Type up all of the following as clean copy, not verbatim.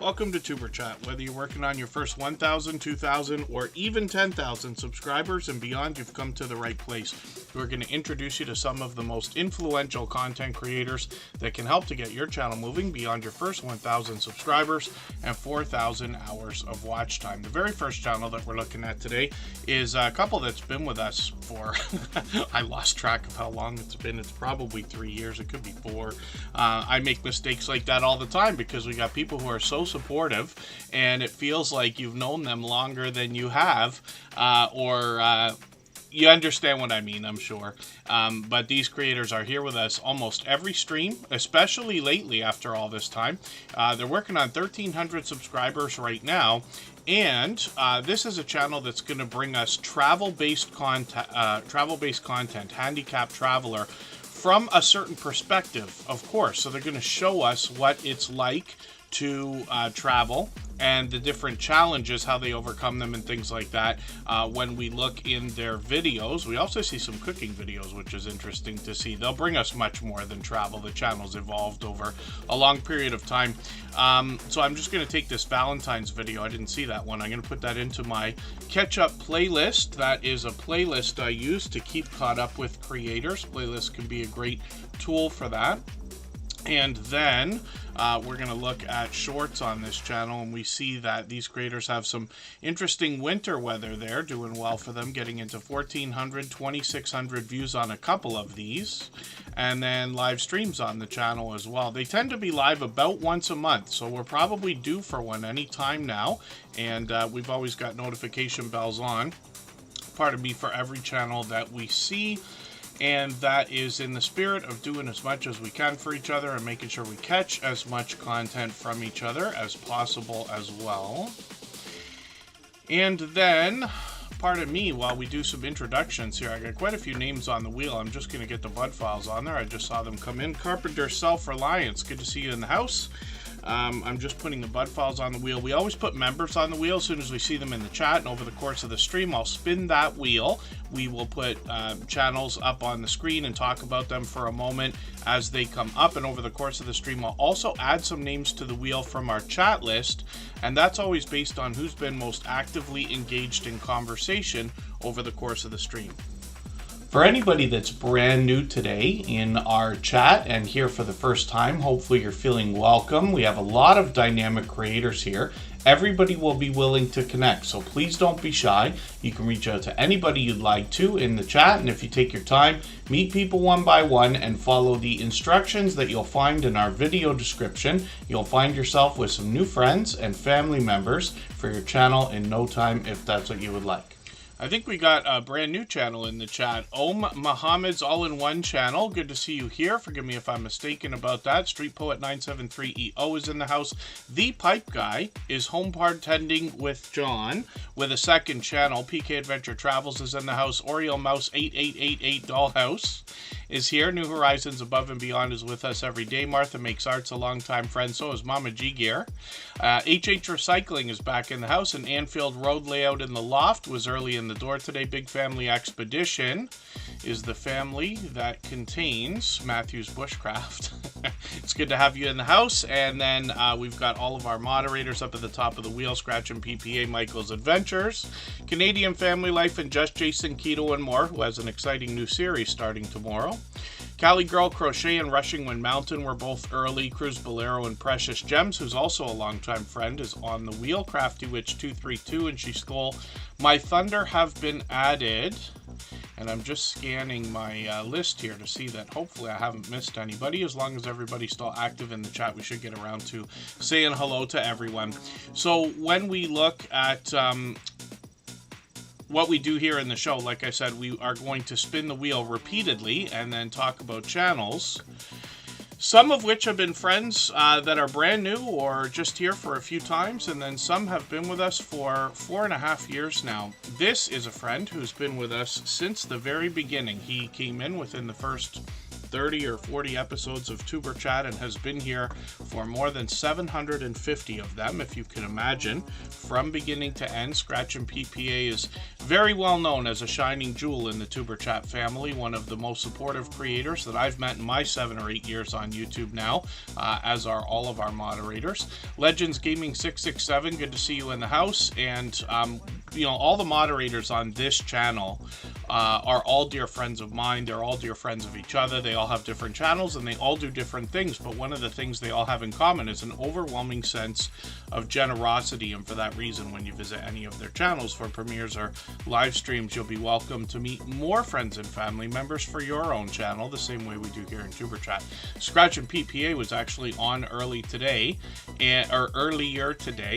Welcome to Superchat. Whether you're working on your first 1,000, 2,000, or even 10,000 subscribers and beyond, you've come to the right place. We're going to introduce you to some of the most influential content creators that can help to get your channel moving beyond your first 1,000 subscribers and 4,000 hours of watch time. The very first channel that we're looking at today is a couple that's been with us for, I lost track of how long it's been. It's probably 3 years. It could be 4. I make mistakes like that all the time because we got people who are so supportive and it feels like you've known them longer than you have, you understand what I mean, I'm sure. But these creators are here with us almost every stream, especially lately after all this time. They're working on 1,300 subscribers right now. And this is a channel that's going to bring us travel-based content, handicapped traveler, from a certain perspective, of course. So they're going to show us what it's like to travel and the different challenges, how they overcome them and things like that. When we look in their videos, we also see some cooking videos, which is interesting to see. They'll bring us much more than travel. The channel's evolved over a long period of time. So I'm just going to take this Valentine's video. I didn't see that one. I'm going to put that into my catch-up playlist. That is a playlist I use to keep caught up with creators. Playlists can be a great tool for that. And then we're going to look at shorts on this channel, and we see that these creators have some interesting winter weather there, doing well for them, getting into 1,400, 2,600 views on a couple of these, and then live streams on the channel as well. They tend to be live about once a month, so we're probably due for one anytime now, and we've always got notification bells on. Pardon me, for every channel that we see. And that is in the spirit of doing as much as we can for each other and making sure we catch as much content from each other as possible as well. And then, pardon me, while we do some introductions here, I got quite a few names on the wheel. I'm just going to get the bud files on there. I just saw them come in. Carpenter Self-Reliance, good to see you in the house. I'm just putting the bud files on the wheel. We always put members on the wheel as soon as we see them in the chat, and over the course of the stream I'll spin that wheel. We will put channels up on the screen and talk about them for a moment as they come up, and over the course of the stream I'll also add some names to the wheel from our chat list, and that's always based on who's been most actively engaged in conversation over the course of the stream. For anybody that's brand new today in our chat and here for the first time, hopefully you're feeling welcome. We have a lot of dynamic creators here. Everybody will be willing to connect, so please don't be shy. You can reach out to anybody you'd like to in the chat, and if you take your time, meet people one by one and follow the instructions that you'll find in our video description. You'll find yourself with some new friends and family members for your channel in no time if that's what you would like. I think we got a brand new channel in the chat. Muhammad's All-in-One channel. Good to see you here. Forgive me if I'm mistaken about that. Street Poet 973EO is in the house. The Pipe Guy is home bartending with John with a second channel. PK Adventure Travels is in the house. Oriole Mouse 8888 Dollhouse is here. New Horizons Above and Beyond is with us every day. Martha Makes Art's a longtime friend. So is Mama G Gear. HH Recycling is back in the house, and Anfield Road Layout in the Loft was early in the door today. Big Family Expedition is the family that contains Matthew's Bushcraft. It's good to have you in the house. And then we've got all of our moderators up at the top of the wheel. Scratch and PPA, Michael's Adventures, Canadian Family Life, and Just Jason Keto and more, who has an exciting new series starting tomorrow. Cali Girl Crochet and Rushing Wind Mountain were both early. Cruz Bolero and Precious Gems, who's also a longtime friend, is on the wheel. Crafty Witch 232 and She Stole My Thunder have been added. And I'm just scanning my list here to see that hopefully I haven't missed anybody. As long as everybody's still active in the chat, we should get around to saying hello to everyone. So when we look at what we do here in the show, like I said, we are going to spin the wheel repeatedly and then talk about channels, some of which have been friends that are brand new or just here for a few times, and then some have been with us for 4.5 years now. This is a friend who's been with us since the very beginning. He came in within the first 30 or 40 episodes of Tuber Chat and has been here for more than 750 of them, if you can imagine. From beginning to end, Scratch and PPA is very well known as a shining jewel in the Tuber Chat family, one of the most supportive creators that I've met in my 7 or 8 years on YouTube now, as are all of our moderators. Legends Gaming 667, good to see you in the house. And you know, all the moderators on this channel are all dear friends of mine. They're all dear friends of each other. They all have different channels and they all do different things, but one of the things they all have in common is an overwhelming sense of generosity. And for that reason, when you visit any of their channels for premieres or live streams, you'll be welcome to meet more friends and family members for your own channel, the same way we do here in Tuber Chat. Scratch and PPA was actually on earlier today.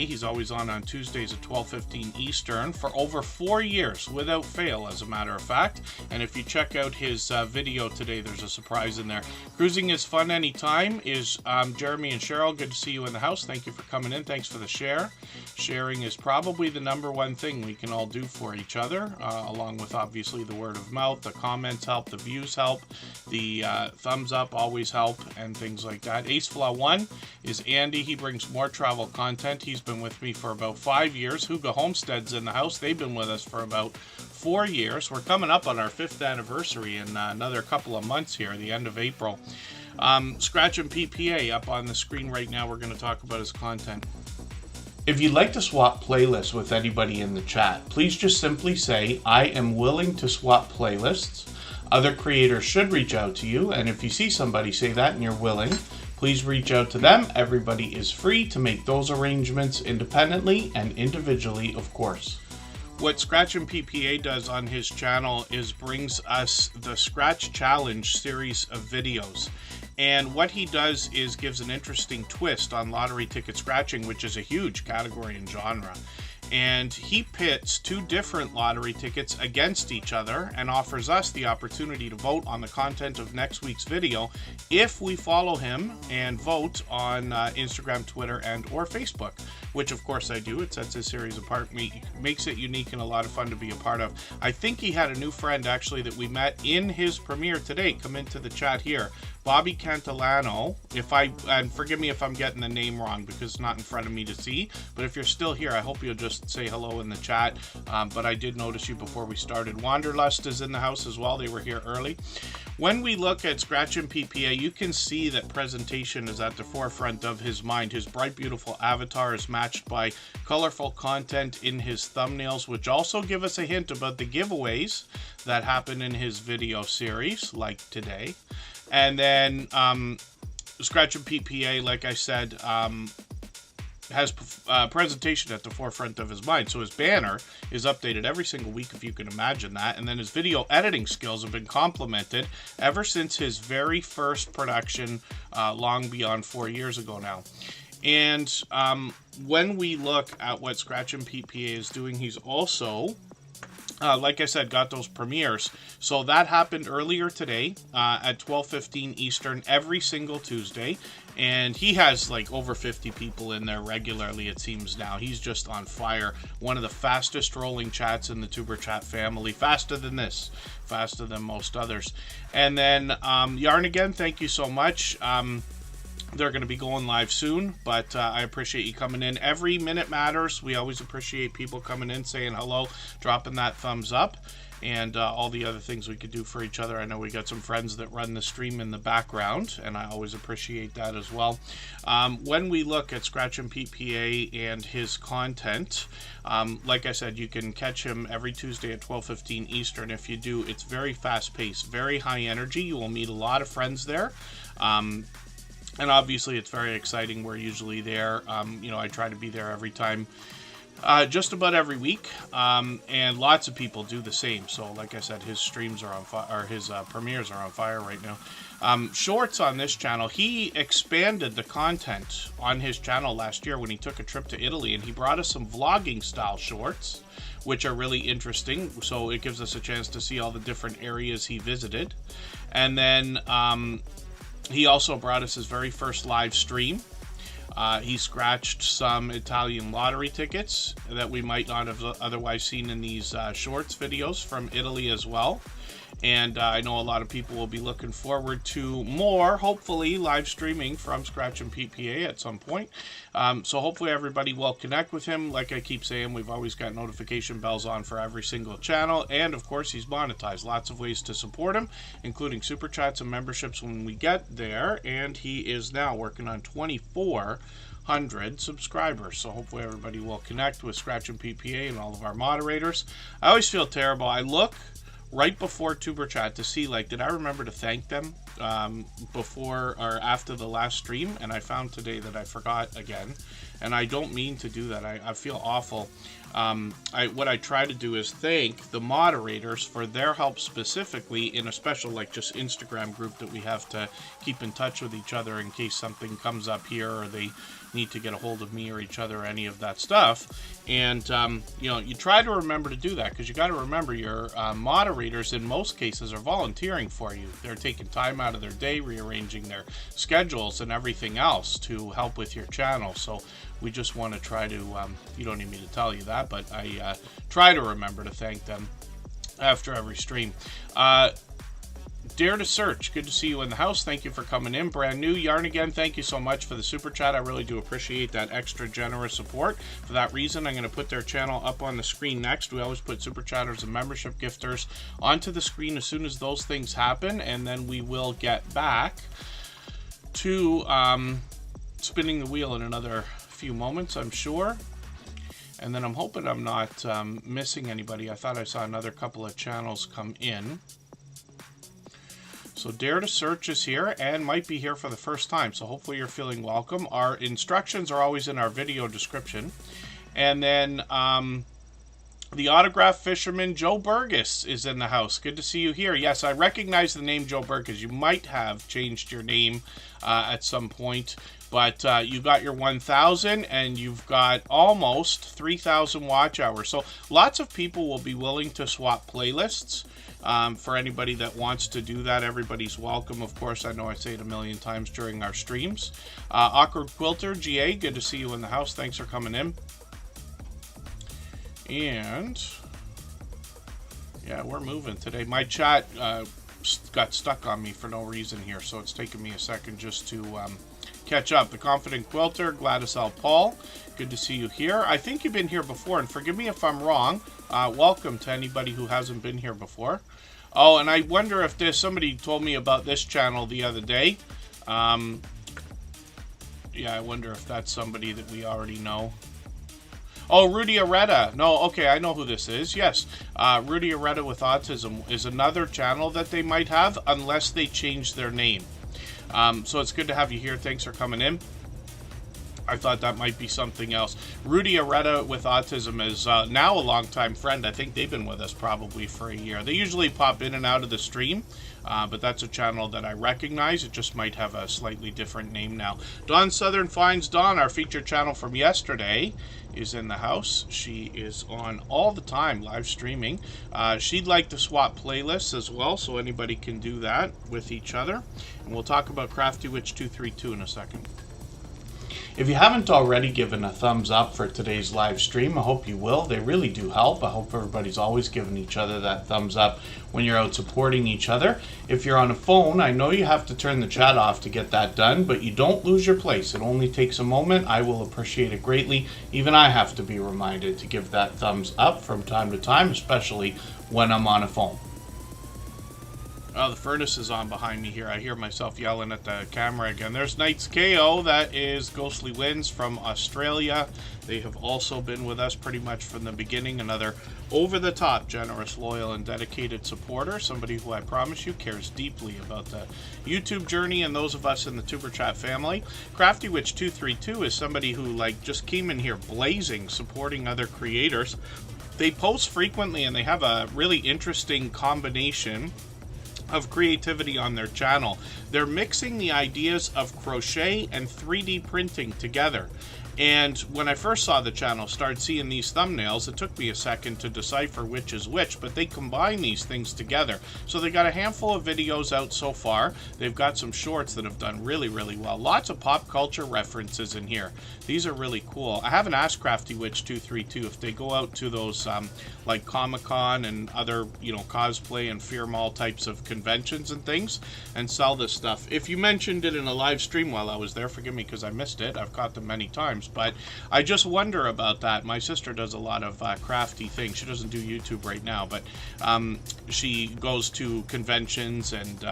He's always on Tuesdays at 12:15 Eastern for over 4 years without fail, as a matter of fact. And if you check out his video today, there's a surprise in there. Cruising is fun anytime is Jeremy and Cheryl. Good to see you in the house. Thank you for coming in. Thanks for the share. Sharing is probably the #1 thing we can all do for each other, along with obviously the word of mouth. The comments help, the views help, the thumbs up always help, and things like that. AceFlaw1 is Andy. He brings more travel content. He's been with me for about 5 years. Hugo Homestead's in the house. They've been with us for about 4 years. We're coming up on our 5th anniversary in another couple of months here, the end of April. Scratch and PPA up on the screen right now. We're going to talk about his content. If you'd like to swap playlists with anybody in the chat, please just simply say, I am willing to swap playlists. Other creators should reach out to you, and if you see somebody say that and you're willing, please reach out to them. Everybody is free to make those arrangements independently and individually, of course. What Scratch and PPA does on his channel is brings us the Scratch Challenge series of videos. And what he does is gives an interesting twist on lottery ticket scratching, which is a huge category and genre. And he pits 2 different lottery tickets against each other and offers us the opportunity to vote on the content of next week's video if we follow him and vote on Instagram, Twitter, and or Facebook, which of course I do. It sets his series apart, makes it unique and a lot of fun to be a part of. I think he had a new friend actually that we met in his premiere today come into the chat here. Bobby Cantilano, and forgive me if I'm getting the name wrong because it's not in front of me to see, but if you're still here, I hope you'll just say hello in the chat. But I did notice you before we started. Wanderlust is in the house as well. They were here early. When we look at Scratch and PPA, you can see that presentation is at the forefront of his mind. His bright, beautiful avatar is matched by colorful content in his thumbnails, which also give us a hint about the giveaways that happen in his video series, like today. And then Scratch and PPA, like I said, has presentation at the forefront of his mind. So his banner is updated every single week, if you can imagine that. And then his video editing skills have been complemented ever since his very first production, long beyond 4 years ago now. And when we look at what Scratch and PPA is doing, he's also... like I said, got those premieres. So that happened earlier today at 12:15 Eastern every single Tuesday. And he has like over 50 people in there regularly, it seems now. He's just on fire. One of the fastest rolling chats in the Tuber Chat family. Faster than this. Faster than most others. And then Yarn again, thank you so much. They're going to be going live soon, but I appreciate you coming in. Every minute matters. We always appreciate people coming in, saying hello, dropping that thumbs up, and all the other things we could do for each other. I know we got some friends that run the stream in the background, and I always appreciate that as well. When we look at Scratch and PPA and his content, like I said, you can catch him every Tuesday at 12:15 Eastern. If you do, it's very fast-paced, very high energy. You will meet a lot of friends there. And obviously, it's very exciting. We're usually there. You know, I try to be there every time, just about every week. And lots of people do the same. So, like I said, his streams are on fire, or his premieres are on fire right now. Shorts on this channel. He expanded the content on his channel last year when he took a trip to Italy, and he brought us some vlogging style shorts, which are really interesting. So it gives us a chance to see all the different areas he visited. And then he also brought us his very first live stream. He scratched some Italian lottery tickets that we might not have otherwise seen in these shorts videos from Italy as well. And I know a lot of people will be looking forward to more, hopefully, live streaming from Scratch and PPA at some point. So hopefully everybody will connect with him. Like I keep saying, we've always got notification bells on for every single channel. And, of course, he's monetized. Lots of ways to support him, including Super Chats and memberships when we get there. And he is now working on 2,400 subscribers. So hopefully everybody will connect with Scratch and PPA and all of our moderators. I always feel terrible. I look right before Tuber Chat to see, like, did I remember to thank them before or after the last stream? And I found today that I forgot again. And I don't mean to do that. I feel awful. What I try to do is thank the moderators for their help specifically in a special, like, just Instagram group that we have to keep in touch with each other in case something comes up here or they need to get a hold of me or each other or any of that stuff. And, you know, you try to remember to do that because you got to remember your moderators in most cases are volunteering for you. They're taking time out of their day, rearranging their schedules and everything else to help with your channel. So we just want to try to, you don't need me to tell you that, but I try to remember to thank them after every stream. Dare to Search, good to see you in the house. Thank you for coming in. Brand new. Yarn again, thank you so much for the super chat. I really do appreciate that extra generous support. For that reason, I'm going to put their channel up on the screen next. We always put super chatters and membership gifters onto the screen as soon as those things happen, and then we will get back to spinning the wheel in another few moments, I'm sure. And then I'm hoping I'm not missing anybody. I thought I saw another couple of channels come in. So Dare to Search is here and might be here for the first time. So hopefully you're feeling welcome. Our instructions are always in our video description. And then the autograph fisherman Joe Burgess is in the house. Good to see you here. Yes, I recognize the name Joe Burgess. You might have changed your name at some point. But you got your 1,000 and you've got almost 3,000 watch hours. So lots of people will be willing to swap playlists. For anybody that wants to do that, everybody's welcome. Of course, I know I say it a million times during our streams. Awkward Quilter, GA, good to see you in the house. Thanks for coming in. And yeah, we're moving today. My chat got stuck on me for no reason here, so it's taken me a second just to catch up. The Confident Quilter, Gladys L. Paul, good to see you here. I think you've been here before, and forgive me if I'm wrong. Welcome to anybody who hasn't been here before. Oh, and I wonder if there's somebody told me about this channel the other day. Yeah, I wonder if that's somebody that we already know. Oh, Rudy Areta. No, okay, I know who this is. Yes, Rudy Areta with Autism is another channel that they might have unless they change their name. So it's good to have you here. Thanks for coming in. I thought that might be something else. Rudy Areta with Autism is now a longtime friend. I think they've been with us probably for a year. They usually pop in and out of the stream, but that's a channel that I recognize. It just might have a slightly different name now. Dawn Southern Finds Dawn, our featured channel from yesterday, is in the house. She is on all the time live streaming. She'd like to swap playlists as well, so anybody can do that with each other. And we'll talk about Crafty Witch 232 in a second. If you haven't already given a thumbs up for today's live stream, I hope you will. They really do help. I hope everybody's always giving each other that thumbs up when you're out supporting each other. If you're on a phone, I know you have to turn the chat off to get that done, but you don't lose your place. It only takes a moment. I will appreciate it greatly. Even I have to be reminded to give that thumbs up from time to time, especially when I'm on a phone. Oh, the furnace is on behind me here. I hear myself yelling at the camera again. There's Knights KO. That is Ghostly Winds from Australia. They have also been with us pretty much from the beginning. Another over-the-top, generous, loyal, and dedicated supporter. Somebody who I promise you cares deeply about the YouTube journey and those of us in the Tuber Chat family. Crafty Witch 232 is somebody who just came in here blazing, supporting other creators. They post frequently and they have a really interesting combination of creativity on their channel. They're mixing the ideas of crochet and 3D printing together. And when I first saw the channel, started seeing these thumbnails, it took me a second to decipher which is which, but they combine these things together. So they got a handful of videos out so far. They've got some shorts that have done really, really well. Lots of pop culture references in here. These are really cool. I haven't asked Crafty Witch 232 if they go out to those like Comic-Con and other, you know, cosplay and Fear Mall types of conventions and things and sell this stuff. If you mentioned it in a live stream while I was there, forgive me because I missed it. I've caught them many times, but I just wonder about that. My sister does a lot of crafty things. She doesn't do YouTube right now, but she goes to conventions and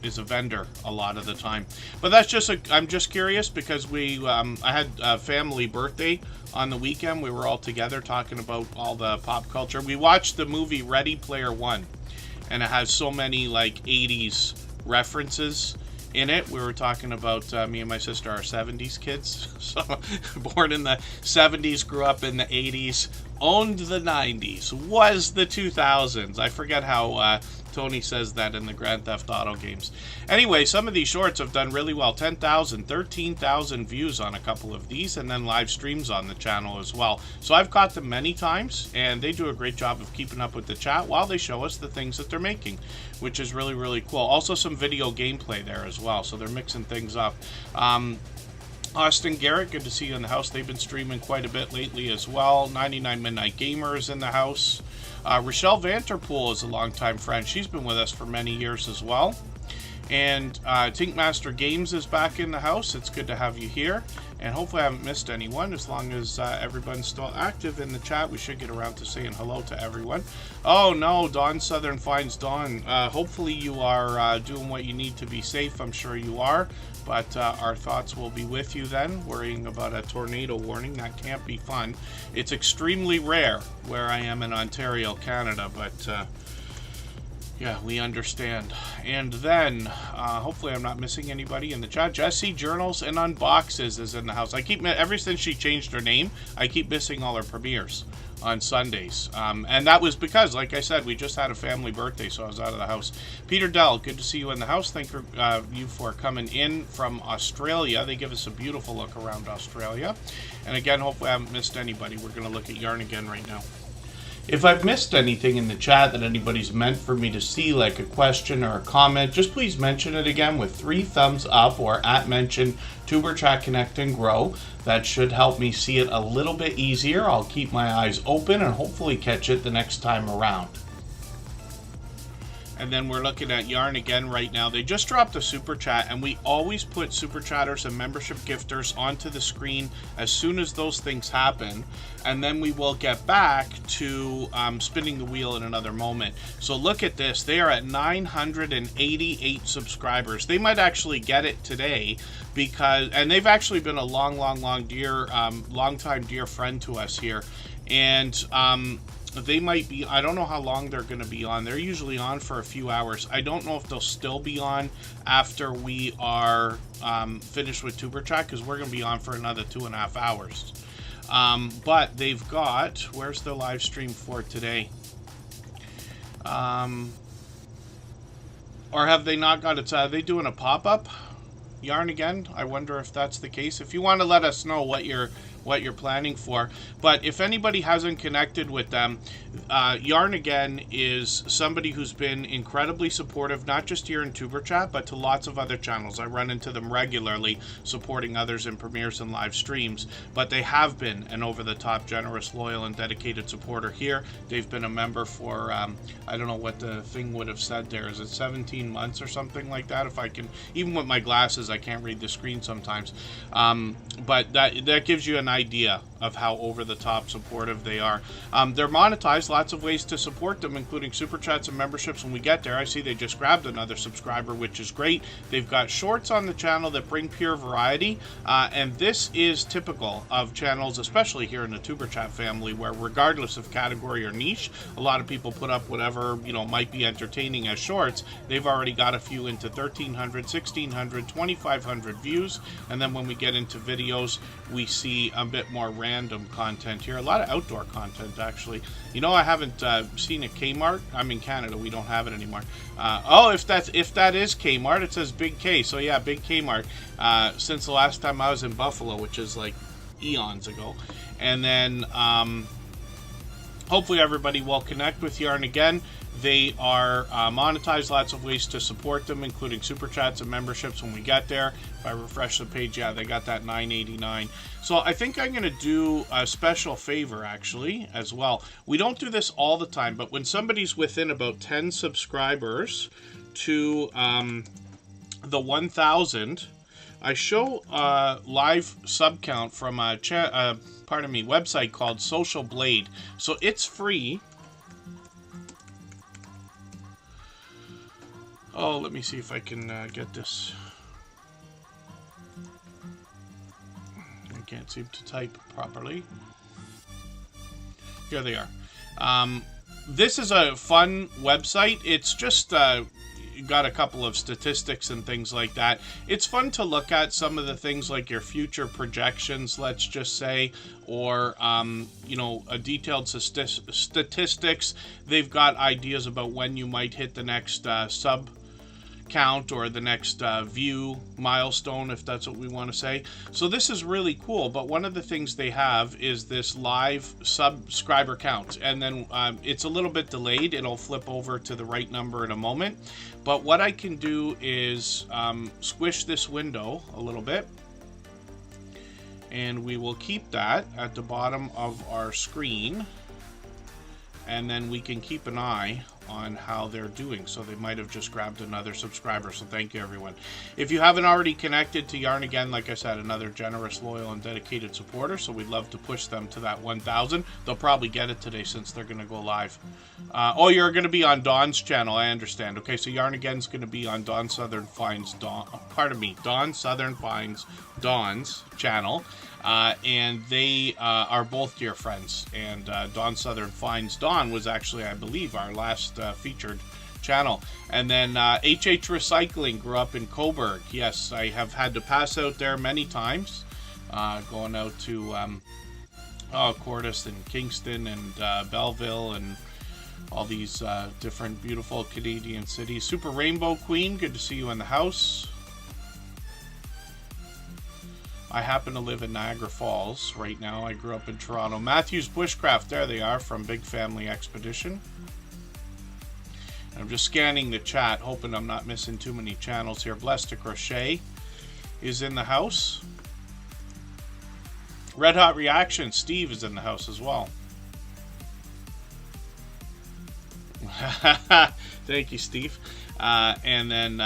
is a vendor a lot of the time. But that's just I'm just curious because I had a family birthday on the weekend. We were all together talking about all the pop culture. We watched the movie Ready Player One, and it has so many like 80s references in it. We were talking about me and my sister are 70s kids, so born in the 70s, grew up in the 80s, owned the 90s, was the 2000s. I forget how Tony says that in the Grand Theft Auto games. Anyway, some of these shorts have done really well. 10,000, 13,000 views on a couple of these, and then live streams on the channel as well. So I've caught them many times, and they do a great job of keeping up with the chat while they show us the things that they're making, which is really, really cool. Also some video gameplay there as well, so they're mixing things up. Austin Garrett, good to see you in the house. They've been streaming quite a bit lately as well. 99 Midnight Gamers in the house. Rochelle Vanterpool is a longtime friend. She's been with us for many years as well. And Tinkmaster Games is back in the house. It's good to have you here. And hopefully I haven't missed anyone. As long as everyone's still active in the chat, we should get around to saying hello to everyone. Oh no, Dawn Southern finds Dawn. Hopefully you are doing what you need to be safe. I'm sure you are. But our thoughts will be with you then. Worrying about a tornado warning, that can't be fun. It's extremely rare where I am in Ontario, Canada, but yeah, we understand. And then, hopefully I'm not missing anybody in the chat. Jessie Journals and Unboxes is in the house. I keep, ever since she changed her name, I keep missing all her premieres on Sundays. And that was because, like I said, we just had a family birthday, so I was out of the house. Peter Dell, good to see you in the house. Thank you for coming in from Australia. They give us a beautiful look around Australia. And again, hopefully I haven't missed anybody. We're going to look at yarn again right now. If I've missed anything in the chat that anybody's meant for me to see, like a question or a comment, just please mention it again with 3 thumbs up or @mention Tuberchat Connect and Grow. That should help me see it a little bit easier. I'll keep my eyes open and hopefully catch it the next time around. And then we're looking at yarn again right now. They just dropped a super chat, and we always put super chatters and membership gifters onto the screen as soon as those things happen, and then we will get back to spinning the wheel in another moment. So look at this. They are at 988 subscribers. They might actually get it today because, and they've actually been a long time dear friend to us here, and they might be, I don't know how long they're going to be on. They're usually on for a few hours. I don't know if they'll still be on after we are finished with Tuberchat, because we're going to be on for another 2.5 hours. But they've got, where's the live stream for today? Or have they not got it? Are they doing a pop-up yarn again? I wonder if that's the case. If you want to let us know what you're planning for. But if anybody hasn't connected with them, Yarn Again is somebody who's been incredibly supportive, not just here in Tuberchat, but to lots of other channels. I run into them regularly, supporting others in premieres and live streams. But they have been an over-the-top, generous, loyal, and dedicated supporter here. They've been a member for, I don't know what the thing would have said there. Is it 17 months or something like that? If I can, even with my glasses, I can't read the screen sometimes. But that gives you an idea of how over-the-top supportive they are. They're monetized, lots of ways to support them, including super chats and memberships. When we get there, I see they just grabbed another subscriber, which is great. They've got shorts on the channel that bring pure variety, and this is typical of channels, especially here in the Tuberchat family, where regardless of category or niche, a lot of people put up whatever, you know, might be entertaining as shorts. They've already got a few into 1,300, 1,600, 2,500 views, and then when we get into videos, we see a bit more random content here. A lot of outdoor content, actually. You know, I haven't seen a Kmart. I'm in Canada. We don't have it anymore. Oh, if that is Kmart, it says Big K. So yeah, Big Kmart. Since the last time I was in Buffalo, which is like eons ago. And then hopefully everybody will connect with Yarn again. They are monetized, lots of ways to support them, including super chats and memberships when we get there. If I refresh the page, yeah, they got that $9.89. So I think I'm going to do a special favor, actually, as well. We don't do this all the time, but when somebody's within about 10 subscribers to the 1,000, I show live sub count from a website called Social Blade. So it's free. Oh, let me see if I can get this. I can't seem to type properly. Here they are. This is a fun website. It's just got a couple of statistics and things like that. It's fun to look at some of the things like your future projections, let's just say, or you know, a detailed statistics. They've got ideas about when you might hit the next sub count or the next view milestone, if that's what we want to say. So this is really cool, but one of the things they have is this live subscriber count, and then it's a little bit delayed. It'll flip over to the right number in a moment, but what I can do is squish this window a little bit, and we will keep that at the bottom of our screen, and then we can keep an eye on how they're doing. So they might have just grabbed another subscriber, so thank you everyone. If you haven't already connected to Yarn again, like I said, another generous, loyal, and dedicated supporter, so we'd love to push them to that 1,000. They'll probably get it today since they're going to go live. Oh, you're going to be on Dawn's channel, I understand. Okay, so Yarn again's going to be on Dawn Southern Finds Dawn Southern Finds Dawn's channel. And they are both dear friends, and Dawn Southern Finds Dawn was actually, I believe, our last featured channel. And then HH Recycling grew up in Coburg. Yes, I have had to pass out there many times, going out to Cordis and Kingston and Belleville and all these different beautiful Canadian cities. Super Rainbow Queen, good to see you in the house. I happen to live in Niagara Falls right now. I grew up in Toronto. Matthews Bushcraft, there they are, from Big Family Expedition. I'm just scanning the chat, hoping I'm not missing too many channels here. Blessed to Crochet is in the house. Red Hot Reaction, Steve is in the house as well. Thank you, Steve. And then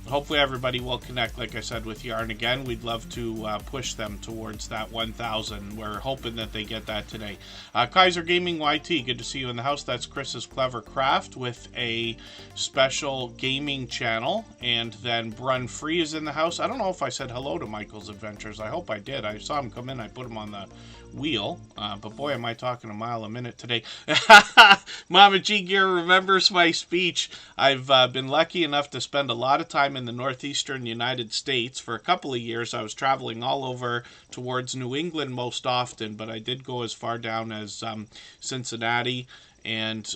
hopefully everybody will connect, like I said, with Yarn again. We'd love to push them towards that 1,000. We're hoping that they get that today. Kaiser Gaming YT, good to see you in the house. That's Chris's Clever Craft with a special gaming channel. And then Brun Free is in the house. I don't know if I said hello to Michael's Adventures. I hope I did. I saw him come in. I put him on the wheel, but boy, am I talking a mile a minute today. Mama G Gear remembers my speech. I've been lucky enough to spend a lot of time in the northeastern United States. For a couple of years, I was traveling all over towards New England most often, but I did go as far down as Cincinnati and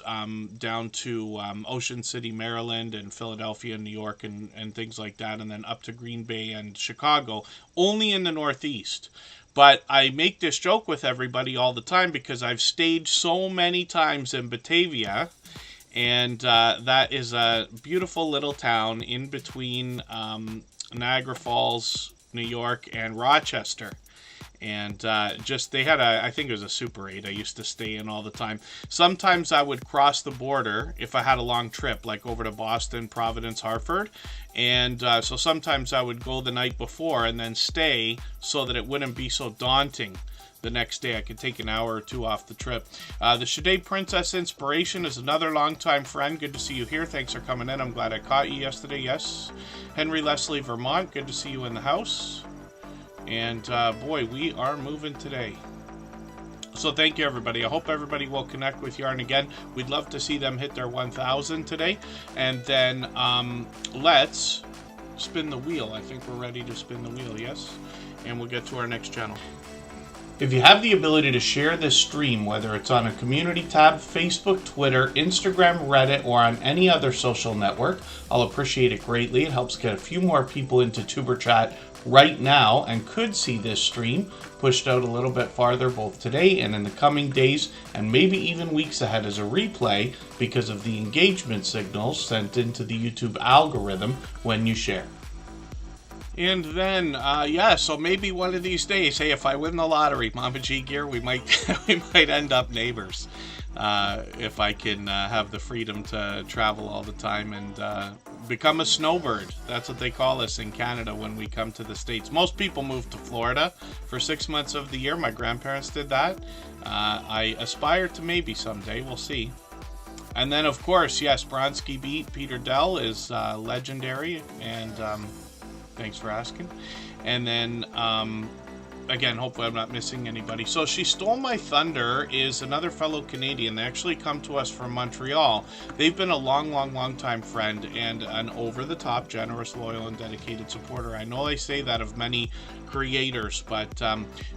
down to Ocean City, Maryland, and Philadelphia, New York, and things like that, and then up to Green Bay and Chicago, only in the Northeast. But I make this joke with everybody all the time because I've stayed so many times in Batavia, and that is a beautiful little town in between Niagara Falls, New York, and Rochester. And just, they had I think it was a Super 8 I used to stay in all the time. Sometimes I would cross the border if I had a long trip, like over to Boston, Providence, Hartford. And so sometimes I would go the night before and then stay so that it wouldn't be so daunting the next day. I could take an hour or two off the trip. The Shade Princess Inspiration is another longtime friend. Good to see you here. Thanks for coming in. I'm glad I caught you yesterday. Yes. Henry Leslie Vermont, good to see you in the house. And boy, we are moving today. So thank you, everybody. I hope everybody will connect with Yarn again. We'd love to see them hit their 1,000 today. And then let's spin the wheel. I think we're ready to spin the wheel, yes? And we'll get to our next channel. If you have the ability to share this stream, whether it's on a community tab, Facebook, Twitter, Instagram, Reddit, or on any other social network, I'll appreciate it greatly. It helps get a few more people into Tuber Chat right now and could see this stream pushed out a little bit farther both today and in the coming days and maybe even weeks ahead as a replay because of the engagement signals sent into the YouTube algorithm when you share. And then, so maybe one of these days, hey, if I win the lottery, Mama G Gear, we might end up neighbors. If I can have the freedom to travel all the time and become a snowbird. That's what they call us in Canada when we come to the States. Most people move to Florida for 6 months of the year. My grandparents did that. I aspire to maybe someday. We'll see. And then, of course, yes, Bronski Beat Peter Dell is legendary, and thanks for asking. And then, again, hopefully I'm not missing anybody. So She Stole My Thunder is another fellow Canadian. They actually come to us from Montreal. They've been a long time friend and an over-the-top, generous, loyal, and dedicated supporter. I know they say that of many creators, but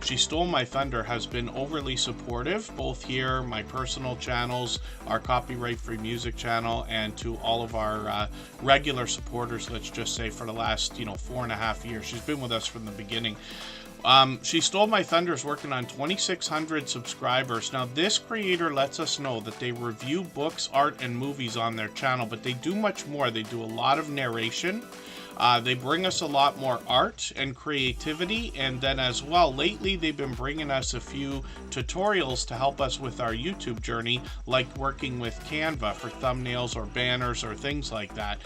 She Stole My Thunder has been overly supportive, both here, my personal channels, our copyright-free music channel, and to all of our regular supporters, let's just say, for the last, 4.5 years. She's been with us from the beginning. She Stole My Thunder is working on 2,600 subscribers. Now, this creator lets us know that they review books, art, and movies on their channel, but they do much more. They do a lot of narration. They bring us a lot more art and creativity, and then as well, lately they've been bringing us a few tutorials to help us with our YouTube journey, like working with Canva for thumbnails or banners or things like that.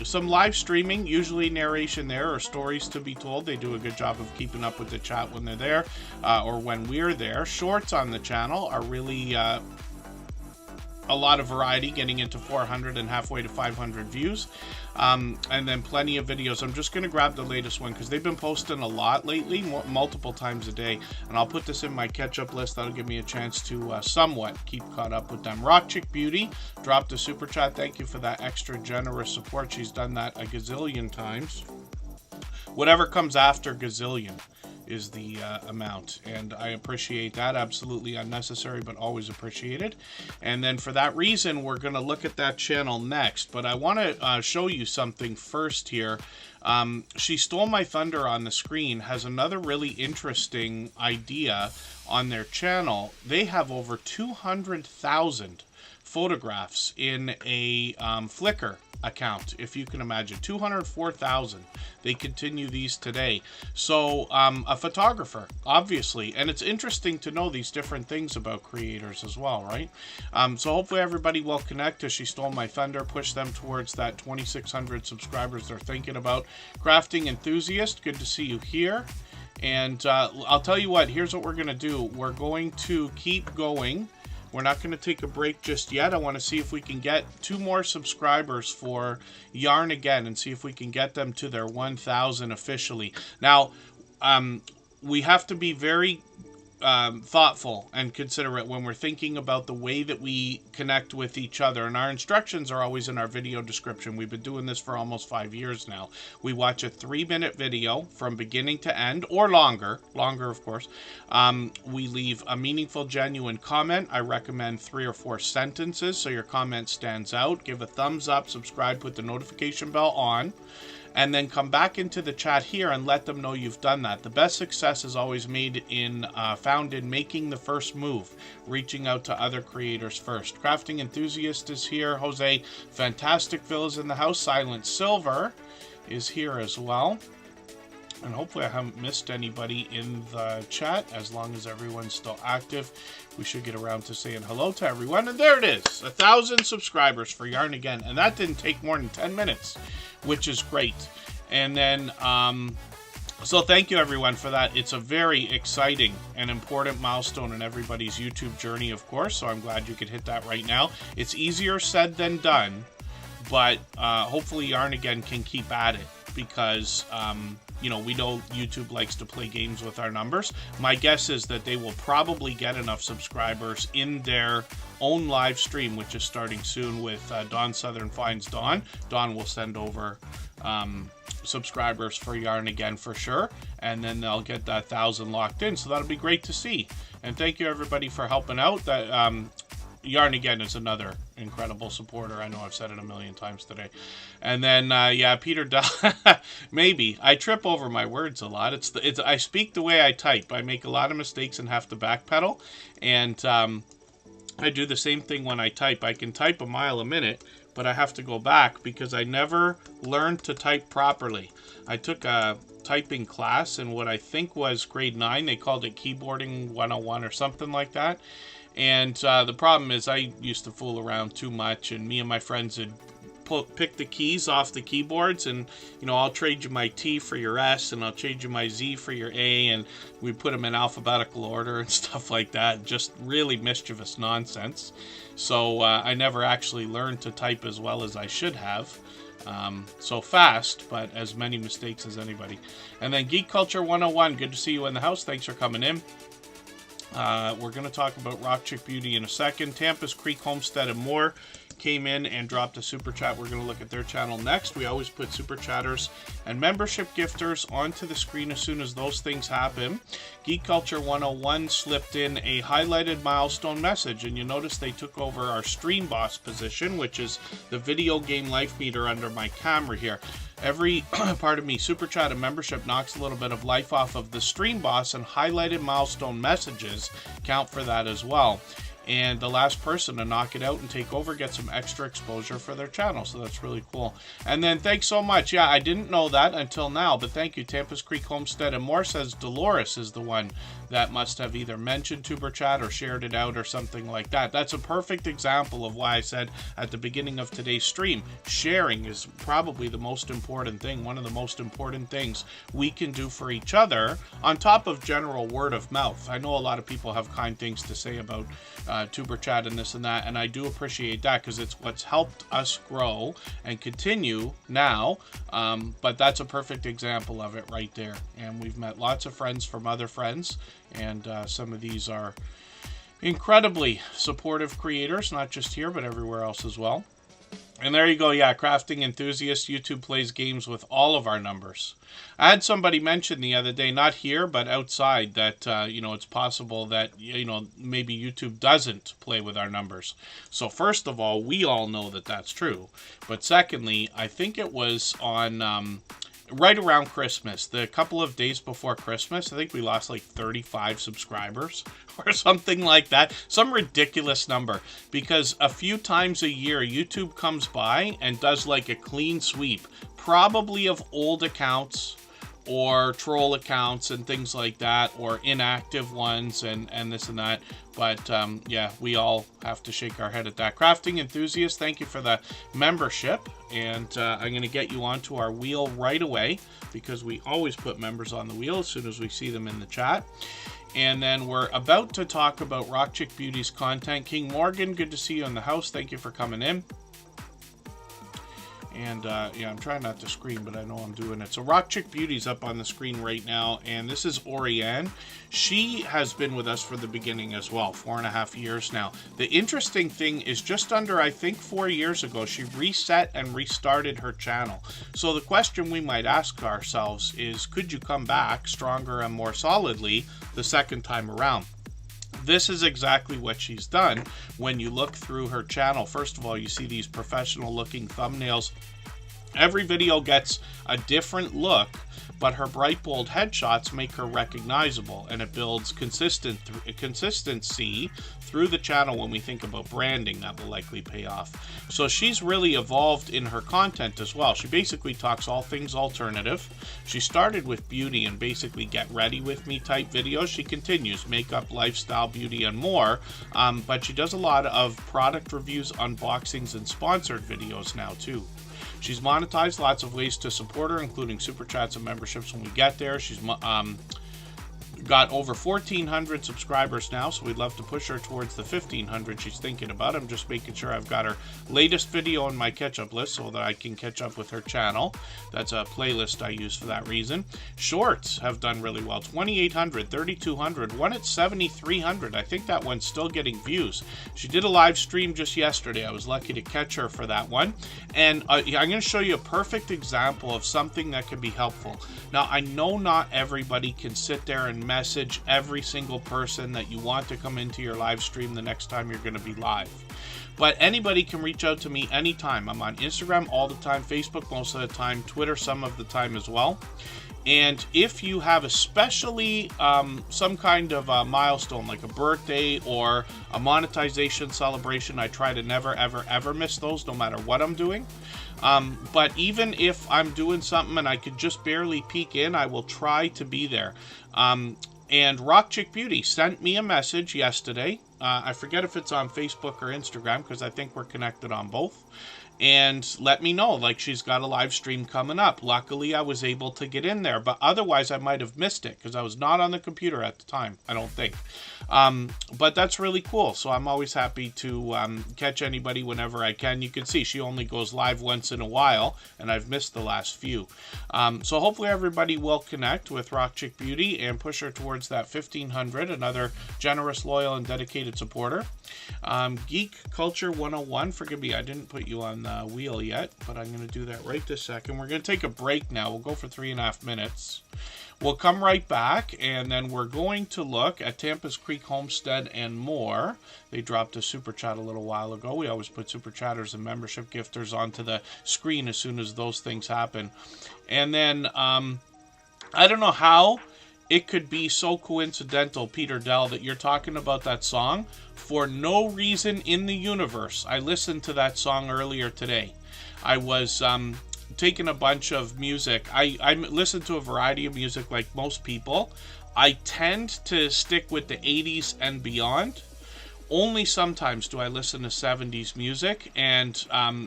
Some live streaming, usually narration there or stories to be told. They do a good job of keeping up with the chat when they're there or when we're there. Shorts on the channel are really a lot of variety, getting into 400 and halfway to 500 views. And then plenty of videos. I'm just going to grab the latest one because they've been posting a lot lately, multiple times a day. And I'll put this in my catch-up list. That'll give me a chance to somewhat keep caught up with them. Rock Chick Beauty dropped a super chat. Thank you for that extra generous support. She's done that a gazillion times. Whatever comes after gazillion is the amount, and I appreciate that. Absolutely unnecessary, but always appreciated. And then for that reason, we're going to look at that channel next, but I want to show you something first here. She Stole My Thunder on the screen has another really interesting idea on their channel. They have over 200,000 photographs in a Flickr account, if you can imagine. 204,000. They continue these today. So a photographer, obviously, and it's interesting to know these different things about creators as well, right? So hopefully everybody will connect to She Stole My Thunder, push them towards that 2,600 subscribers they're thinking about. Crafting Enthusiast, good to see you here. And I'll tell you what, here's what we're going to do. We're going to keep going. We're not going to take a break just yet. I want to see if we can get 2 more subscribers for Yarn Again and see if we can get them to their 1,000 officially. Now, we have to be very thoughtful and considerate when we're thinking about the way that we connect with each other. And our instructions are always in our video description. We've been doing this for almost 5 years now. We watch a 3-minute video from beginning to end, or longer of course. We leave a meaningful, genuine comment. I recommend 3 or 4 sentences so your comment stands out. Give a thumbs up, subscribe, put the notification bell on, and then come back into the chat here and let them know you've done that. The best success is always found in making the first move, reaching out to other creators first. Crafting Enthusiast is here. Jose Fantasticville is in the house. Silent Silver is here as well. And hopefully I haven't missed anybody in the chat. As long as everyone's still active, we should get around to saying hello to everyone. And there it is, 1,000 subscribers for Yarn Again. And that didn't take more than 10 minutes, which is great. And then, so thank you everyone for that. It's a very exciting and important milestone in everybody's YouTube journey, of course. So I'm glad you could hit that right now. It's easier said than done, but hopefully Yarn Again can keep at it because, we know YouTube likes to play games with our numbers. My guess is that they will probably get enough subscribers in their own live stream, which is starting soon with Dawn Southern Finds Dawn. Dawn will send over subscribers for Yarn Again for sure, and then they'll get that 1,000 locked in, so that'll be great to see. And thank you everybody for helping out. That Yarn Again is another incredible supporter. I know I've said it a million times today. And then yeah, Peter maybe I trip over my words a lot. It's I speak the way I type. I make a lot of mistakes and have to backpedal, and I do the same thing when I type. I can type a mile a minute, but I have to go back because I never learned to type properly. I took a typing class in what I think was grade 9. They called it Keyboarding 101 or something like that. And the problem is I used to fool around too much, and me and my friends would pick the keys off the keyboards, and you know, I'll trade you my T for your S, and I'll trade you my Z for your A, and we put them in alphabetical order and stuff like that. Just really mischievous nonsense. So I never actually learned to type as well as I should have. So fast, but as many mistakes as anybody. And then Geek Culture 101, good to see you in the house. Thanks for coming in. We're going to talk about Rock Chick Beauty in a second. Tampa's Creek Homestead and More came in and dropped a super chat. We're going to look at their channel next. We always put super chatters and membership gifters onto the screen as soon as those things happen. Geek Culture 101 slipped in a highlighted milestone message, and you notice they took over our stream boss position, which is the video game life meter under my camera here. Every super chat and membership knocks a little bit of life off of the stream boss, and highlighted milestone messages count for that as well. And the last person to knock it out and take over gets some extra exposure for their channel. So that's really cool. And then thanks so much. Yeah, I didn't know that until now, but thank you. Tampa's Creek Homestead and More says Dolores is the one that must have either mentioned Tuber Chat or shared it out or something like that. That's a perfect example of why I said at the beginning of today's stream, sharing is probably the most important thing, one of the most important things we can do for each other, on top of general word of mouth. I know a lot of people have kind things to say about Tuber Chat and this and that, and I do appreciate that because it's what's helped us grow and continue now. But that's a perfect example of it right there. And we've met lots of friends from other friends, and some of these are incredibly supportive creators, not just here but everywhere else as well. And there you go. Yeah, crafting enthusiast. YouTube plays games with all of our numbers. I had somebody mention the other day, not here but outside, that you know, it's possible that, you know, maybe YouTube doesn't play with our numbers. So first of all, we all know that that's true. But secondly, I think it was on right around Christmas, the couple of days before Christmas, I think we lost like 35 subscribers or something like that. Some ridiculous number, because a few times a year YouTube comes by and does like a clean sweep, probably of old accounts or troll accounts and things like that, or inactive ones and this and that. But yeah, we all have to shake our head at that. Crafting enthusiast, thank you for the membership, and I'm going to get you onto our wheel right away, because we always put members on the wheel as soon as we see them in the chat. And then we're about to talk about Rock Chick Beauty's content. King Morgan, good to see you in the house. Thank you for coming in. And yeah, I'm trying not to scream, but I know I'm doing it. So Rock Chick Beauty's up on the screen right now, and this is Orianne. She has been with us for the beginning as well, 4.5 years now. The interesting thing is, just under, I think, 4 years ago, she reset and restarted her channel. So the question we might ask ourselves is, could you come back stronger and more solidly the second time around? This is exactly what she's done. When you look through her channel, first of all, you see these professional looking thumbnails. Every video gets a different look, but her bright, bold headshots make her recognizable, and it builds consistency through the channel. When we think about branding, that will likely pay off. So she's really evolved in her content as well. She basically talks all things alternative. She started with beauty and basically get ready with me type videos. She continues makeup, lifestyle, beauty, and more, but she does a lot of product reviews, unboxings, and sponsored videos now too. She's monetized, lots of ways to support her, including super chats and memberships when we get there. She's got over 1,400 subscribers now, so we'd love to push her towards the 1,500 she's thinking about. I'm just making sure I've got her latest video on my catch-up list so that I can catch up with her channel. That's a playlist I use for that reason. Shorts have done really well. 2,800, 3,200, one at 7,300. I think that one's still getting views. She did a live stream just yesterday. I was lucky to catch her for that one. And I'm going to show you a perfect example of something that can be helpful. Now, I know not everybody can sit there and message every single person that you want to come into your live stream the next time you're going to be live. But anybody can reach out to me anytime. I'm on Instagram all the time, Facebook most of the time, Twitter some of the time as well. And if you have especially some kind of a milestone, like a birthday or a monetization celebration, I try to never, ever, ever miss those, no matter what I'm doing. But even if I'm doing something and I could just barely peek in, I will try to be there. And Rock Chick Beauty sent me a message yesterday. I forget if it's on Facebook or Instagram, because I think we're connected on both. And let me know, like, she's got a live stream coming up. Luckily, I was able to get in there, but otherwise I might have missed it because I was not on the computer at the time, I don't think. But that's really cool, so I'm always happy to catch anybody whenever I can. You can see she only goes live once in a while, and I've missed the last few. So hopefully everybody will connect with Rock Chick Beauty and push her towards that 1,500, another generous, loyal, and dedicated supporter. Geek Culture 101, forgive me, I didn't put you on the wheel yet, but I'm going to do that right this second. We're going to take a break now. We'll go for 3.5 minutes. We'll come right back, and then we're going to look at Tampa's Creek Homestead and more. They dropped a super chat a little while ago. We always put super chatters and membership gifters onto the screen as soon as those things happen. And then, I don't know how it could be so coincidental, Peter Dell, that you're talking about that song. For no reason in the universe, I listened to that song earlier today. I was taking a bunch of music. I listen to a variety of music like most people. I tend to stick with the 80s and beyond. Only sometimes do I listen to 70s music, and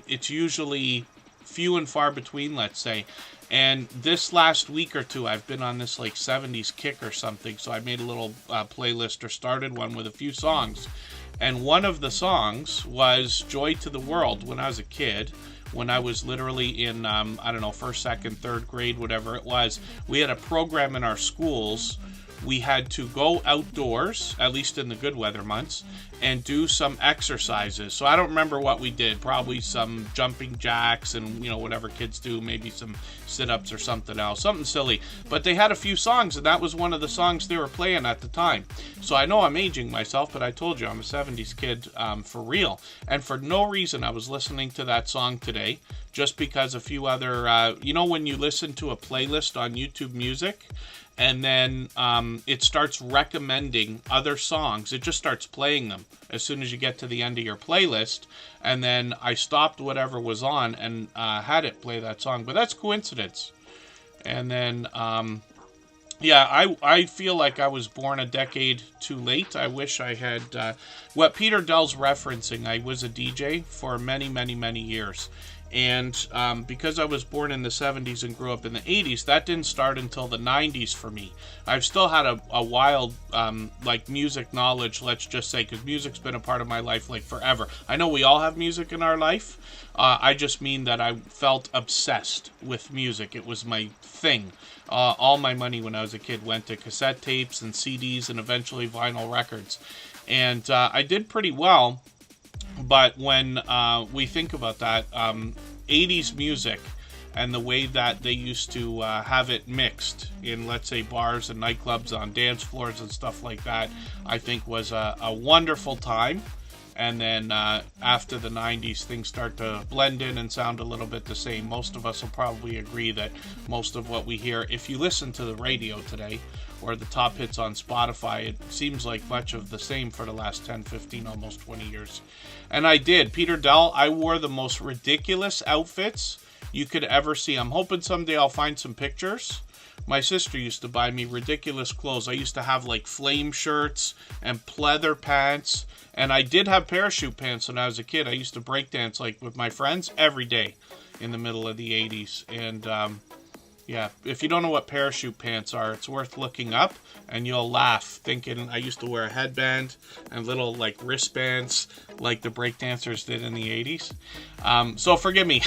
it's usually few and far between, let's say. And this last week or two, I've been on this like 70s kick or something. So I made a little playlist, or started one with a few songs. And one of the songs was Joy to the World. When I was a kid, when I was literally in, I don't know, first, second, third grade, whatever it was, we had a program in our schools. We had to go outdoors, at least in the good weather months, and do some exercises. So I don't remember what we did. Probably some jumping jacks and, you know, whatever kids do, maybe some sit-ups or something else, something silly. But they had a few songs, and that was one of the songs they were playing at the time. So I know I'm aging myself, but I told you I'm a 70s kid for real. And for no reason, I was listening to that song today, just because a few other, you know, when you listen to a playlist on YouTube Music, and then it starts recommending other songs. It just starts playing them as soon as you get to the end of your playlist. And then I stopped whatever was on and had it play that song. But that's coincidence. And then, yeah, I feel like I was born a decade too late. I wish I had... what Peter Dell's referencing, I was a DJ for many, many, many years. And because I was born in the 70s and grew up in the 80s, that didn't start until the 90s for me. I've still had a wild, like, music knowledge, let's just say, because music's been a part of my life, like, forever. I know we all have music in our life. I just mean that I felt obsessed with music. It was my thing. All my money when I was a kid went to cassette tapes and CDs and eventually vinyl records. And I did pretty well. But when we think about that, 80s music and the way that they used to have it mixed in, let's say, bars and nightclubs, on dance floors and stuff like that, I think was a wonderful time. And then after the 90s, things start to blend in and sound a little bit the same. Most of us will probably agree that most of what we hear, if you listen to the radio today, or the top hits on Spotify, it seems like much of the same for the last 10, 15, almost 20 years. And I did. Peter Dell, I wore the most ridiculous outfits you could ever see. I'm hoping someday I'll find some pictures. My sister used to buy me ridiculous clothes. I used to have like flame shirts and pleather pants. And I did have parachute pants when I was a kid. I used to break dance like with my friends every day in the middle of the 80s. And Yeah, if you don't know what parachute pants are, it's worth looking up, and you'll laugh thinking I used to wear a headband and little like wristbands like the breakdancers did in the 80s. So forgive me,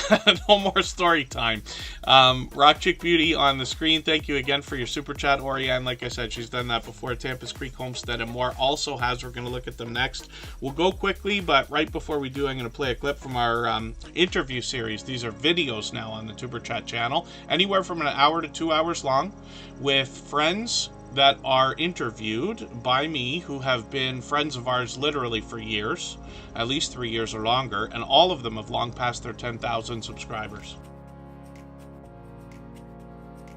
no more story time. Rock Chick Beauty on the screen, thank you again for your super chat. Orianne, like I said, she's done that before. Tampa's Creek Homestead and More also has. We're going to look at them next. We'll go quickly, but right before we do, I'm going to play a clip from our interview series. These are videos now on the Tuber Chat channel, anywhere from an hour to 2 hours long, with friends that are interviewed by me who have been friends of ours literally for years, at least 3 years or longer, and all of them have long passed their 10,000 subscribers.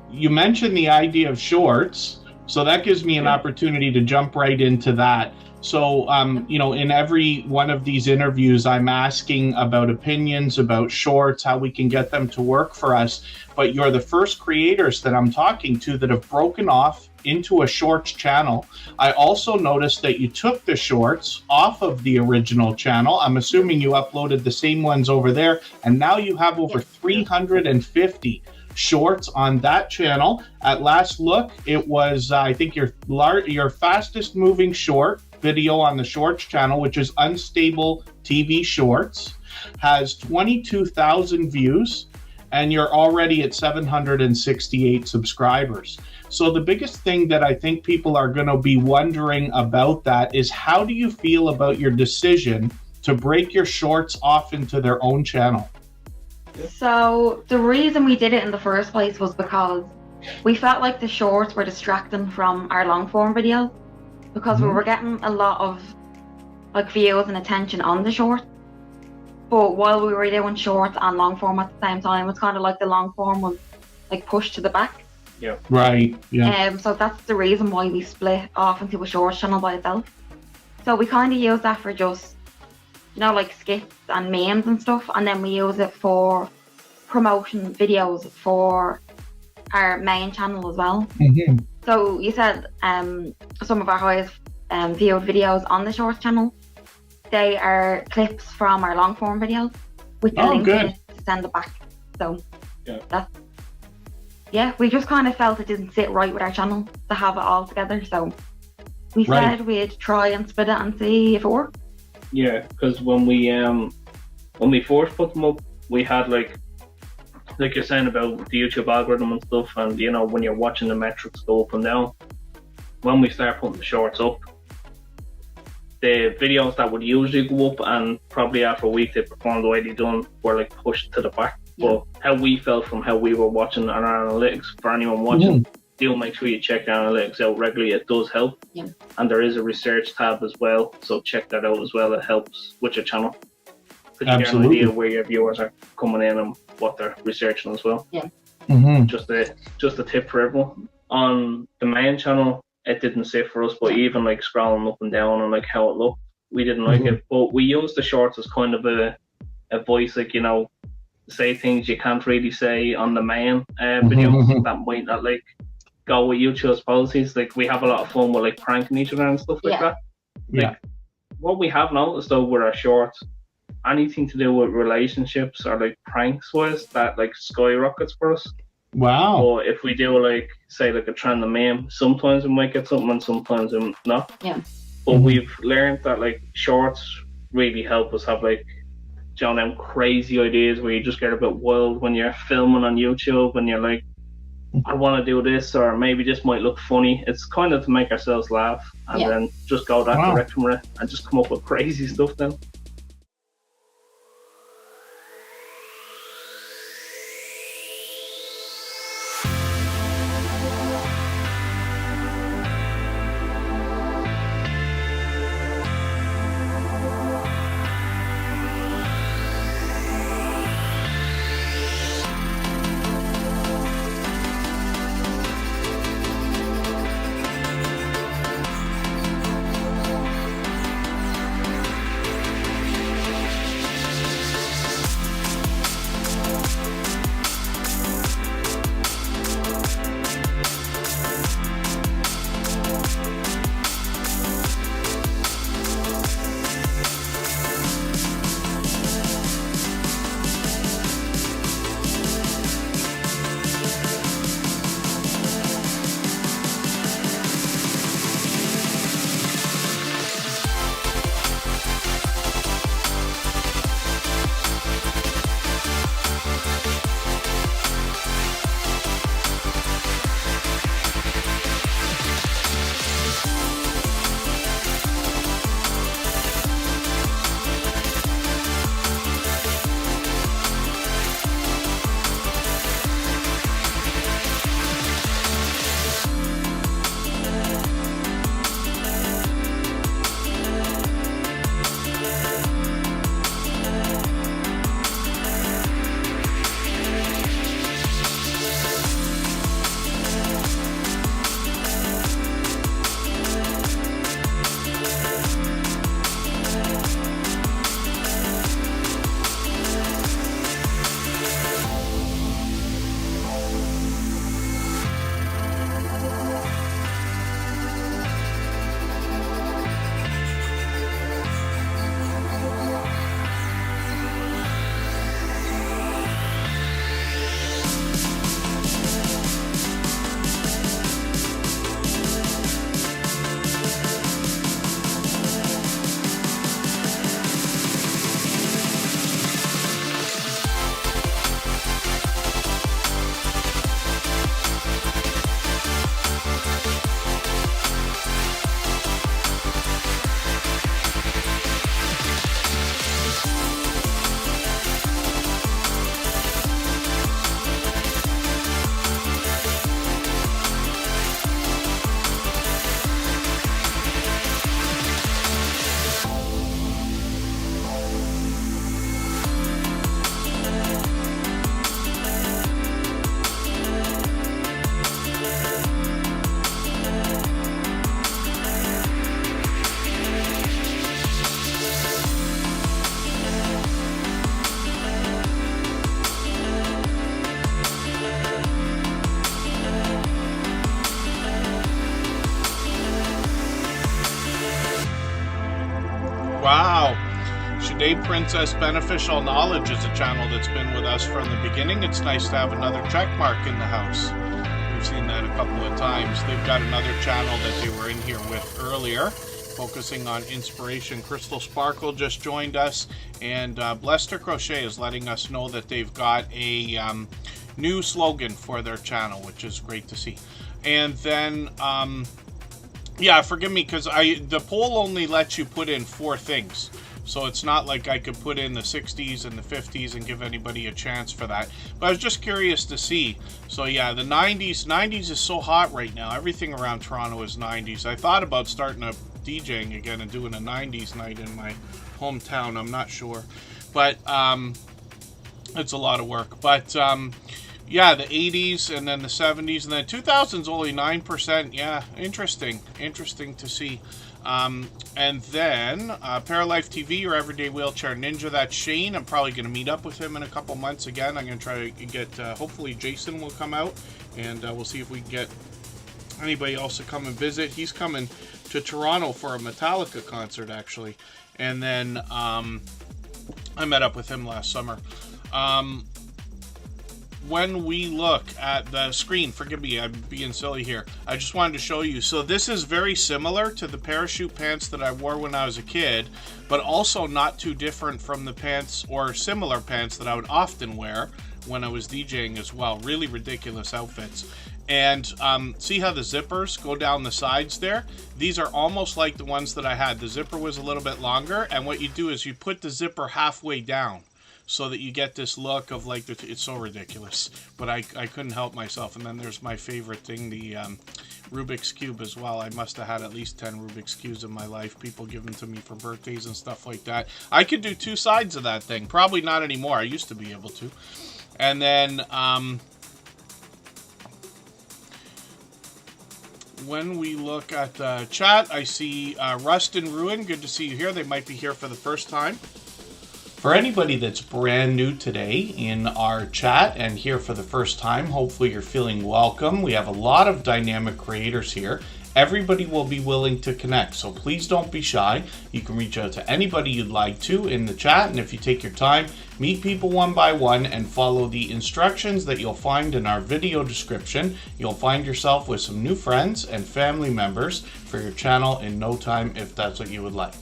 You mentioned the idea of shorts, so that gives me an opportunity to jump right into that. So, in every one of these interviews, I'm asking about opinions, about shorts, how we can get them to work for us. But you're the first creators that I'm talking to that have broken off into a shorts channel. I also noticed that you took the shorts off of the original channel. I'm assuming you uploaded the same ones over there, and now you have over 350 shorts on that channel. At last look, it was, I think, your fastest moving short video on the shorts channel, which is Unstable TV Shorts, has 22,000 views, and you're already at 768 subscribers. So the biggest thing that I think people are going to be wondering about that is, how do you feel about your decision to break your shorts off into their own channel? So the reason we did it in the first place was because we felt like the shorts were distracting from our long form videos, because we were getting a lot of like views and attention on the shorts. But while we were doing shorts and long form at the same time, it's kind of like the long form was like pushed to the back. Yeah. Right. Yeah. So that's the reason why we split off into a shorts channel by itself. So we kind of use that for just, like skits and memes and stuff, and then we use it for promotion videos for our main channel as well. Mm-hmm. So you said some of our highest viewed videos on the shorts channel, they are clips from our long form videos with the link in it to send it back. So we just kind of felt it didn't sit right with our channel to have it all together. So we said we'd try and split it and see if it worked. Yeah, because when we first put them up, we had like you're saying about the YouTube algorithm and stuff, and when you're watching the metrics go up and down. When we start putting the shorts up, the videos that would usually go up and probably after a week they performed the way they done were like pushed to the back. Yeah. But how we felt from how we were watching our analytics, for anyone watching, do make sure you check the analytics out regularly. It does help. Yeah. And there is a research tab as well, so check that out as well. It helps with your channel, because you get an idea where your viewers are coming in and what they're researching as well. Yeah. Mm-hmm. Just a tip for everyone. On the main channel, it didn't sit for us, but even like scrolling up and down and like how it looked, we didn't like it. But we used the shorts as kind of a voice, like, say things you can't really say on the main videos that might not like go with YouTube's policies. Like, we have a lot of fun with like pranking each other and stuff like that. Like, what we have noticed though with our shorts, anything to do with relationships or like pranks wise, that like skyrockets for us. Wow. Or if we do like, say like a trend of meme, sometimes we might get something and sometimes we not. Yeah. But we've learned that like shorts really help us have like, them crazy ideas where you just get a bit wild when you're filming on YouTube and you're like, I want to do this, or maybe this might look funny. It's kind of to make ourselves laugh and then just go that direction with it and just come up with crazy stuff then. Shade Princess Beneficial Knowledge is a channel that's been with us from the beginning. It's nice to have another check mark in the house. We've seen that a couple of times. They've got another channel that they were in here with earlier, focusing on inspiration. Crystal Sparkle just joined us, and Blester Crochet is letting us know that they've got a new slogan for their channel, which is great to see. And then, yeah, forgive me, because the poll only lets you put in 4 things. So it's not like I could put in the 60s and the 50s and give anybody a chance for that. But I was just curious to see. So yeah, the 90s. 90s is so hot right now. Everything around Toronto is 90s. I thought about starting a DJing again and doing a 90s night in my hometown. I'm not sure. But it's a lot of work. But yeah, the 80s and then the 70s and then 2000s only 9%. Yeah, interesting to see. And then Paralife TV, your everyday wheelchair ninja. That's Shane. I'm probably going to meet up with him in a couple months again. I'm going to try to get, hopefully Jason will come out, and we'll see if we can get anybody else to come and visit. He's coming to Toronto for a Metallica concert, actually. And then I met up with him last summer. When we look at the screen, forgive me, I'm being silly here. I just wanted to show you. So this is very similar to the parachute pants that I wore when I was a kid, but also not too different from the pants or similar pants that I would often wear when I was DJing as well. Really ridiculous outfits. And see how the zippers go down the sides there? These are almost like the ones that I had. The zipper was a little bit longer, and what you do is you put the zipper halfway down, so that you get this look of like, it's so ridiculous, but I couldn't help myself. And then there's my favorite thing, the Rubik's Cube as well. I must have had at least 10 Rubik's Cubes in my life. People give them to me for birthdays and stuff like that. I could do 2 sides of that thing. Probably not anymore. I used to be able to. And then when we look at the chat, I see Rust and Ruin. Good to see you here. They might be here for the first time. For anybody that's brand new today in our chat and here for the first time, hopefully you're feeling welcome. We have a lot of dynamic creators here. Everybody will be willing to connect, so please don't be shy. You can reach out to anybody you'd like to in the chat, and if you take your time, meet people one by one and follow the instructions that you'll find in our video description. You'll find yourself with some new friends and family members for your channel in no time, if that's what you would like.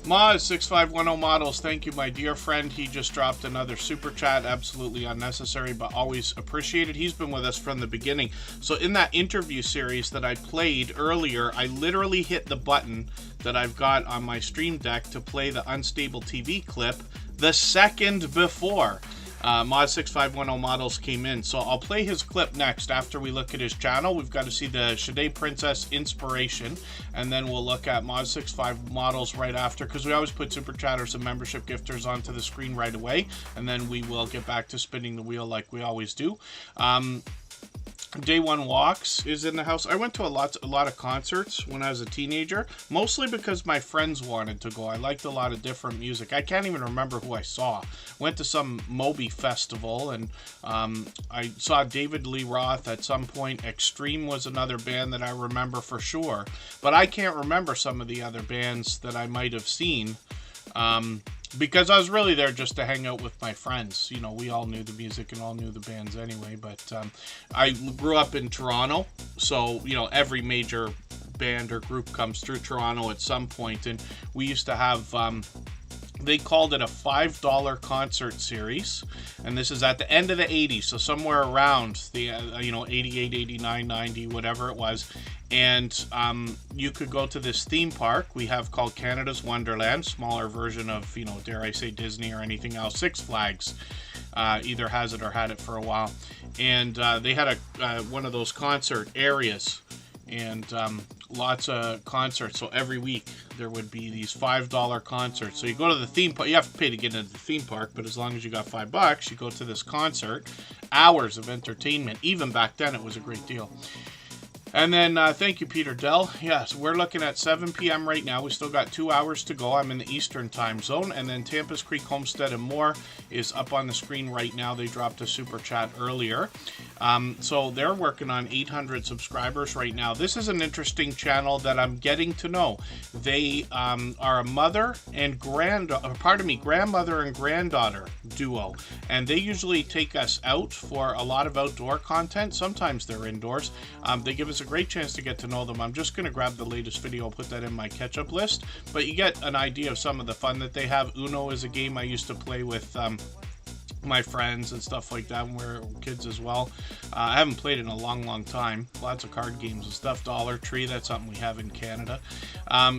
Maz6510 Models, thank you, my dear friend. He just dropped another super chat, absolutely unnecessary, but always appreciated. He's been with us from the beginning. So in that interview series that I played earlier, I literally hit the button that I've got on my stream deck to play the Unstable TV clip the second before Mod6510 Models came in. So I'll play his clip next after we look at his channel. We've got to see the Shade Princess inspiration, and then we'll look at Mod65 Models right after, because we always put super chatters and membership gifters onto the screen right away, and then we will get back to spinning the wheel like we always do. Day One Walks is in the house. I went to a lot of concerts when I was a teenager, mostly because my friends wanted to go. I liked a lot of different music. I can't even remember who I saw. Went to some Moby festival, and I saw David Lee Roth at some point. Extreme was another band that I remember for sure, but I can't remember some of the other bands that I might have seen. Because I was really there just to hang out with my friends. You know, we all knew the music and all knew the bands anyway, but I grew up in Toronto, so, you know, every major band or group comes through Toronto at some point, and we used to have, they called it a $5 concert series, and this is at the end of the 80s, so somewhere around the, you know, 88, 89, 90, whatever it was. And you could go to this theme park we have called Canada's Wonderland, smaller version of, you know, dare I say Disney or anything else. Six Flags either has it or had it for a while. And they had one of those concert areas, and lots of concerts. So every week there would be these $5 concerts. So you go to the theme park. You have to pay to get into the theme park, but as long as you got $5, you go to this concert. Hours of entertainment. Even back then, it was a great deal. And then thank you, Peter Dell. Yes, we're looking at 7 p.m. right now. We still got 2 hours to go. I'm in the Eastern time zone. And then Tampa's Creek Homestead and More is up on the screen right now. They dropped a super chat earlier. So they're working on 800 subscribers right now. This is an interesting channel that I'm getting to know. They are a grandmother and granddaughter duo. And they usually take us out for a lot of outdoor content. Sometimes they're indoors. They give us a great chance to get to know them. I'm just going to grab the latest video, put that in my catch-up list. But you get an idea of some of the fun that they have. Uno is a game I used to play with my friends and stuff like that when we were kids as well. I haven't played in a long time. Lots of card games and stuff. Dollar Tree, that's something we have in Canada.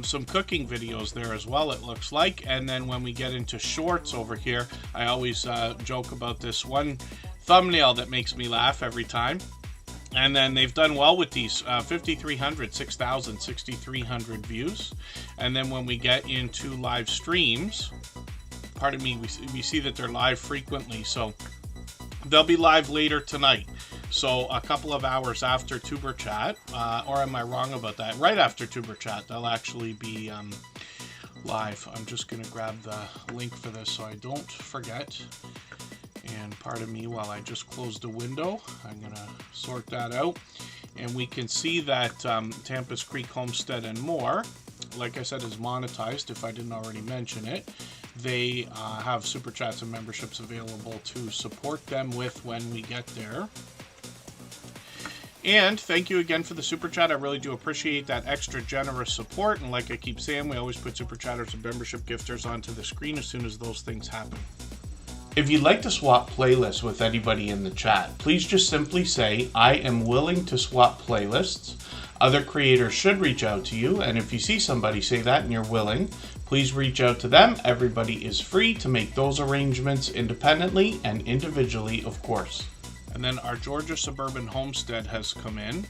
Some cooking videos there as well, it looks like. And then when we get into shorts over here, I always joke about this one thumbnail that makes me laugh every time. And then they've done well with these, 5,300, 6,000, 6,300 views. And then when we get into live streams, pardon me, we see that they're live frequently. So they'll be live later tonight. So a couple of hours after Tuber Chat, or am I wrong about that? Right after Tuber Chat, they'll actually be live. I'm just going to grab the link for this so I don't forget. And pardon me while I just close the window. I'm going to sort that out. And we can see that Tampa's Creek Homestead and More, like I said, is monetized, if I didn't already mention it. They have super chats and memberships available to support them with when we get there. And thank you again for the super chat. I really do appreciate that extra generous support. And like I keep saying, we always put super chatters and membership gifters onto the screen as soon as those things happen. If you'd like to swap playlists with anybody in the chat, please just simply say, I am willing to swap playlists. Other creators should reach out to you, and if you see somebody say that and you're willing, please reach out to them. Everybody is free to make those arrangements independently and individually, of course. And then our Georgia Suburban Homestead has come in.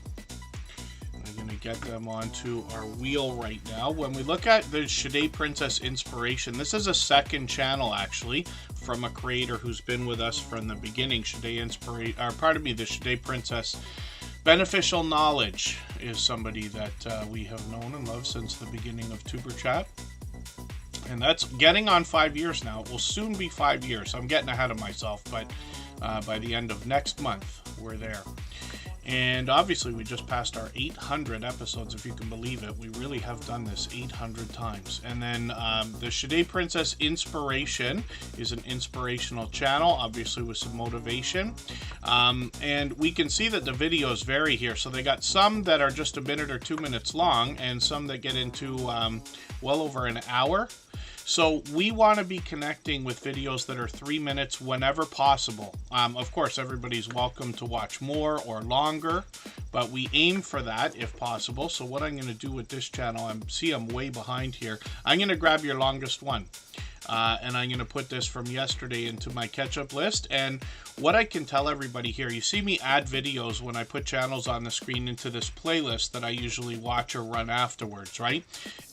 I'm going to get them onto our wheel right now. When we look at the Shade Princess Inspiration, this is a second channel actually from a creator who's been with us from the beginning. The Shade Princess Beneficial Knowledge is somebody that we have known and loved since the beginning of Tuber Chat. And that's getting on 5 years now. It will soon be 5 years. I'm getting ahead of myself, but by the end of next month, we're there. And obviously, we just passed our 800 episodes, if you can believe it. We really have done this 800 times. And then the Shade Princess Inspiration is an inspirational channel, obviously with some motivation. And we can see that the videos vary here. So they got some that are just a minute or 2 minutes long, and some that get into well over an hour. So we want to be connecting with videos that are 3 minutes whenever possible. Of course, everybody's welcome to watch more or longer, but we aim for that if possible. So what I'm going to do with this channel, I'm way behind here. I'm going to grab your longest one. And I'm going to put this from yesterday into my catch-up list. And what I can tell everybody here, you see me add videos when I put channels on the screen into this playlist that I usually watch or run afterwards, right?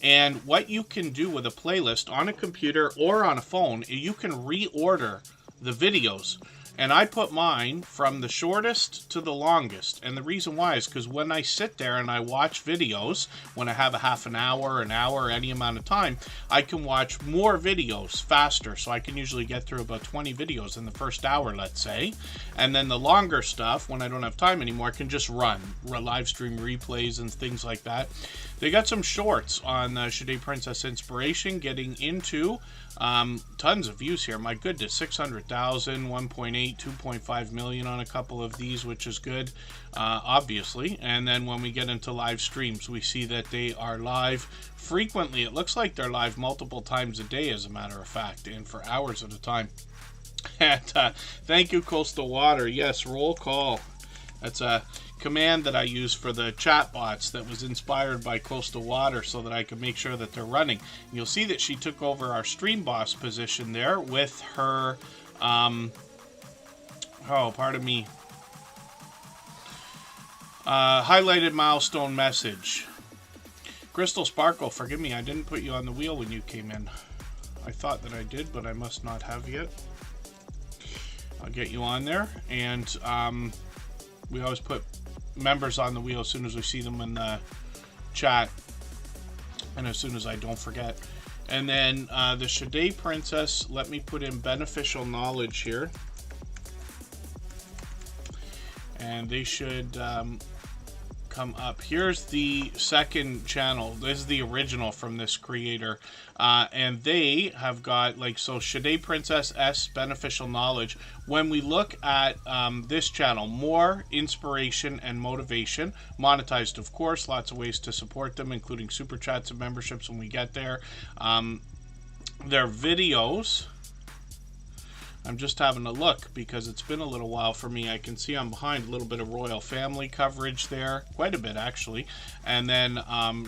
And what you can do with a playlist on a computer or on a phone, you can reorder the videos. And I put mine from the shortest to the longest. And the reason why is because when I sit there and I watch videos, when I have a half an hour, any amount of time, I can watch more videos faster. So I can usually get through about 20 videos in the first hour, let's say. And then the longer stuff, when I don't have time anymore, I can just run live stream replays and things like that. They got some shorts on Shade Princess Inspiration getting into tons of views here. My goodness, 600,000, 1.8, 2.5 million on a couple of these, which is good, obviously. And then when we get into live streams, we see that they are live frequently. It looks like they're live multiple times a day, as a matter of fact, and for hours at a time. And thank you, Coastal Water. Yes, roll call. That's a command that I use for the chatbots that was inspired by Coastal Water so that I can make sure that they're running. And you'll see that she took over our stream boss position there with her, highlighted milestone message. Crystal Sparkle, forgive me, I didn't put you on the wheel when you came in. I thought that I did, but I must not have yet. I'll get you on there. And we always put members on the wheel as soon as we see them in the chat, and as soon as I don't forget. And then the Shade Princess, let me put in beneficial knowledge here. And they should come up. Here's the second channel. This is the original from this creator. And they have got, like, so Shade Princess S, beneficial knowledge. When we look at this channel, more inspiration and motivation, monetized of course, lots of ways to support them, including super chats and memberships when we get there. Their videos, I'm just having a look because it's been a little while for me. I can see I'm behind a little bit of royal family coverage there, quite a bit actually. And then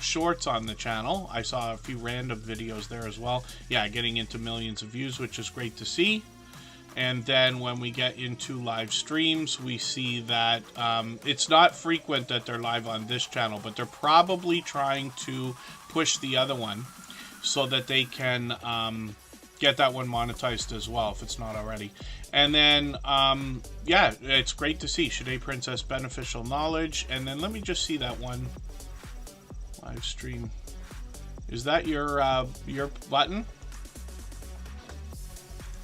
shorts on the channel. I saw a few random videos there as well. Yeah, getting into millions of views, which is great to see. And then when we get into live streams, we see that it's not frequent that they're live on this channel, but they're probably trying to push the other one so that they can get that one monetized as well, if it's not already. And then, yeah, it's great to see Shade Princess beneficial knowledge. And then let me just see that one live stream. Is that your button?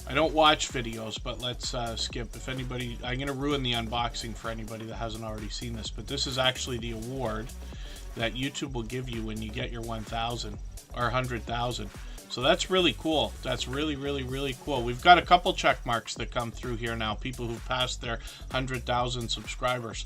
I don't watch videos, but let's skip. If anybody, I'm going to ruin the unboxing for anybody that hasn't already seen this, but this is actually the award that YouTube will give you when you get your 1,000 or 100,000. So that's really cool. That's really, really, really cool. We've got a couple check marks that come through here now. People who've passed their 100,000 subscribers.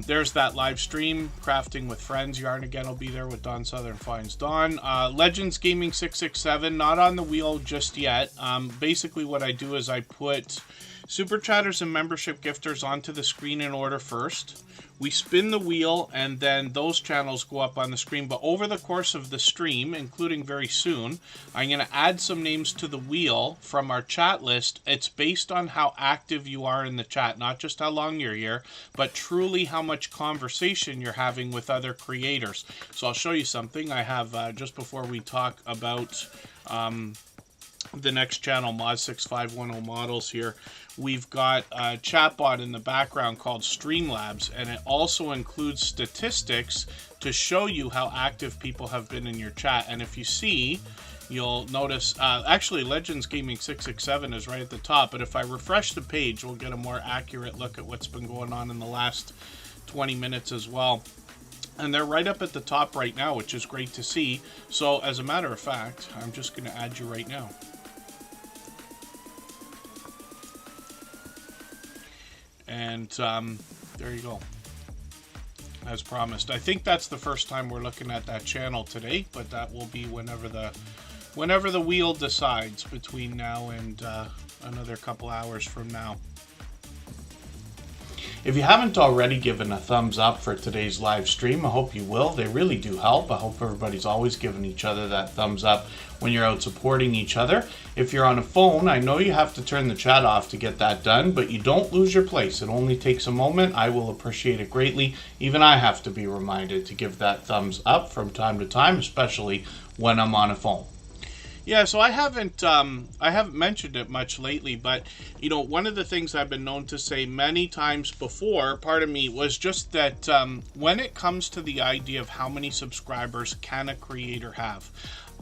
There's that live stream, Crafting with Friends. Yarn Again will be there with Don Southern Finds Don. Legends Gaming 667, not on the wheel just yet. Basically what I do is I put super chatters and membership gifters onto the screen in order first. We spin the wheel and then those channels go up on the screen. But over the course of the stream, including very soon, I'm going to add some names to the wheel from our chat list. It's based on how active you are in the chat, not just how long you're here, but truly how much conversation you're having with other creators. So I'll show you something. I have, just before we talk about the next channel, Mod6510 Models here, we've got a ChatBot in the background called Streamlabs, and it also includes statistics to show you how active people have been in your chat. And if you see, you'll notice, actually Legends Gaming 667 is right at the top, but if I refresh the page, we'll get a more accurate look at what's been going on in the last 20 minutes as well. And they're right up at the top right now, which is great to see. So as a matter of fact, I'm just going to add you right now. And there you go, as promised. I think that's the first time we're looking at that channel today, but that will be whenever the wheel decides, between now and another couple hours from now. If you haven't already given a thumbs up for today's live stream, I hope you will. They really do help. I hope everybody's always giving each other that thumbs up when you're out supporting each other. If you're on a phone, I know you have to turn the chat off to get that done, but you don't lose your place. It only takes a moment. I will appreciate it greatly. Even I have to be reminded to give that thumbs up from time to time, especially when I'm on a phone. Yeah, so I haven't mentioned it much lately, but you know, one of the things I've been known to say many times before, pardon me, was just that when it comes to the idea of how many subscribers can a creator have,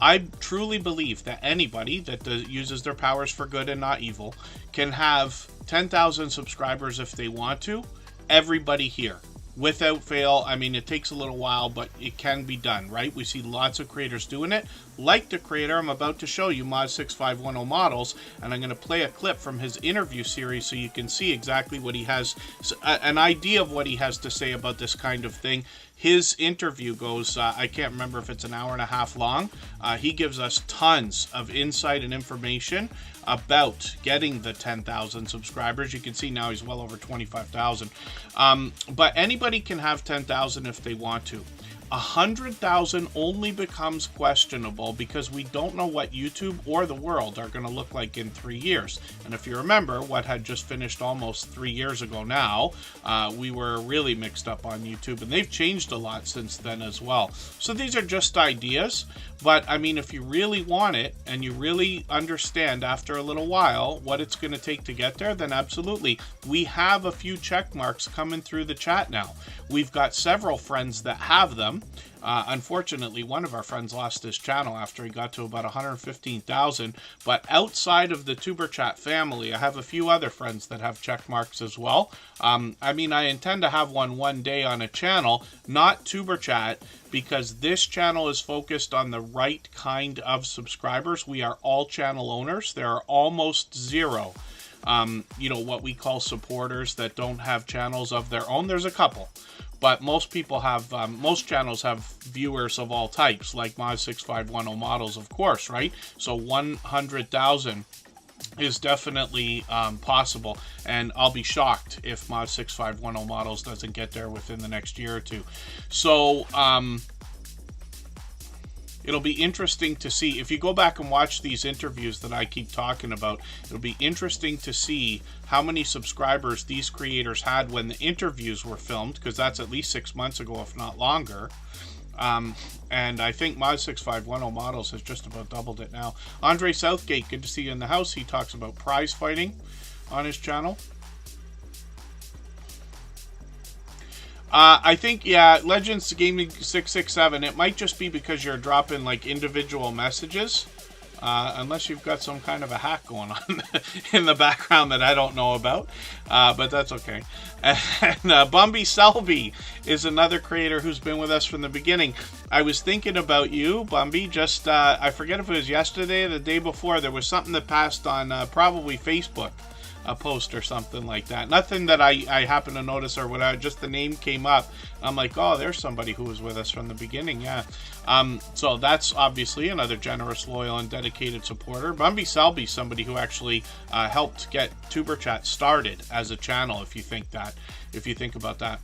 I truly believe that anybody that uses their powers for good and not evil can have 10,000 subscribers if they want to. Everybody here, without fail. I mean, it takes a little while, but it can be done, right? We see lots of creators doing it. Like the creator I'm about to show you, Mod6510 Models, and I'm going to play a clip from his interview series so you can see exactly what he has, an idea of what he has to say about this kind of thing. His interview goes, I can't remember if it's an hour and a half long. He gives us tons of insight and information about getting the 10,000 subscribers. You can see now he's well over 25,000. But anybody can have 10,000 if they want to. 100,000 only becomes questionable because we don't know what YouTube or the world are going to look like in 3 years. And if you remember what had just finished almost 3 years ago now, we were really mixed up on YouTube, and they've changed a lot since then as well. So these are just ideas, but I mean, if you really want it and you really understand after a little while what it's going to take to get there, then absolutely. We have a few check marks coming through the chat now. We've got several friends that have them. Unfortunately, one of our friends lost his channel after he got to about 115,000. But outside of the Superchat family, I have a few other friends that have check marks as well. I mean, I intend to have one day on a channel, not Superchat, because this channel is focused on the right kind of subscribers. We are all channel owners. There are almost zero, you know, what we call supporters that don't have channels of their own. There's a couple. But most people have, most channels have viewers of all types, like Mod6510 models, of course, right? So 100,000 is definitely possible, and I'll be shocked if Mod6510 models doesn't get there within the next year or two. So it'll be interesting to see. If you go back and watch these interviews that I keep talking about, it'll be interesting to see how many subscribers these creators had when the interviews were filmed, because that's at least 6 months ago, if not longer. And I think Mod6510 models has just about doubled it now. Andre Southgate, good to see you in the house. He talks about prize fighting on his channel. I think, yeah, Legends Gaming 667, it might just be because you're dropping like individual messages, unless you've got some kind of a hack going on in the background that I don't know about, but that's okay. And Bumby Selby is another creator who's been with us from the beginning. I was thinking about you, Bumby, just, I forget if it was yesterday or the day before. There was something that passed on probably Facebook, a post or something like that. Nothing that I happened to notice or whatever, just the name came up. I'm like, oh, there's somebody who was with us from the beginning, yeah. So that's obviously another generous, loyal, and dedicated supporter. Bumby Selby, somebody who actually helped get Tuberchat started as a channel, if you think about that.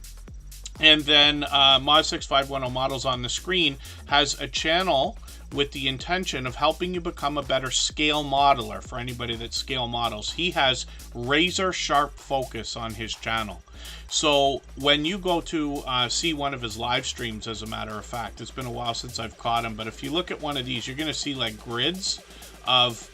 And then Mod6510 Models on the screen has a channel with the intention of helping you become a better scale modeler. For anybody that scale models, he has razor sharp focus on his channel. So when you go to see one of his live streams, as a matter of fact, it's been a while since I've caught him, but if you look at one of these, you're going to see like grids of,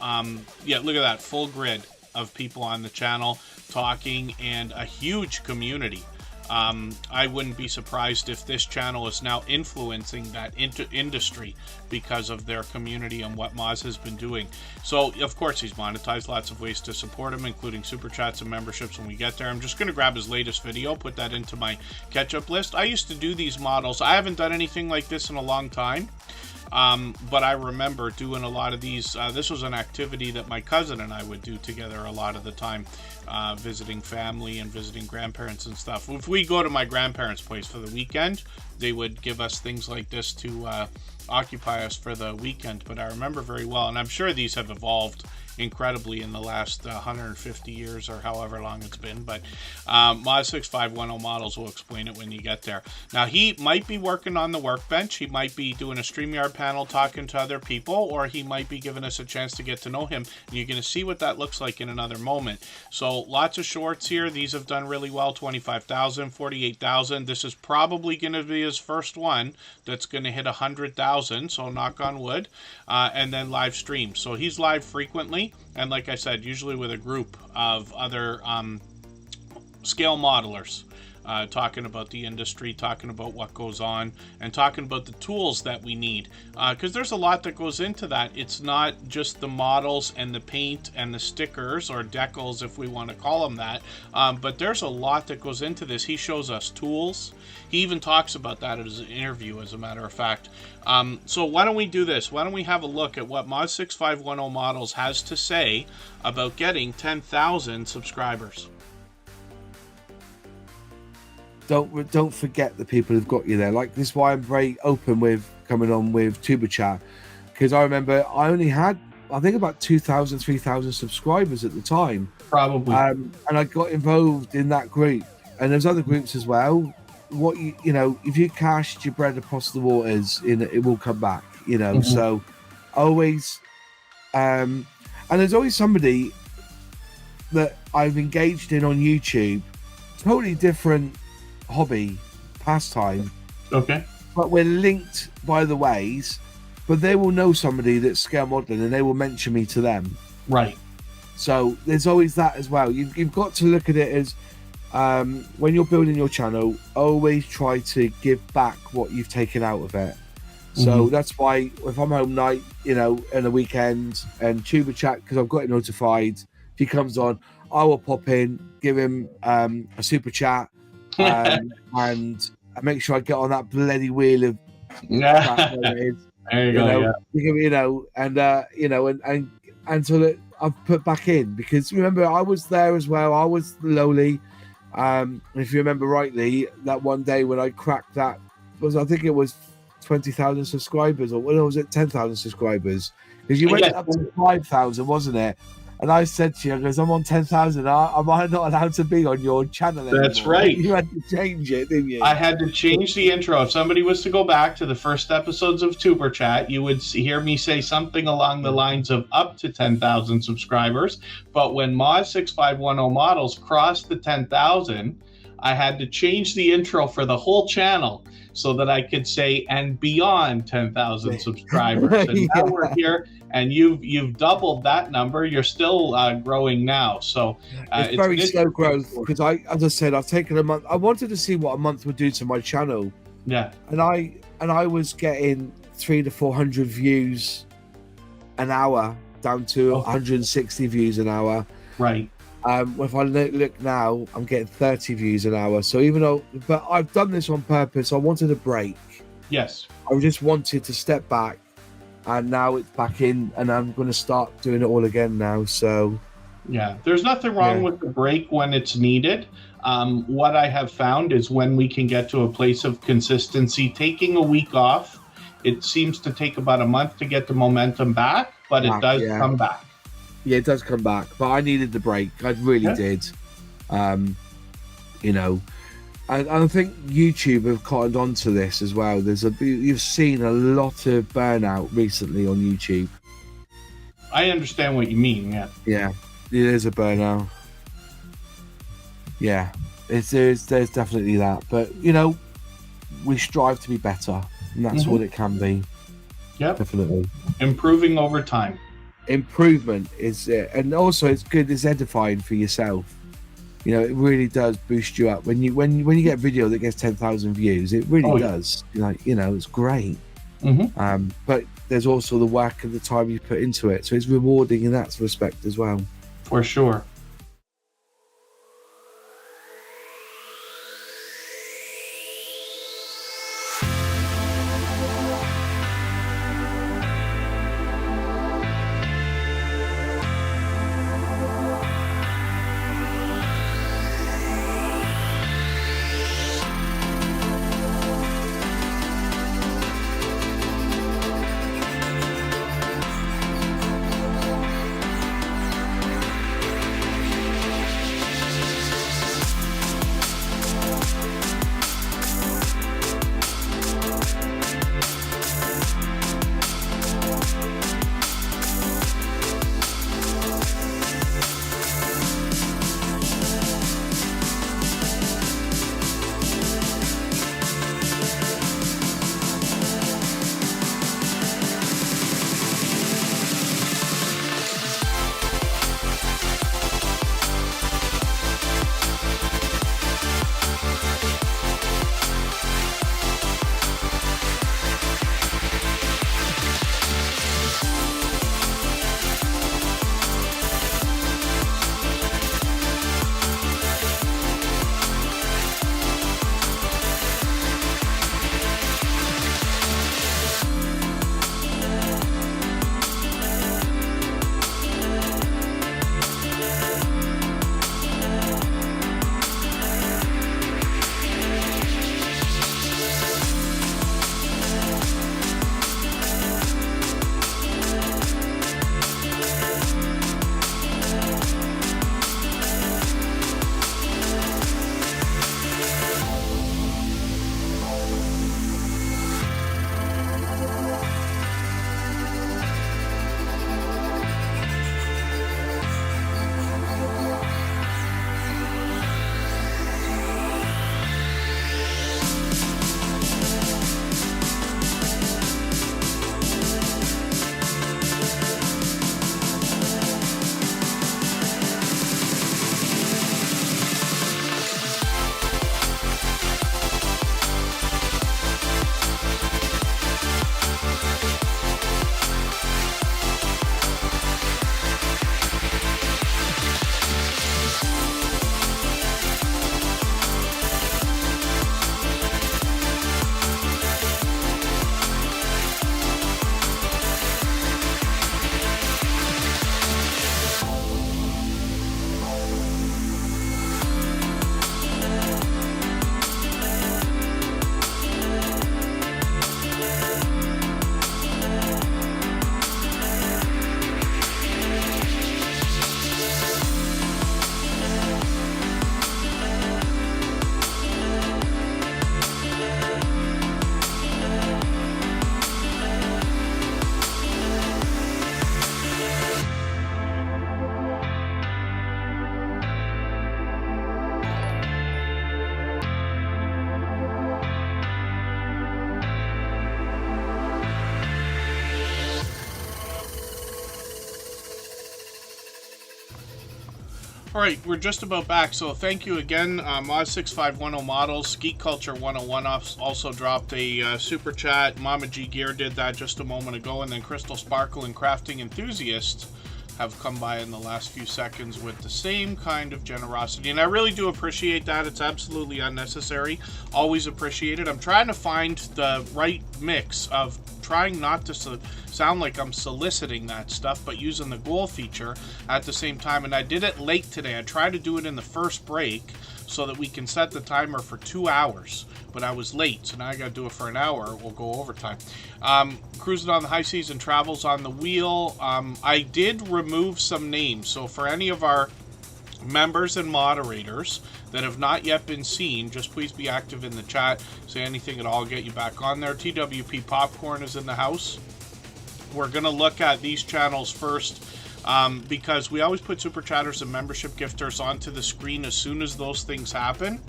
yeah, look at that, full grid of people on the channel talking, and a huge community. I wouldn't be surprised if this channel is now influencing that industry because of their community and what Moz has been doing. So, of course, he's monetized, lots of ways to support him, including super chats and memberships when we get there. I'm just going to grab his latest video, put that into my catch-up list. I used to do these models. I haven't done anything like this in a long time. But I remember doing a lot of these. This was an activity that my cousin and I would do together a lot of the time, visiting family and visiting grandparents and stuff. If we go to my grandparents' place for the weekend, they would give us things like this to occupy us for the weekend. But I remember very well, and I'm sure these have evolved incredibly in the last 150 years or however long it's been, but Mod6510 models will explain it when you get there. Now, he might be working on the workbench, he might be doing a StreamYard panel talking to other people, or he might be giving us a chance to get to know him, and you're going to see what that looks like in another moment. So lots of shorts here. These have done really well, 25,000, 48,000. This is probably going to be his first one that's going to hit 100,000, so knock on wood, and then live streams. So he's live frequently. And like I said, usually with a group of other scale modelers, talking about the industry, talking about what goes on, and talking about the tools that we need. Because there's a lot that goes into that. It's not just the models and the paint and the stickers, or decals if we want to call them that, but there's a lot that goes into this. He shows us tools. He even talks about that in his interview, as a matter of fact. So why don't we do this? Why don't we have a look at what Mod6510 Models has to say about getting 10,000 subscribers? Don't forget the people who've got you there. Like, this is why I'm very open with coming on with Tuberchat, because I remember I only had, I think, about 2,000, 3,000 subscribers at the time. Probably. And I got involved in that group, and there's other groups as well. what you know, if you cast your bread across the waters, it will come back. You know, Mhm. so always, and there's always somebody that I've engaged in on YouTube, totally different hobby, pastime, Okay. but we're linked by the ways. But they will know somebody that's scale modeling, and they will mention me to them. Right. So there's always that as well. You've got to look at it as when you're building your channel, always try to give back what you've taken out of it. So that's why if I'm home night, you know, in the weekend, and Tuber Chat, because I've got it notified, if he comes on, I will pop in, give him a super chat, and I make sure I get on that bloody wheel of crap, whatever it is. There you go. Yeah. You know, and so that I've put back in, because remember I was there as well. I was lowly. If you remember rightly, that one day when I cracked that I think it was 20,000 subscribers, or was it 10,000 subscribers? Because you went up to 5,000, wasn't it? And I said to you, because I'm on 10,000, am I not allowed to be on your channel anymore? That's right. You had to change it, didn't you? I had to change the intro. If somebody was to go back to the first episodes of Tuber Chat, you would hear me say something along the lines of up to 10,000 subscribers. But when Moz6510 models crossed the 10,000, I had to change the intro for the whole channel so that I could say, and beyond 10,000 subscribers. And now we're here, and you've doubled that number. You're still growing now. So it's very slow growth, because as I said, I've taken a month. I wanted to see what a month would do to my channel. Yeah. And I was getting 300 to 400 views an hour, down to 160 views an hour. Right. If I look now, I'm getting 30 views an hour. So but I've done this on purpose. I wanted a break. Yes. I just wanted to step back, and now it's back in, and I'm going to start doing it all again now. So yeah, there's nothing wrong with the break when it's needed. What I have found is when we can get to a place of consistency, taking a week off, it seems to take about a month to get the momentum back, but it does come back. Yeah, it does come back, but I needed the break. I really did. You know, and I think YouTube have cottoned on to this as well. You've seen a lot of burnout recently on YouTube. I understand what you mean. Yeah. Yeah, it is a burnout. Yeah, there's definitely that. But you know, we strive to be better, and that's what it can be. Yeah, definitely improving over time. Improvement is it, and also it's good. It's edifying for yourself. You know, it really does boost you up when you get a video that gets 10,000 views. It really does. Like, you know, it's great. But there's also the work and the time you put into it, so it's rewarding in that respect as well. For sure. All right, we're just about back, so thank you again. Moz6510 Models, Geek Culture 101 also dropped a super chat. Mama G Gear did that just a moment ago, and then Crystal Sparkle and Crafting Enthusiast have come by in the last few seconds with the same kind of generosity, and I really do appreciate that. It's absolutely unnecessary. Always appreciate it. I'm trying to find the right mix of trying not to sound like I'm soliciting that stuff, but using the goal feature at the same time. And I did it late today. I tried to do it in the first break so that we can set the timer for 2 hours, but I was late, so now I gotta do it for an hour. We'll go overtime. Cruising on the high seas and travels on the wheel. I did remove some names, so for any of our members and moderators that have not yet been seen, just please be active in the chat. Say anything at all, get you back on there. TWP Popcorn is in the house. We're gonna look at these channels first, because we always put super chatters and membership gifters onto the screen as soon as those things happen,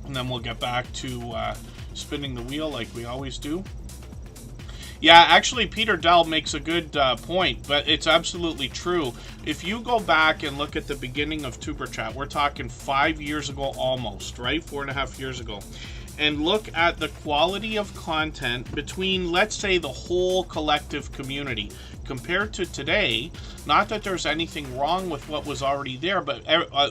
and then we'll get back to spinning the wheel like we always do. Yeah, actually, Peter Dell makes a good point, but it's absolutely true. If you go back and look at the beginning of Tuber Chat, we're talking 5 years ago almost, right? 4.5 years ago. And look at the quality of content between, let's say, the whole collective community compared to today. Not that there's anything wrong with what was already there, but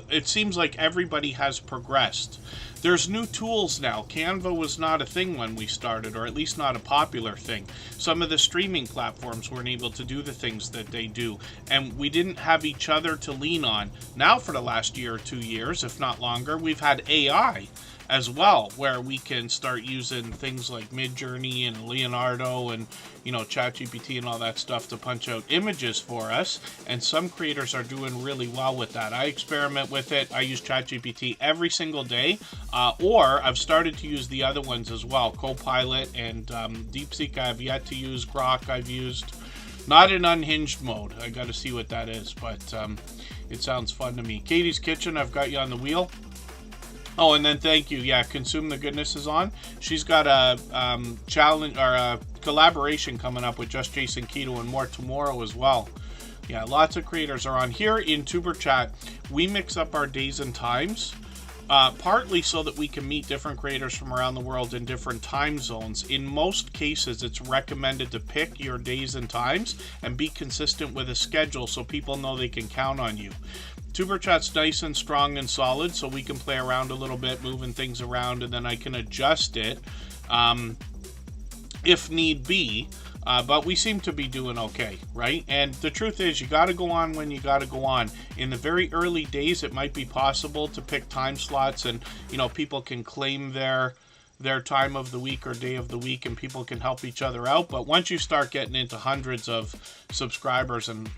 it seems like everybody has progressed. There's new tools now. Canva was not a thing when we started, or at least not a popular thing. Some of the streaming platforms weren't able to do the things that they do, and we didn't have each other to lean on. Now for the last year or 2 years, if not longer, we've had AI as well, where we can start using things like Midjourney and Leonardo and, you know, ChatGPT and all that stuff to punch out images for us. And some creators are doing really well with that. I experiment with it. I use ChatGPT every single day, or I've started to use the other ones as well. Copilot and DeepSeek I have yet to use. Grok I've used. Not in unhinged mode. I got to see what that is, but it sounds fun to me. Katie's Kitchen, I've got you on the wheel. Oh, and then thank you. Yeah, Consume the Goodness is on. She's got a challenge or a collaboration coming up with Just Jason Keto and more tomorrow as well. Yeah, lots of creators are on here in Tuber Chat. We mix up our days and times, partly so that we can meet different creators from around the world in different time zones. In most cases, it's recommended to pick your days and times and be consistent with a schedule so people know they can count on you. Tuber Chat's nice and strong and solid, so we can play around a little bit, moving things around, and then I can adjust it if need be. But we seem to be doing okay, right? And the truth is, you got to go on when you got to go on. In the very early days, it might be possible to pick time slots, and you know, people can claim their time of the week or day of the week, and people can help each other out. But once you start getting into hundreds of subscribers and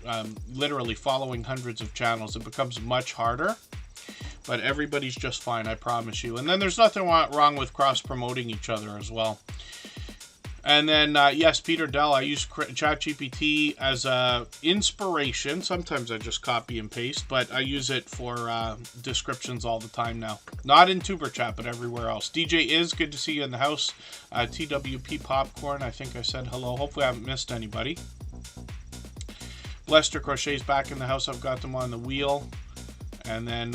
literally following hundreds of channels, it becomes much harder. But everybody's just fine, I promise you. And then there's nothing wrong with cross-promoting each other as well. And then, yes, Peter Dell, I use ChatGPT as a inspiration. Sometimes I just copy and paste, but I use it for descriptions all the time now. Not in Tuber Chat, but everywhere else. DJ is good to see you in the house. TWP Popcorn, I think I said hello. Hopefully I haven't missed anybody. Lester Crochet's back in the house. I've got them on the wheel. And then,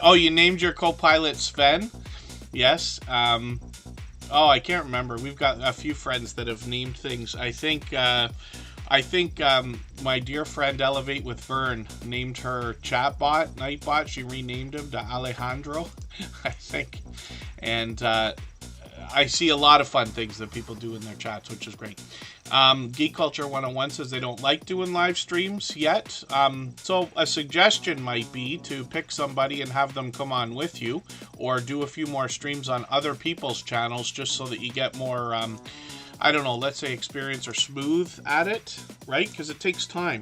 oh, you named your co-pilot Sven? Yes. Oh, I can't remember. We've got a few friends that have named things. I think my dear friend Elevate with Vern named her ChatBot, Nightbot. She renamed him to Alejandro, I think. And I see a lot of fun things that people do in their chats, which is great. Geek Culture 101 says they don't like doing live streams yet. So a suggestion might be to pick somebody and have them come on with you, or do a few more streams on other people's channels just so that you get more, I don't know, let's say experience or smooth at it, right? Because it takes time.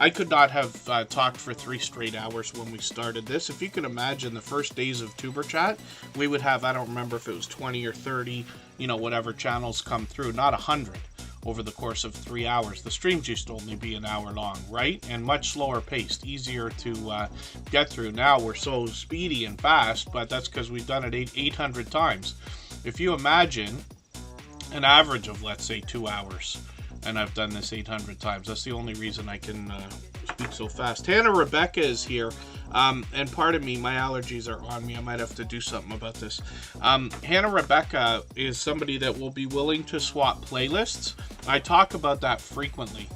I could not have talked for 3 straight hours when we started this. If you can imagine the first days of Tuber Chat, we would have, I don't remember if it was 20 or 30, you know, whatever channels come through, not 100 over the course of 3 hours. The streams used to only be an hour long, right? And much slower paced, easier to get through. Now we're so speedy and fast, but that's because we've done it 800 times. If you imagine an average of, let's say, 2 hours, and I've done this 800 times. That's the only reason I can Speak so fast. Hannah Rebecca is here. And pardon me, my allergies are on me. I might have to do something about this. Hannah Rebecca is somebody that will be willing to swap playlists. I talk about that frequently.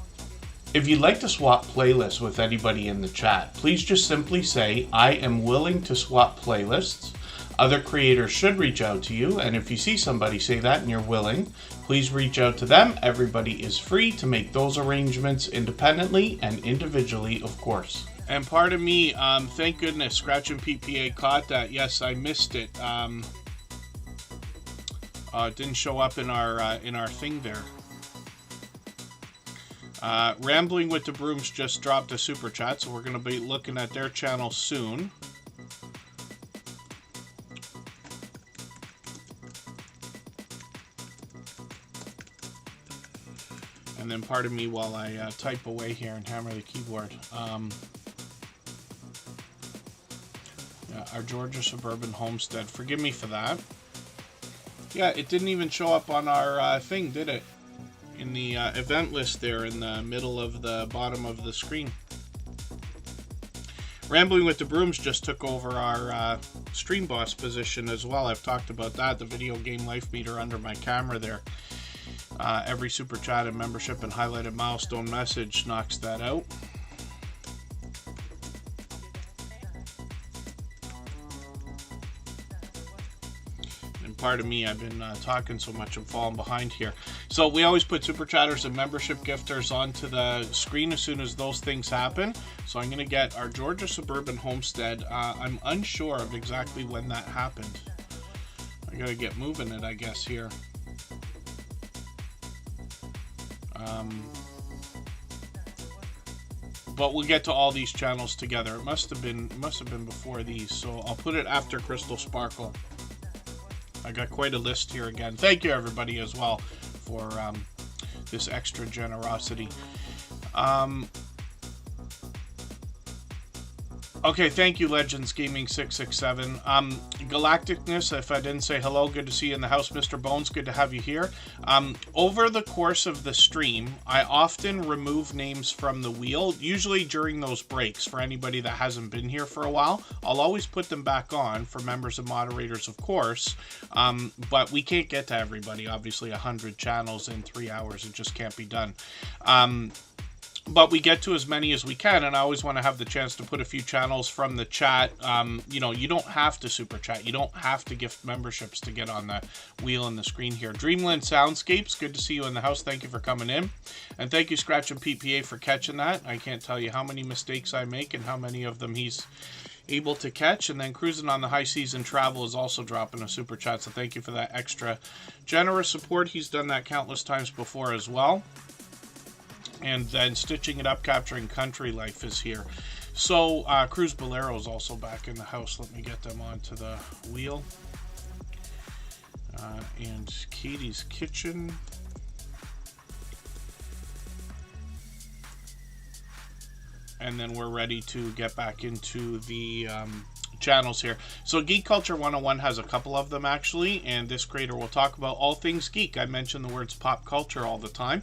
If you'd like to swap playlists with anybody in the chat, please just simply say, I am willing to swap playlists. Other creators should reach out to you, and if you see somebody say that and you're willing, please reach out to them. Everybody is free to make those arrangements independently and individually, of course. And pardon me, thank goodness Scratch and PPA caught that. Yes, I missed it. It didn't show up in our thing there. Rambling with the Brooms just dropped a super chat, so we're going to be looking at their channel soon. And then pardon me while I type away here and hammer the keyboard. Our Georgia Suburban Homestead. Forgive me for that. Yeah, it didn't even show up on our thing, did it? In the event list there in the middle of the bottom of the screen. Rambling with the Brooms just took over our stream boss position as well. I've talked about that. The video game life meter under my camera there. Every super chat and membership and highlighted milestone message knocks that out. And pardon me, I've been talking so much I'm falling behind here. So we always put super chatters and membership gifters onto the screen as soon as those things happen. So I'm going to get our Georgia Suburban Homestead. I'm unsure of exactly when that happened. I got to get moving it, I guess, here. But we'll get to all these channels together. It must have been before these, so I'll put it after Crystal Sparkle. I got quite a list here again. Thank you everybody as well for this extra generosity. Okay, thank you, Legends Gaming 667. Galacticness, if I didn't say hello, good to see you in the house. Mr. Bones, good to have you here. Over the course of the stream, I often remove names from the wheel, usually during those breaks for anybody that hasn't been here for a while. I'll always put them back on for members and moderators, of course, but we can't get to everybody. Obviously, 100 channels in 3 hours, it just can't be done. But we get to as many as we can, and I always want to have the chance to put a few channels from the chat. You know, you don't have to super chat. You don't have to gift memberships to get on the wheel and the screen here. Dreamland Soundscapes, good to see you in the house. Thank you for coming in. And thank you, Scratch and PPA, for catching that. I can't tell you how many mistakes I make and how many of them he's able to catch. And then Cruising on the High Season Travel is also dropping a super chat, so thank you for that extra generous support. He's done that countless times before as well. And then Stitching It Up, Capturing Country Life is here. So, Cruz Bolero is also back in the house. Let me get them onto the wheel. And Katie's Kitchen. And then we're ready to get back into the channels here. So Geek Culture 101 has a couple of them actually, and this creator will talk about all things geek. I mention the words pop culture all the time.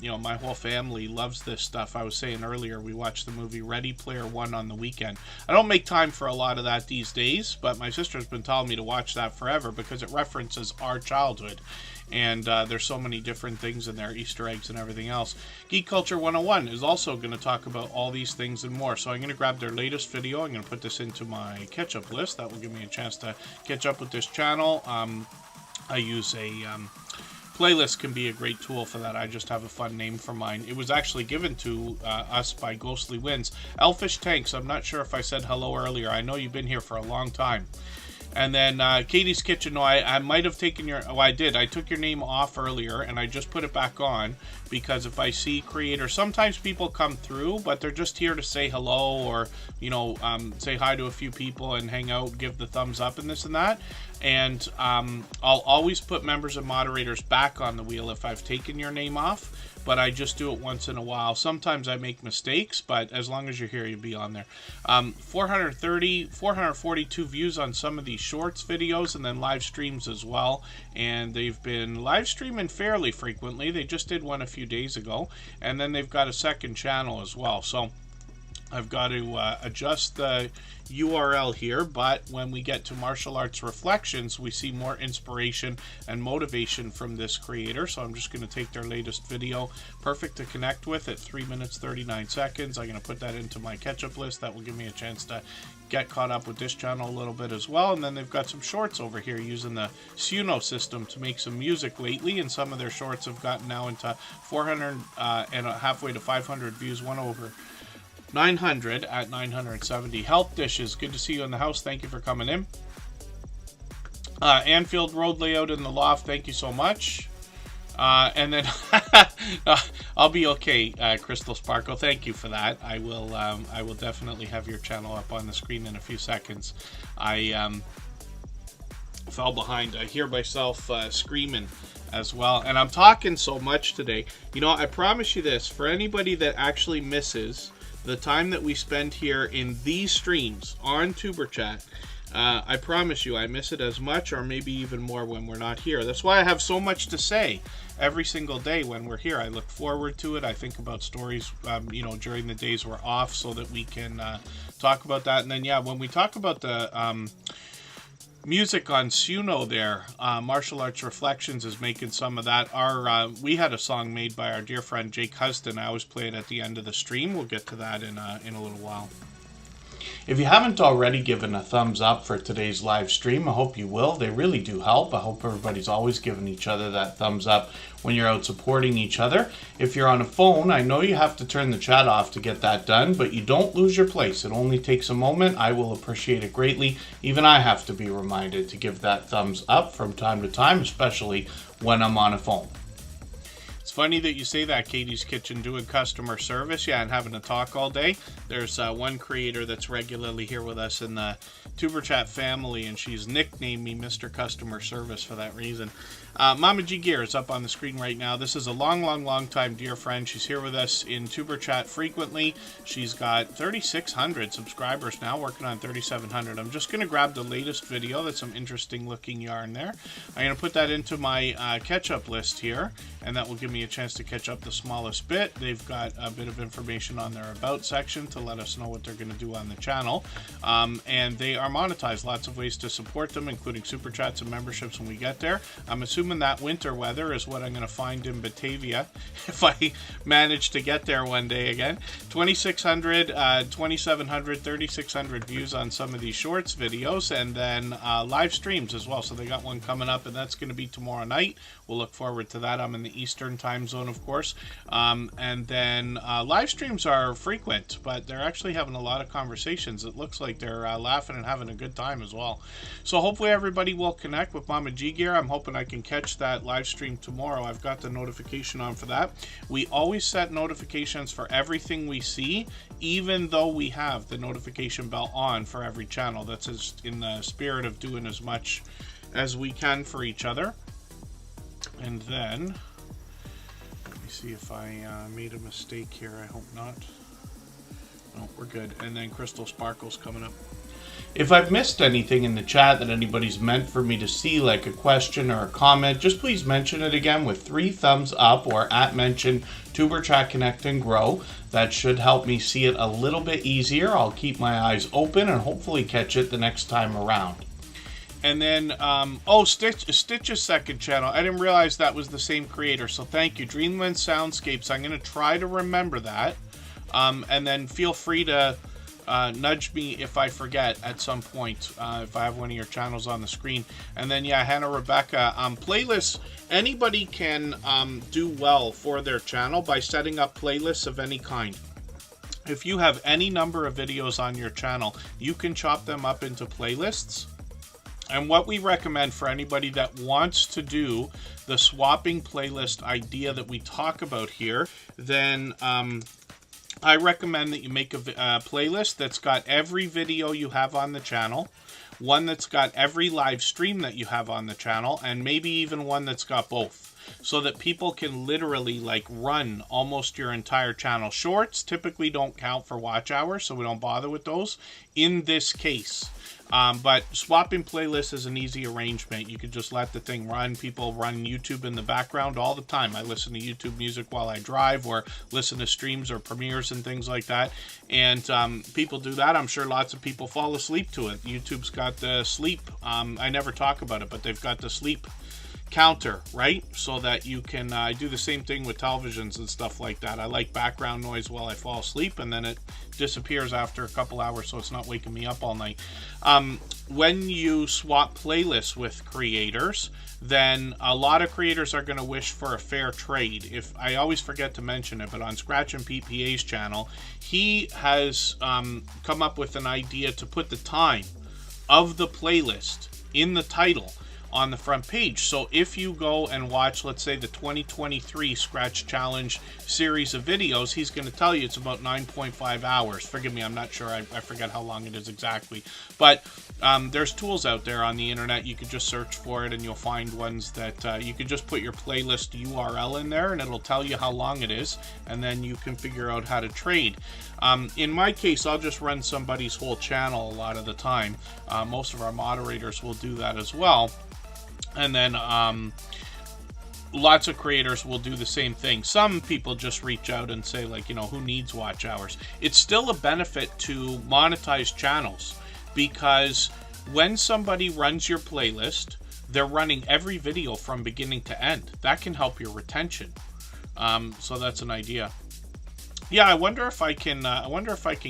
You know, my whole family loves this stuff. I was saying earlier, we watched the movie Ready Player One on the weekend. I don't make time for a lot of that these days, but my sister's been telling me to watch that forever because it references our childhood. And there's so many different things in there, Easter eggs and everything else. Geek Culture 101 is also going to talk about all these things and more. So I'm going to grab their latest video. I'm going to put this into my catch-up list. That will give me a chance to catch up with this channel. I use a playlist, can be a great tool for that. I just have a fun name for mine. It was actually given to us by Ghostly Winds. Elfish Tanks, I'm not sure if I said hello earlier. I know you've been here for a long time. And then Katie's Kitchen, no, I might have taken your, oh, I did. I took your name off earlier, and I just put it back on, because if I see creators, sometimes people come through, but they're just here to say hello, or, you know, say hi to a few people and hang out, give the thumbs up and this and that. And I'll always put members and moderators back on the wheel if I've taken your name off. but I just do it once in a while. Sometimes I make mistakes, but as long as you're here, you'll be on there. 442 views on some of these shorts videos, and then live streams as well. And they've been live streaming fairly frequently. They just did one a few days ago, and then they've got a second channel as well. So I've got to adjust the URL here, but when we get to Martial Arts Reflections, we see more inspiration and motivation from this creator. So I'm just going to take their latest video, perfect to connect with, at 3 minutes 39 seconds. I'm going to put that into my catch-up list. That will give me a chance to get caught up with this channel a little bit as well. And then they've got some shorts over here using the Suno system to make some music lately, and some of their shorts have gotten now into 400 and halfway to 500 views, one over 900 at 970. Health Dishes, good to see you in the house. Thank you for coming in. Anfield Road Layout in the Loft, thank you so much. And then I'll be okay, Crystal Sparkle. Thank you for that. I will definitely have your channel up on the screen in a few seconds. I fell behind. I hear myself screaming as well, and I'm talking so much today. You know, I promise you this, for anybody that actually misses the time that we spend here in these streams on Superchat, I promise you I miss it as much or maybe even more when we're not here. That's why I have so much to say every single day when we're here. I look forward to it. I think about stories, you know, during the days we're off, so that we can talk about that. And then, yeah, when we talk about the music on Suno there, Martial Arts Reflections is making some of that. We had a song made by our dear friend Jake Huston. I always play it at the end of the stream. We'll get to that in a little while. If you haven't already given a thumbs up for today's live stream, I hope you will. They really do help. I hope everybody's always giving each other that thumbs up when you're out supporting each other. If you're on a phone, I know you have to turn the chat off to get that done, but you don't lose your place. It only takes a moment. I will appreciate it greatly. Even I have to be reminded to give that thumbs up from time to time, especially when I'm on a phone. It's funny that you say that, Katie's Kitchen, doing customer service, yeah, and having to talk all day. There's one creator that's regularly here with us in the Tuber Chat family, and she's nicknamed me Mr. Customer Service for that reason. Mama G Gear is up on the screen right now. This is a long time dear friend. She's here with us in Tuber Chat frequently. She's got 3,600 subscribers now, working on 3,700. I'm just going to grab the latest video. That's some interesting looking yarn there. I'm going to put that into my catch-up list here, and that will give me a chance to catch up the smallest bit. They've got a bit of information on their About section to let us know what they're going to do on the channel. And they are monetized. Lots of ways to support them, including Super Chats and memberships when we get there. I'm assuming that winter weather is what I'm going to find in Batavia if I manage to get there one day again. 2,600, 2,700, 3,600 views on some of these shorts videos, and then live streams as well. So they got one coming up, and that's going to be tomorrow night. We'll look forward to that. I'm in the Eastern time zone, of course. And then live streams are frequent, but they're actually having a lot of conversations. It looks like they're laughing and having a good time as well. So hopefully everybody will connect with Mama G Gear. I'm hoping I can catch that live stream tomorrow. I've got the notification on for that. We always set notifications for everything we see, even though we have the notification bell on for every channel. That's just in the spirit of doing as much as we can for each other. And then let me see if I made a mistake here. I hope not. No, we're good. And then Crystal Sparkle's coming up. If I've missed anything in the chat that anybody's meant for me to see, like a question or a comment, just please mention it again with 3 thumbs up or at mention Tuber Chat Connect and Grow. That should help me see it a little bit easier. I'll keep my eyes open and hopefully catch it the next time around. And then, Stitch's second channel. I didn't realize that was the same creator, so thank you. Dreamland Soundscapes. I'm going to try to remember that. And then feel free to nudge me if I forget at some point, if I have one of your channels on the screen. And then, yeah, Hannah Rebecca, playlists. Anybody can do well for their channel by setting up playlists of any kind. If you have any number of videos on your channel, you can chop them up into playlists. And what we recommend for anybody that wants to do the swapping playlist idea that we talk about here, then I recommend that you make a playlist that's got every video you have on the channel, one that's got every live stream that you have on the channel, and maybe even one that's got both, so that people can literally like run almost your entire channel. Shorts typically don't count for watch hours, so we don't bother with those in this case. But swapping playlists is an easy arrangement. You could just let the thing run. People run YouTube in the background all the time. I listen to YouTube music while I drive, or listen to streams or premieres and things like that. And people do that. I'm sure lots of people fall asleep to it. YouTube's got the sleep. I never talk about it, but they've got the sleep counter, right? So that you can I do the same thing with televisions and stuff like that. I like background noise while I fall asleep, and then it disappears after a couple hours, so it's not waking me up all night. When you swap playlists with creators, then a lot of creators are going to wish for a fair trade. If I always forget to mention it, but on Scratch and PPA's channel, he has come up with an idea to put the time of the playlist in the title on the front page. So if you go and watch, let's say, the 2023 Scratch Challenge series of videos, he's going to tell you it's about 9.5 hours. Forgive me, I'm not sure. I forget how long it is exactly. But there's tools out there on the internet. You could just search for it, and you'll find ones that you could just put your playlist URL in there, and it'll tell you how long it is, and then you can figure out how to trade. In my case, I'll just run somebody's whole channel a lot of the time. Most of our moderators will do that as well. And then lots of creators will do the same thing. Some people just reach out and say, like, who needs watch hours? It's still a benefit to monetize channels, because when somebody runs your playlist, they're running every video from beginning to end. That can help your retention. So that's an idea. Yeah, I wonder if I can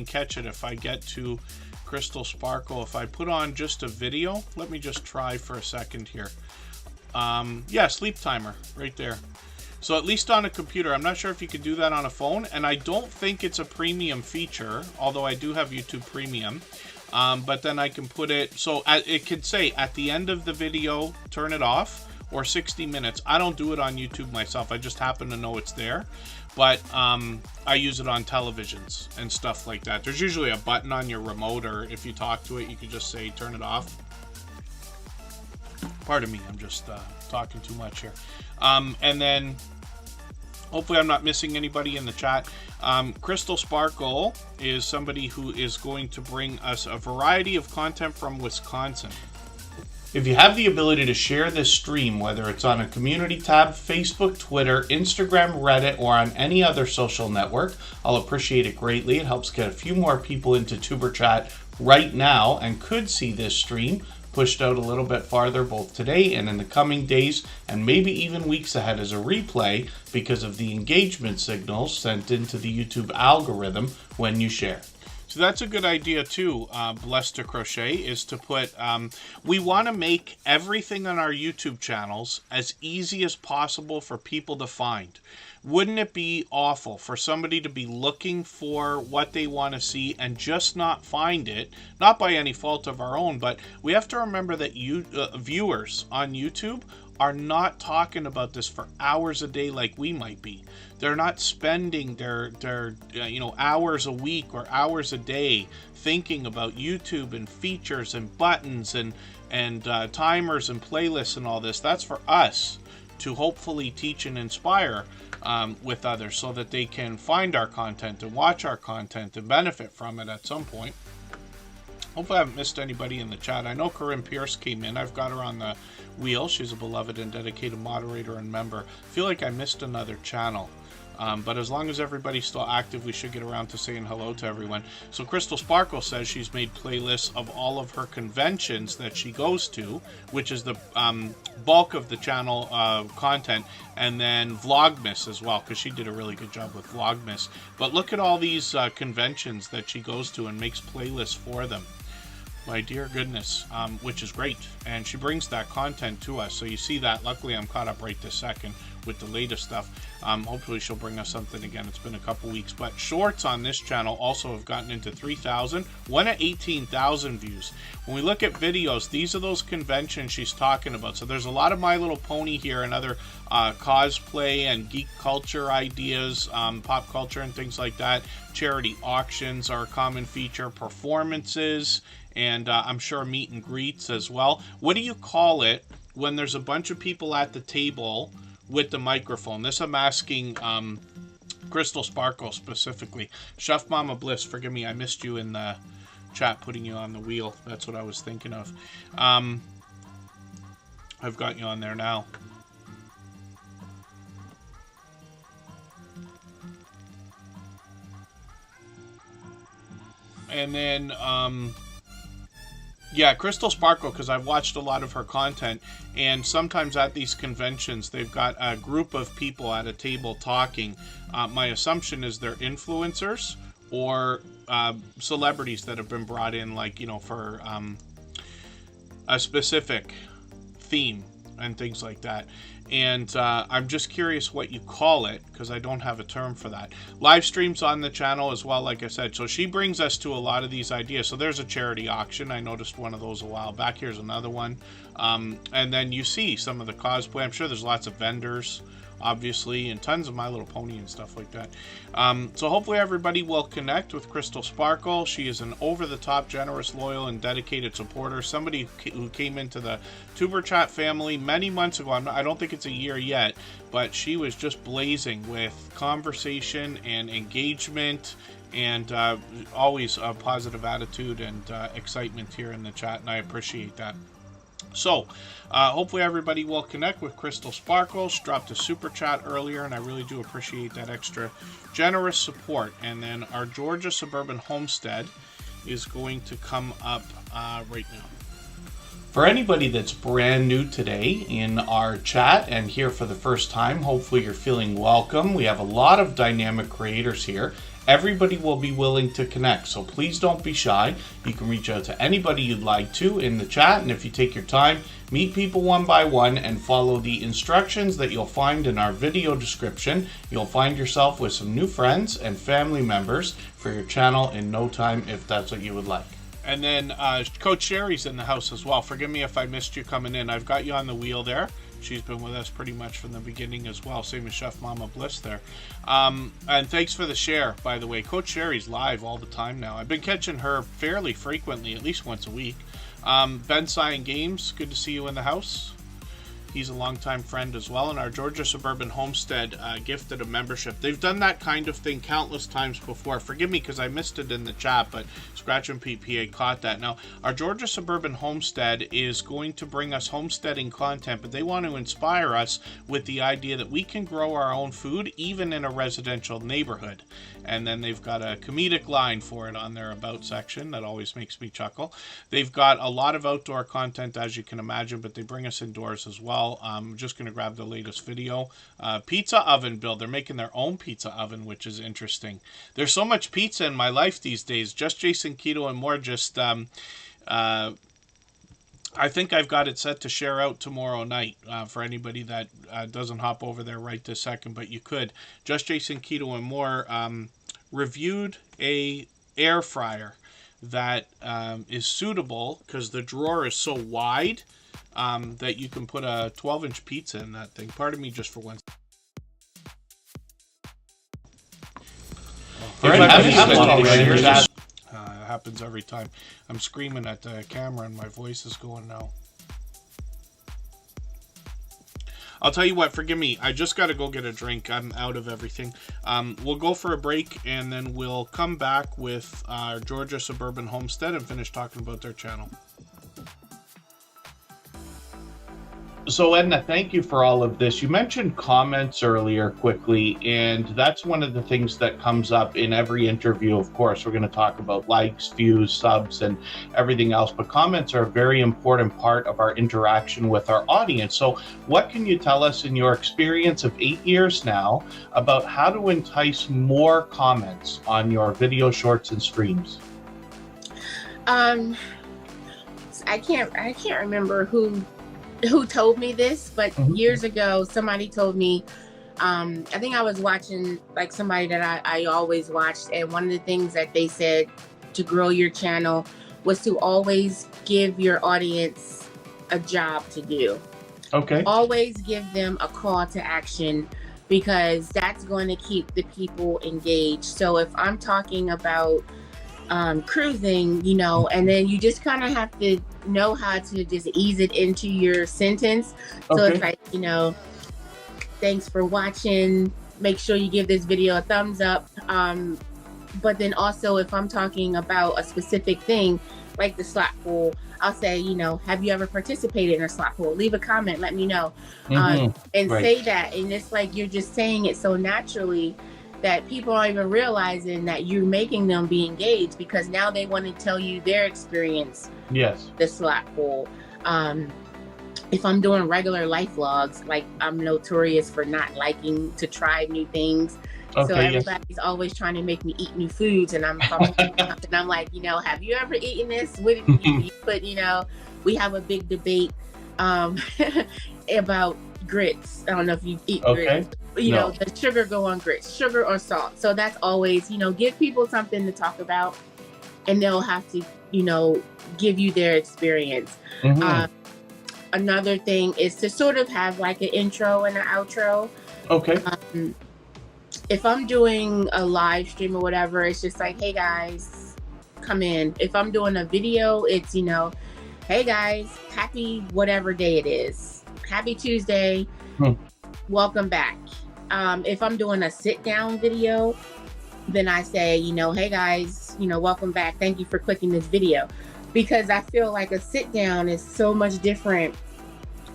catch it if I get to Crystal Sparkle. If I put on just a video, let me just try for a second here. Yeah, sleep timer right there. So at least on a computer. I'm not sure if you could do that on a phone, and I don't think it's a premium feature, although I do have YouTube Premium. But then I can put it, so it could say at the end of the video, turn it off, or 60 minutes. I don't do it on YouTube myself. I just happen to know it's there. But I use it on televisions and stuff like that. There's usually a button on your remote, or if you talk to it, you could just say turn it off. Pardon me, I'm just talking too much here. And then hopefully I'm not missing anybody in the chat. Crystal Sparkle is somebody who is going to bring us a variety of content from Wisconsin. If you have the ability to share this stream, whether it's on a community tab, Facebook, Twitter, Instagram, Reddit, or on any other social network, I'll appreciate it greatly. It helps get a few more people into Tuber Chat right now, and could see this stream pushed out a little bit farther both today and in the coming days, and maybe even weeks ahead as a replay, because of the engagement signals sent into the YouTube algorithm when you share. So that's a good idea too, Blessed to Crochet, is to put, we want to make everything on our YouTube channels as easy as possible for people to find. Wouldn't it be awful for somebody to be looking for what they want to see and just not find it? Not by any fault of our own, but we have to remember that viewers on YouTube are not talking about this for hours a day like we might be. They're not spending their hours a week or hours a day thinking about YouTube and features and buttons and timers and playlists and all this. That's for us to hopefully teach and inspire with others, so that they can find our content and watch our content and benefit from it at some point. Hopefully I haven't missed anybody in the chat. I know Corinne Pierce came in. I've got her on the wheel. She's a beloved and dedicated moderator and member. I feel like I missed another channel. But as long as everybody's still active, we should get around to saying hello to everyone. So Crystal Sparkle says she's made playlists of all of her conventions that she goes to, which is the bulk of the channel content, and then Vlogmas as well, because she did a really good job with Vlogmas. But look at all these conventions that she goes to and makes playlists for them. My dear goodness, which is great. And she brings that content to us. So you see that. Luckily, I'm caught up right this second. with the latest stuff. Hopefully she'll bring us something again. It's been a couple weeks, but shorts on this channel also have gotten into 3,000, one at 18,000 views. When we look at videos, these are those conventions she's talking about. So there's a lot of My Little Pony here and other cosplay and geek culture ideas, pop culture and things like that. Charity auctions are a common feature, performances, and I'm sure meet and greets as well. What do you call it when there's a bunch of people at the table with the microphone? This I'm asking Crystal Sparkle specifically. Chef Mama Bliss, forgive me, I missed you in the chat, putting you on the wheel. That's what I was thinking of. I've got you on there now. And then yeah, Crystal Sparkle, because I've watched a lot of her content, and sometimes at these conventions they've got a group of people at a table talking. My assumption is they're influencers or celebrities that have been brought in, like, you know, for a specific theme and things like that. And I'm just curious what you call it, because I don't have a term for that. Live streams on the channel as well, like I said. So she brings us to a lot of these ideas. So there's a charity auction. I noticed one of those a while back. Here's another one. And then you see some of the cosplay. I'm sure there's lots of vendors, obviously, and tons of My Little Pony and stuff like that. So hopefully everybody will connect with Crystal Sparkle. She is an over-the-top, generous, loyal, and dedicated supporter. Somebody who came into the Tuber Chat family many months ago. I don't think it's a year yet, but she was just blazing with conversation and engagement, and always a positive attitude and excitement here in the chat, and I appreciate that. So, hopefully everybody will connect with Crystal Sparkle. She dropped a super chat earlier, and I really do appreciate that extra generous support. And then our Georgia Suburban Homestead is going to come up right now. For anybody that's brand new today in our chat and here for the first time, hopefully you're feeling welcome. We have a lot of dynamic creators here. Everybody will be willing to connect, so please don't be shy. You can reach out to anybody you'd like to in the chat, and if you take your time, meet people one by one and follow the instructions that you'll find in our video description. You'll find yourself with some new friends and family members for your channel in no time, if that's what you would like. And then Coach Sherry's in the house as well. Forgive me if I missed you coming in. I've got you on the wheel there. She's been with us pretty much from the beginning as well. Same as Chef Mama Bliss there. And thanks for the share, by the way. Coach Sherry's live all the time now. I've been catching her fairly frequently, at least once a week. Ben Cyan Games, good to see you in the house. He's a longtime friend as well. And our Georgia Suburban Homestead gifted a membership. They've done that kind of thing countless times before. Forgive me because I missed it in the chat, but Scratch and PPA caught that. Now, our Georgia Suburban Homestead is going to bring us homesteading content, but they want to inspire us with the idea that we can grow our own food even in a residential neighborhood. And then they've got a comedic line for it on their About section that always makes me chuckle. They've got a lot of outdoor content, as you can imagine, but they bring us indoors as well. I'm just going to grab the latest video. Pizza oven build. They're making their own pizza oven, which is interesting. There's so much pizza in my life these days. Just Jason Keto and more. Just I think I've got it set to share out tomorrow night for anybody that doesn't hop over there right this second, but you could. Just Jason Keto and more reviewed a air fryer that is suitable because the drawer is so wide that you can put a 12-inch pizza in that thing. Pardon me just for one. It happens every time. I'm screaming at the camera and my voice is going now. I'll tell you what, forgive me. I just got to go get a drink. I'm out of everything. We'll go for a break, and then we'll come back with our Georgia Suburban Homestead and finish talking about their channel. So Edna, thank you for all of this. You mentioned comments earlier quickly, and that's one of the things that comes up in every interview. Of course, we're going to talk about likes, views, subs, and everything else, but comments are a very important part of our interaction with our audience. So what can you tell us in your experience of 8 years now about how to entice more comments on your video shorts and streams? I can't remember who who told me this, but Mhm. years ago, somebody told me, I think I was watching like somebody that I always watched, and one of the things that they said to grow your channel was to always give your audience a job to do. Okay. Always give them a call to action, because that's going to keep the people engaged. So if I'm talking about cruising, you know, and then you just kind of have to know how to just ease it into your sentence. So Okay. it's like, you know, thanks for watching. Make sure you give this video a thumbs up. But then also, if I'm talking about a specific thing, like the slot pool, I'll say, you know, have you ever participated in a slot pool? Leave a comment, let me know. And Right. say that. And it's like you're just saying it so naturally that people aren't even realizing that you're making them be engaged, because now they want to tell you their experience, Yes. the slot pool. If I'm doing regular life vlogs, like I'm notorious for not liking to try new things. So Okay. Yes. everybody's always trying to make me eat new foods, and I'm like, you know, have you ever eaten this? What did you put? You know, we have a big debate about grits. I don't know if you eat Okay. grits. You know, the sugar go on grits, sugar or salt. So that's always, you know, give people something to talk about, and they'll have to, you know, give you their experience. Another thing is to sort of have like an intro and an outro. Okay. If I'm doing a live stream or whatever, it's just like, hey guys, come in. If I'm doing a video, it's, you know, hey guys, happy whatever day it is. Happy Tuesday. Welcome back. If I'm doing a sit down video, then I say, you know, hey guys, you know, welcome back. Thank you for clicking this video. Because I feel like a sit down is so much different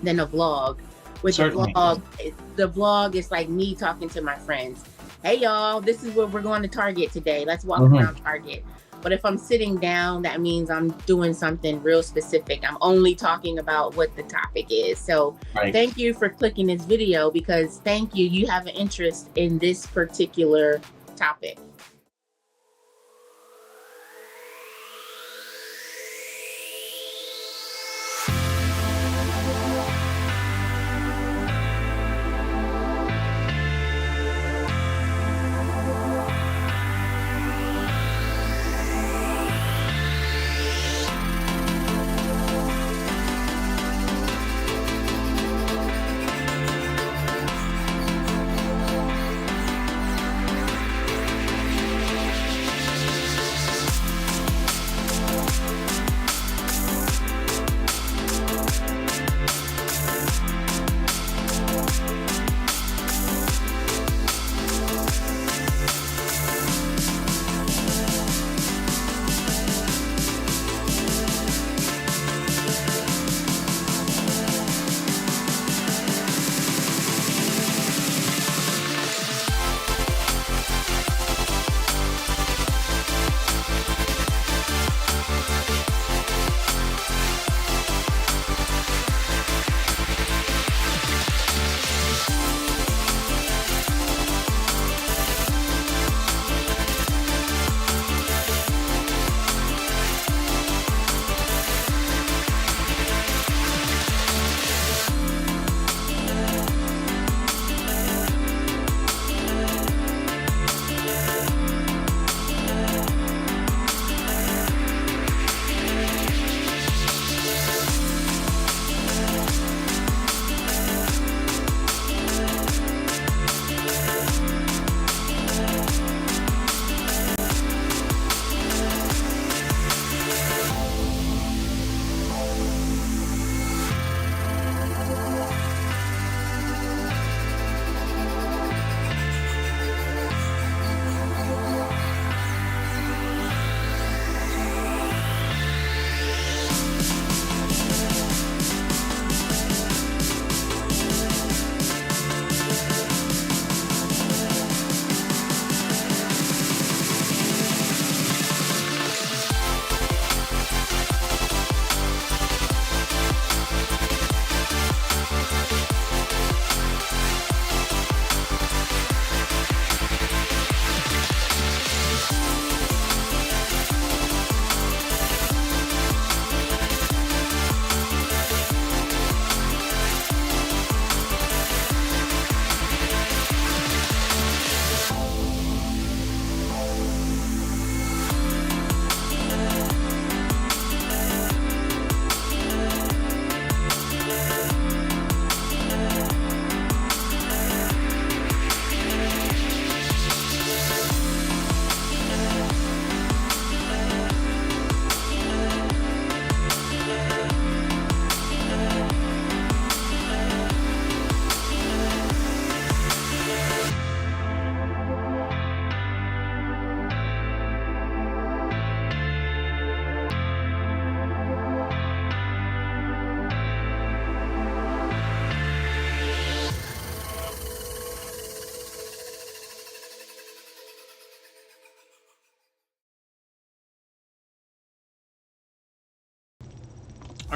than a vlog. With Certainly. the vlog is like me talking to my friends. Hey y'all, this is where we're going to Target today. Let's walk around Target. But if I'm sitting down, that means I'm doing something real specific. I'm only talking about what the topic is. So thank you for clicking this video, because thank you, you have an interest in this particular topic.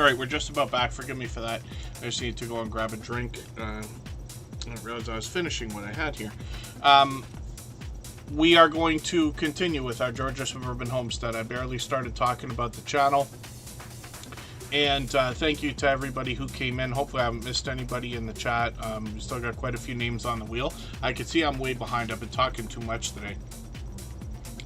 All right, we're just about back. Forgive me for that. I just need to go and grab a drink. I realized I was finishing what I had here. We are going to continue with our Georgia Suburban Homestead. I barely started talking about the channel. And thank you to everybody who came in. Hopefully I haven't missed anybody in the chat. We still got quite a few names on the wheel. I can see I'm way behind. I've been talking too much today.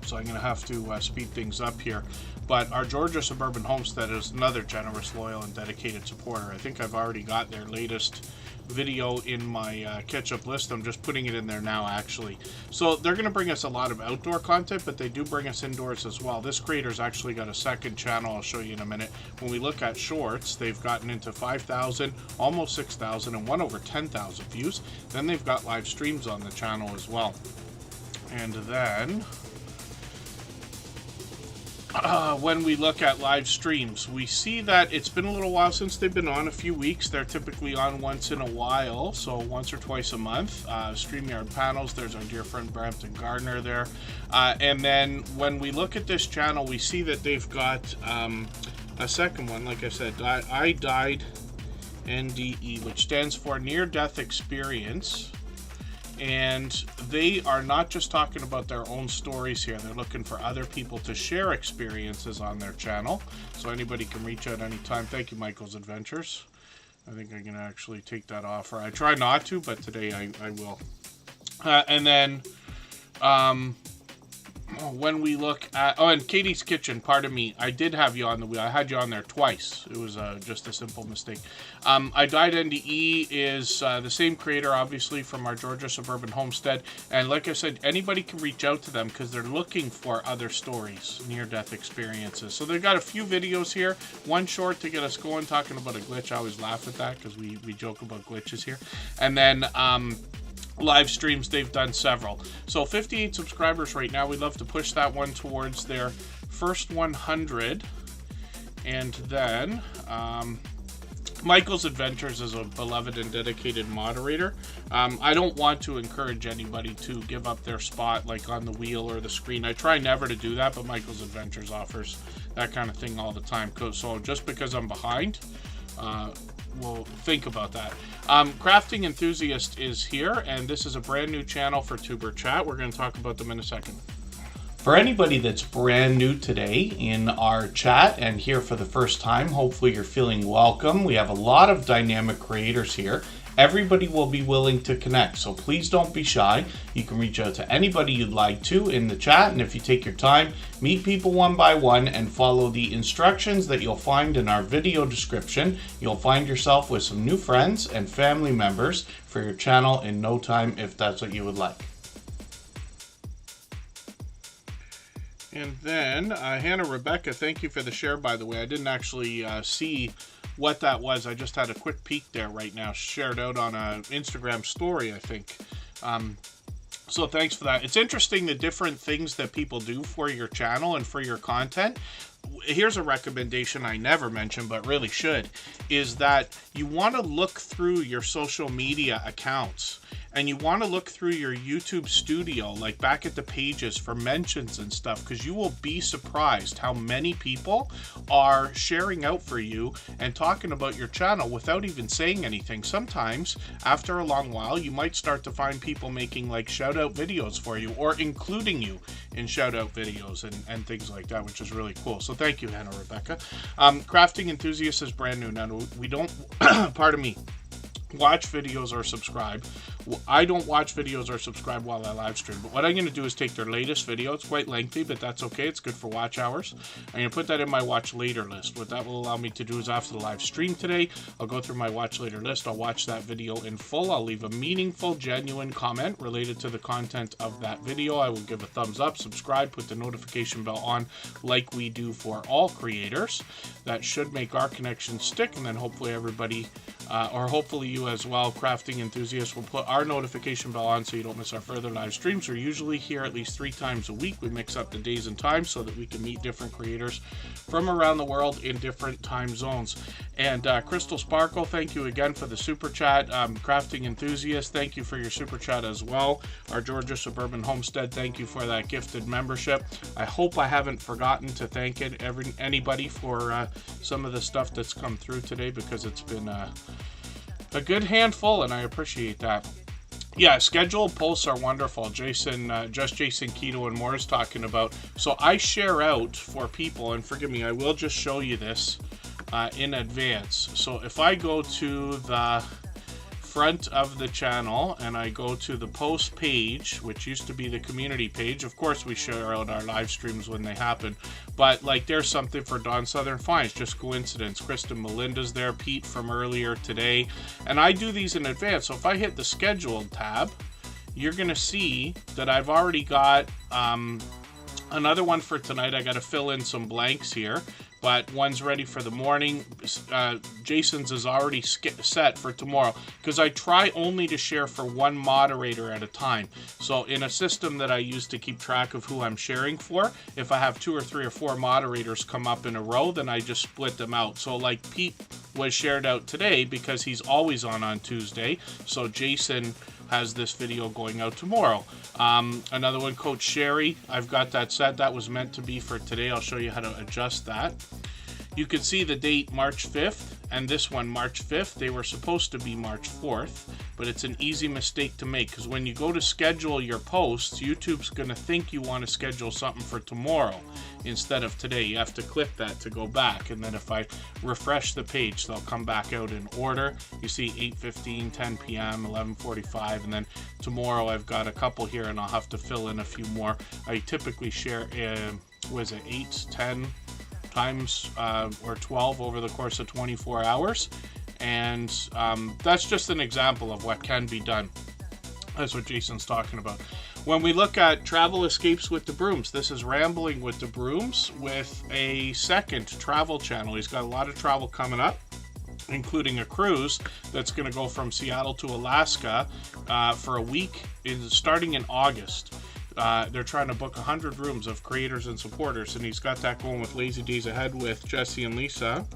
So I'm going to have to speed things up here. But our Georgia Suburban Homestead is another generous, loyal, and dedicated supporter. I think I've already got their latest video in my catch-up list. I'm just putting it in there now, actually. So they're going to bring us a lot of outdoor content, but they do bring us indoors as well. This creator's actually got a second channel I'll show you in a minute. When we look at shorts, they've gotten into 5,000, almost 6,000, and one over 10,000 views. Then they've got live streams on the channel as well. And then when we look at live streams, we see that it's been a little while since they've been on, a few weeks. They're typically on once in a while, so once or twice a month. StreamYard panels, there's our dear friend Brampton Gardner there. And then when we look at this channel, we see that they've got a second one, like I said, I Died NDE, which stands for Near Death Experience. And they are not just talking about their own stories here. They're looking for other people to share experiences on their channel. So anybody can reach out anytime. Thank you, Michael's Adventures. I think I can actually take that offer. I try not to, but today I will. And then when we look at... Oh, and Katie's Kitchen, pardon me. I did have you on the wheel. I had you on there twice. It was just a simple mistake. I Died NDE is the same creator, obviously, from our Georgia Suburban Homestead. And like I said, anybody can reach out to them because they're looking for other stories, near-death experiences. So they've got a few videos here. One short to get us going, talking about a glitch. I always laugh at that because we joke about glitches here. And then... live streams, they've done several. So 58 subscribers right now. We'd love to push that one towards their first 100. And then Michael's Adventures is a beloved and dedicated moderator. I don't want to encourage anybody to give up their spot like on the wheel or the screen. I try never to do that, but Michael's Adventures offers that kind of thing all the time. So just because I'm behind, we'll think about that. Crafting Enthusiast is here, and this is a brand new channel for Tuber Chat. We're going to talk about them in a second. For anybody that's brand new today in our chat and here for the first time, hopefully you're feeling welcome. We have a lot of dynamic creators here. Everybody will be willing to connect, so please don't be shy. You can reach out to anybody you'd like to in the chat, and if you take your time, meet people one by one and follow the instructions that you'll find in our video description. You'll find yourself with some new friends and family members for your channel in no time if that's what you would like. And then Hannah Rebecca, thank you for the share, by the way. I didn't actually see what that was. I just had a quick peek there right now, shared out on an Instagram story, I think. So thanks for that. It's interesting the different things that people do for your channel and for your content. Here's a recommendation I never mention, but really should, is that you want to look through your social media accounts. And you want to look through your YouTube studio, like back at the pages for mentions and stuff, because you will be surprised how many people are sharing out for you and talking about your channel without even saying anything. Sometimes, after a long while, you might start to find people making like shout out videos for you or including you in shout out videos and things like that, which is really cool. So thank you, Hannah Rebecca. Crafting Enthusiast is brand new. Now, we don't, pardon me, watch videos or subscribe. I don't watch videos or subscribe while I live stream, but what I'm going to do is take their latest video. It's quite lengthy, but that's okay. It's good for watch hours. I'm going to put that in my watch later list. What that will allow me to do is after the live stream today, I'll go through my watch later list. I'll watch that video in full. I'll leave a meaningful, genuine comment related to the content of that video. I will give a thumbs up, subscribe, put the notification bell on like we do for all creators. That should make our connection stick, and then hopefully everybody, or hopefully you as well, Crafting Enthusiasts, will put our notification bell on so you don't miss our further live streams. We're usually here at least 3 times a week. We mix up the days and times so that we can meet different creators from around the world in different time zones. And Crystal Sparkle, thank you again for the super chat. Crafting Enthusiast, thank you for your super chat as well. Our Georgia Suburban Homestead, thank you for that gifted membership. I hope I haven't forgotten to thank anybody for some of the stuff that's come through today, because it's been a good handful, and I appreciate that. Yeah, scheduled posts are wonderful. Jason Keto and more is talking about. So I share out for people, and forgive me, I will just show you this in advance. So if I go to the front of the channel and I go to the post page, which used to be the community page, of course we share out our live streams when they happen, but like there's something for Dawn Southern Finds, just coincidence. Kristen Melinda's there, Pete from earlier today, and I do these in advance. So if I hit the scheduled tab, you're gonna see that I've already got another one for tonight. I got to fill in some blanks here, but one's ready for the morning. Jason's is already set for tomorrow, because I try only to share for one moderator at a time. So in a system that I use to keep track of who I'm sharing for, if I have 2 or 3 or 4 moderators come up in a row, then I just split them out. So like Pete was shared out today because he's always on Tuesday. So Jason has this video going out tomorrow. Another one, Coach Sherry, I've got that set. That was meant to be for today. I'll show you how to adjust that. You can see the date March 5th, and this one March 5th. They were supposed to be March 4th, but it's an easy mistake to make, because when you go to schedule your posts, YouTube's going to think you want to schedule something for tomorrow instead of today. You have to click that to go back, and then if I refresh the page, they'll come back out in order. You see 8:15, 10 p.m., 11:45, and then tomorrow I've got a couple here, and I'll have to fill in a few more. I typically share, 8, 10 times or 12 over the course of 24 hours, and that's just an example of what can be done. That's what Jason's talking about. When we look at Travel Escapes with the Brooms, this is Rambling with the Brooms with a second travel channel. He's got a lot of travel coming up, including a cruise that's going to go from Seattle to Alaska for a week, starting in August. They're trying to book 100 rooms of creators and supporters, and he's got that going with Lazy Days Ahead with Jesse and Lisa.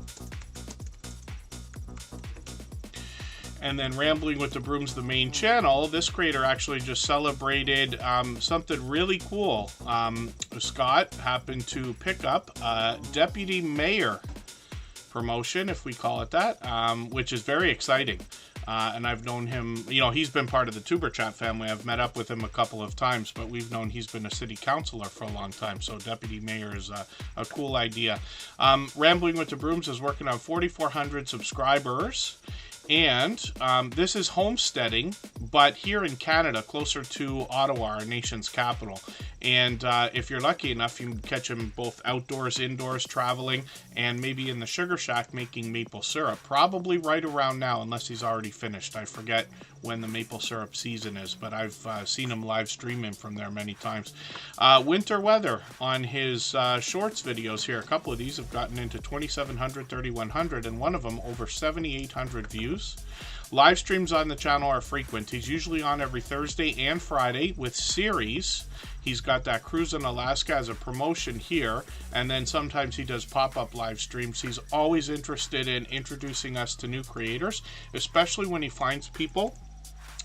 And then Rambling with the Brooms, the main channel, this creator actually just celebrated something really cool. Scott happened to pick up a deputy mayor promotion, if we call it that, which is very exciting. And I've known him, he's been part of the Tuber Chat family. I've met up with him a couple of times, but we've known he's been a city councilor for a long time. So deputy mayor is a cool idea. Rambling with the Brooms is working on 4,400 subscribers. And this is homesteading, but here in Canada, closer to Ottawa, our nation's capital. And if you're lucky enough, you can catch him both outdoors, indoors, traveling, and maybe in the sugar shack making maple syrup. Probably right around now, unless he's already finished. I forget when the maple syrup season is, but I've seen him live streaming from there many times. Winter weather on his shorts videos here. A couple of these have gotten into 2,700, 3,100, and one of them over 7,800 views. Live streams on the channel are frequent. He's usually on every Thursday and Friday with series. He's got that cruise in Alaska as a promotion here, and then sometimes he does pop-up live streams. He's always interested in introducing us to new creators, especially when he finds people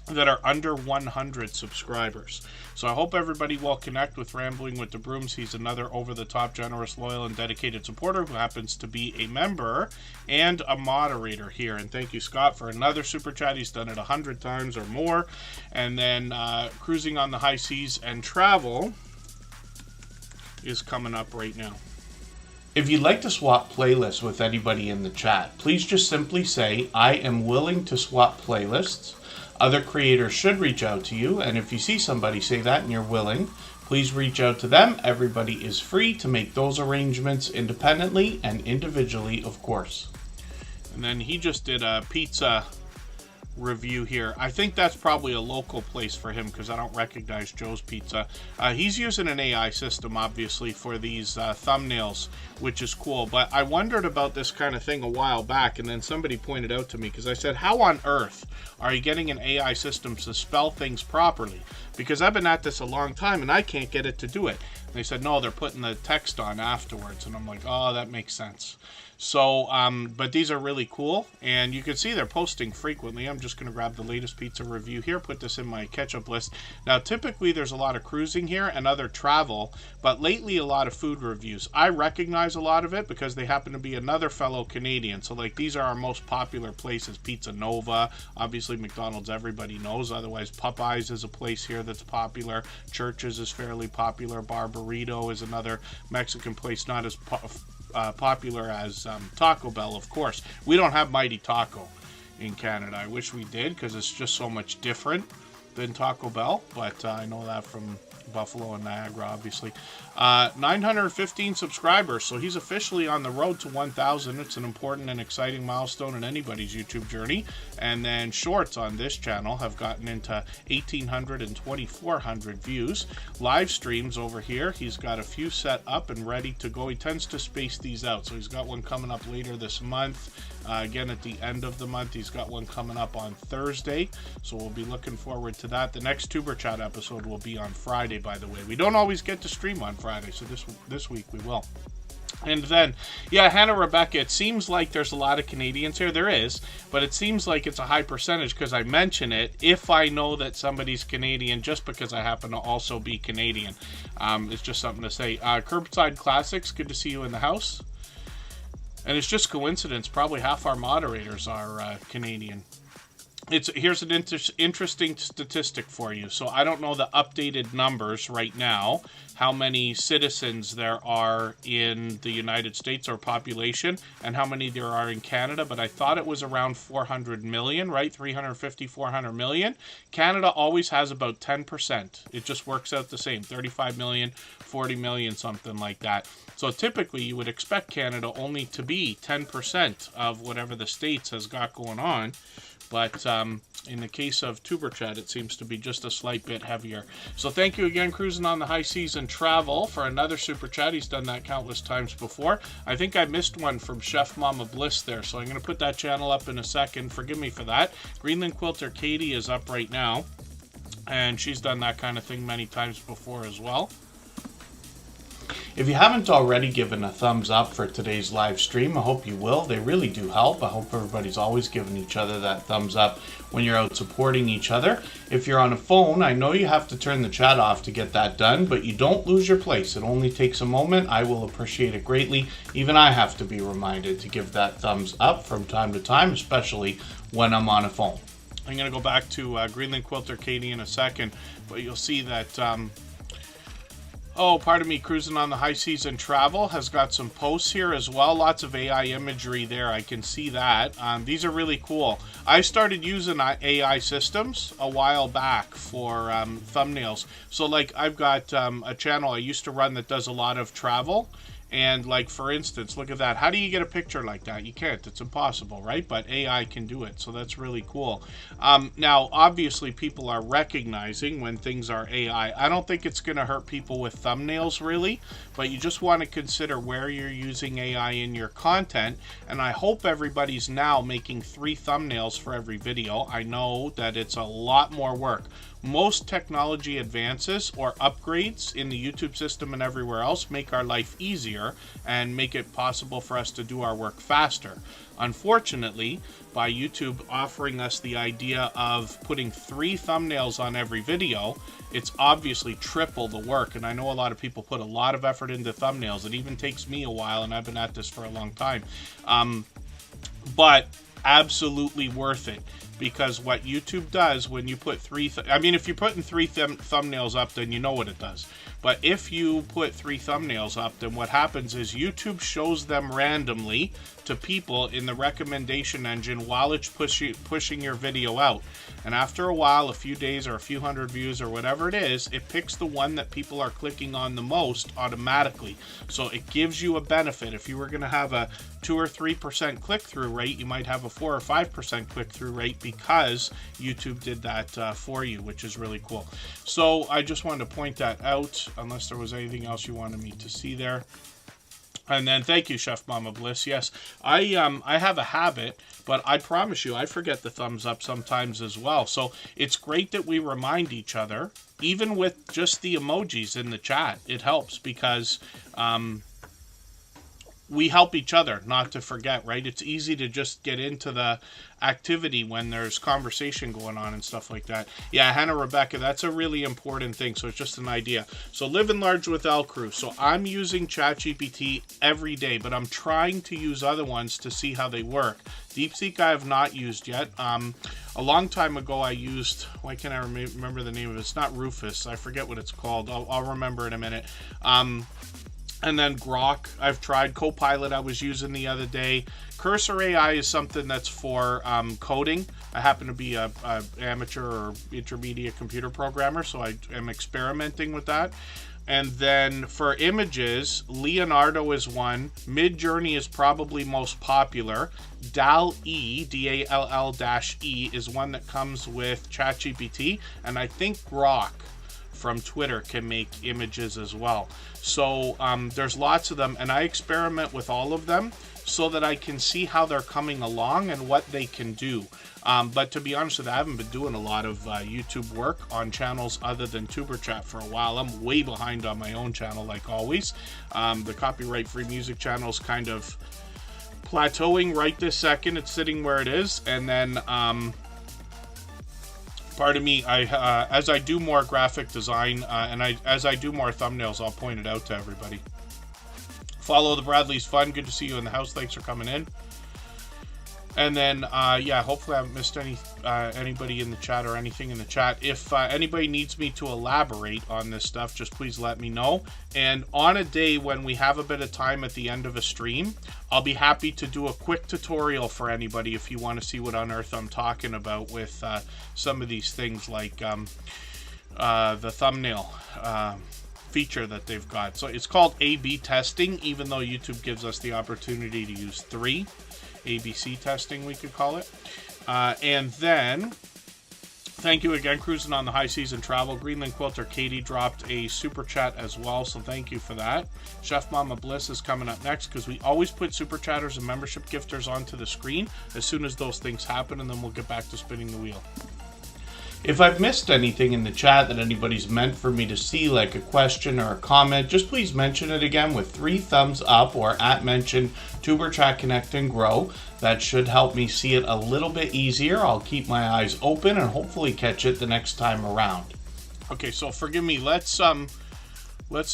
that are under 100 subscribers. So I hope everybody will connect with Rambling with the Brooms. He's another over-the-top, generous, loyal, and dedicated supporter who happens to be a member and a moderator here. And thank you, Scott, for another super chat. He's done it 100 times or more. And then Cruising on the High Seas and Travel is coming up right now. If you'd like to swap playlists with anybody in the chat, please just simply say, I am willing to swap playlists. Other creators should reach out to you, and if you see somebody say that and you're willing, please reach out to them. Everybody is free to make those arrangements independently and individually, of course. And then he just did a pizza review here. I think that's probably a local place for him because I don't recognize Joe's Pizza. He's using an AI system, obviously, for these thumbnails, which is cool. But I wondered about this kind of thing a while back, and then somebody pointed out to me because I said, how on earth are you getting an AI system to spell things properly? Because I've been at this a long time and I can't get it to do it. And they said, no, they're putting the text on afterwards. And I'm like, oh, that makes sense. So, but these are really cool, and you can see they're posting frequently. I'm just going to grab the latest pizza review here, put this in my catch-up list. Now, typically there's a lot of cruising here and other travel, but lately a lot of food reviews. I recognize a lot of it because they happen to be another fellow Canadian. So, like, these are our most popular places. Pizza Nova, obviously McDonald's everybody knows. Otherwise, Popeyes is a place here that's popular. Church's is fairly popular. Barbarito is another Mexican place, not as popular as Taco Bell, of course. We don't have Mighty Taco in Canada. I wish we did because it's just so much different than Taco Bell, but I know that from Buffalo and Niagara, obviously. 915 subscribers, so he's officially on the road to 1,000. It's an important and exciting milestone in anybody's YouTube journey. And then shorts on this channel have gotten into 1,800 and 2,400 views. Live streams over here, he's got a few set up and ready to go. He tends to space these out, so he's got one coming up later this month. Again, at the end of the month, he's got one coming up on Thursday, so we'll be looking forward to that. The next Tuber Chat episode will be on Friday, by the way. We don't always get to stream on Friday, so this week we will. And then, yeah, Hannah Rebecca, it seems like there's a lot of Canadians here. There is, but it seems like it's a high percentage because I mention it if I know that somebody's Canadian, just because I happen to also be Canadian. It's just something to say. Curbside Classics, good to see you in the house. And it's just coincidence. Probably half our moderators are Canadian. Here's an interesting statistic for you. So I don't know the updated numbers right now, how many citizens there are in the United States or population, and how many there are in Canada, but I thought it was around 400 million, right? 350, 400 million. Canada always has about 10%. It just works out the same, 35 million, 40 million, something like that. So typically you would expect Canada only to be 10% of whatever the States has got going on. But in the case of Tuber Chat, it seems to be just a slight bit heavier. So thank you again, Cruising on the High Seas and Travel, for another Super Chat. He's done that countless times before. I think I missed one from Chef Mama Bliss there, so I'm going to put that channel up in a second. Forgive me for that. Greenland Quilter Katie is up right now, and she's done that kind of thing many times before as well. If you haven't already given a thumbs up for today's live stream, I hope you will. They really do help. I hope everybody's always giving each other that thumbs up when you're out supporting each other. If you're on a phone, I know you have to turn the chat off to get that done, but you don't lose your place. It only takes a moment. I will appreciate it greatly. Even I have to be reminded to give that thumbs up from time to time, especially when I'm on a phone. I'm going to go back to Greenland Quilter Katie in a second, but you'll see that... pardon me, Cruising on the High Seas and Travel has got some posts here as well. Lots of AI imagery there. I can see that. These are really cool. I started using AI systems a while back for thumbnails. So, like, I've got a channel I used to run that does a lot of travel. And, like, for instance, look at that. How do you get a picture like that? You can't. It's impossible, right? But AI can do it, so that's really cool. Now, obviously, people are recognizing when things are AI. I don't think it's going to hurt people with thumbnails, really, but you just want to consider where you're using AI in your content. And I hope everybody's now making 3 thumbnails for every video. I know that it's a lot more work. Most technology advances or upgrades in the YouTube system and everywhere else make our life easier and make it possible for us to do our work faster. Unfortunately, by YouTube offering us the idea of putting 3 thumbnails on every video, it's obviously triple the work. And I know a lot of people put a lot of effort into thumbnails. It even takes me a while, and I've been at this for a long time. But absolutely worth it. Because what YouTube does when you put 3... if you're putting 3 thumbnails up, then you know what it does. But if you put 3 thumbnails up, then what happens is YouTube shows them randomly to people in the recommendation engine while it's pushing your video out. And after a while, a few days or a few hundred views or whatever it is, it picks the one that people are clicking on the most automatically. So it gives you a benefit. If you were going to have a 2 or 3% click-through rate, you might have a 4 or 5% click-through rate because YouTube did that for you, which is really cool. So I just wanted to point that out, unless there was anything else you wanted me to see there. And then thank you, Chef Mama Bliss. Yes, I have a habit, but I promise you, I forget the thumbs up sometimes as well. So it's great that we remind each other, even with just the emojis in the chat. It helps because we help each other not to forget, right? It's easy to just get into the activity when there's conversation going on and stuff like that. Yeah, Hannah Rebecca, that's a really important thing. So it's just an idea. So live and large with L Crew. So I'm using ChatGPT every day, but I'm trying to use other ones to see how they work. DeepSeek I have not used yet. A long time ago I used, why can't I remember the name of it? It's not Rufus. I forget what it's called. I'll remember in a minute. And then Grok, I've tried. Copilot I was using the other day. Cursor AI is something that's for coding. I happen to be a amateur or intermediate computer programmer, so I am experimenting with that. And then for images, Leonardo is one. Midjourney is probably most popular. DALL-E, D-A-L-L-E, is one that comes with ChatGPT. And I think Grok from Twitter can make images as well. So there's lots of them, and I experiment with all of them so that I can see how they're coming along and what they can do. But to be honest with you, I haven't been doing a lot of YouTube work on channels other than Superchat for a while. I'm way behind on my own channel, like always. The copyright-free music channel is kind of plateauing right this second. It's sitting where it is, and then pardon me, as I do more graphic design and as I do more thumbnails, I'll point it out to everybody. Follow the Bradley's Fun. Good to see you in the house. Thanks for coming in. And then, yeah, hopefully I haven't missed anybody in the chat or anything in the chat. If anybody needs me to elaborate on this stuff, just please let me know. And on a day when we have a bit of time at the end of a stream, I'll be happy to do a quick tutorial for anybody if you want to see what on earth I'm talking about with some of these things like the thumbnail feature that they've got. So it's called A/B testing, even though YouTube gives us the opportunity to use 3. ABC testing, we could call it. And then, thank you again, Cruising on the High Seas and Travel. Greenland Quilter Katie dropped a super chat as well, so thank you for that. Chef Mama Bliss is coming up next because we always put super chatters and membership gifters onto the screen as soon as those things happen, and then we'll get back to spinning the wheel. If I've missed anything in the chat that anybody's meant for me to see, like a question or a comment, just please mention it again with 3 thumbs up or @mention Tuberchat Connect and Grow. That should help me see it a little bit easier. I'll keep my eyes open and hopefully catch it the next time around. Okay, so forgive me. Let's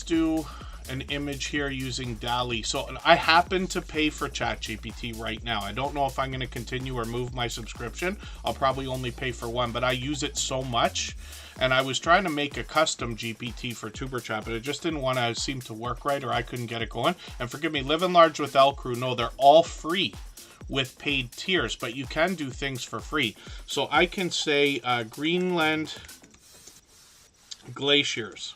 do an image here using DALL-E. So I happen to pay for ChatGPT right now. I don't know if I'm going to continue or move my subscription. I'll probably only pay for one, but I use it so much. And I was trying to make a custom GPT for Tuberchat, but it just didn't want to seem to work right, or I couldn't get it going. And forgive me, Live and Large with L Crew, no, they're all free with paid tiers, but you can do things for free. So I can say Greenland glaciers.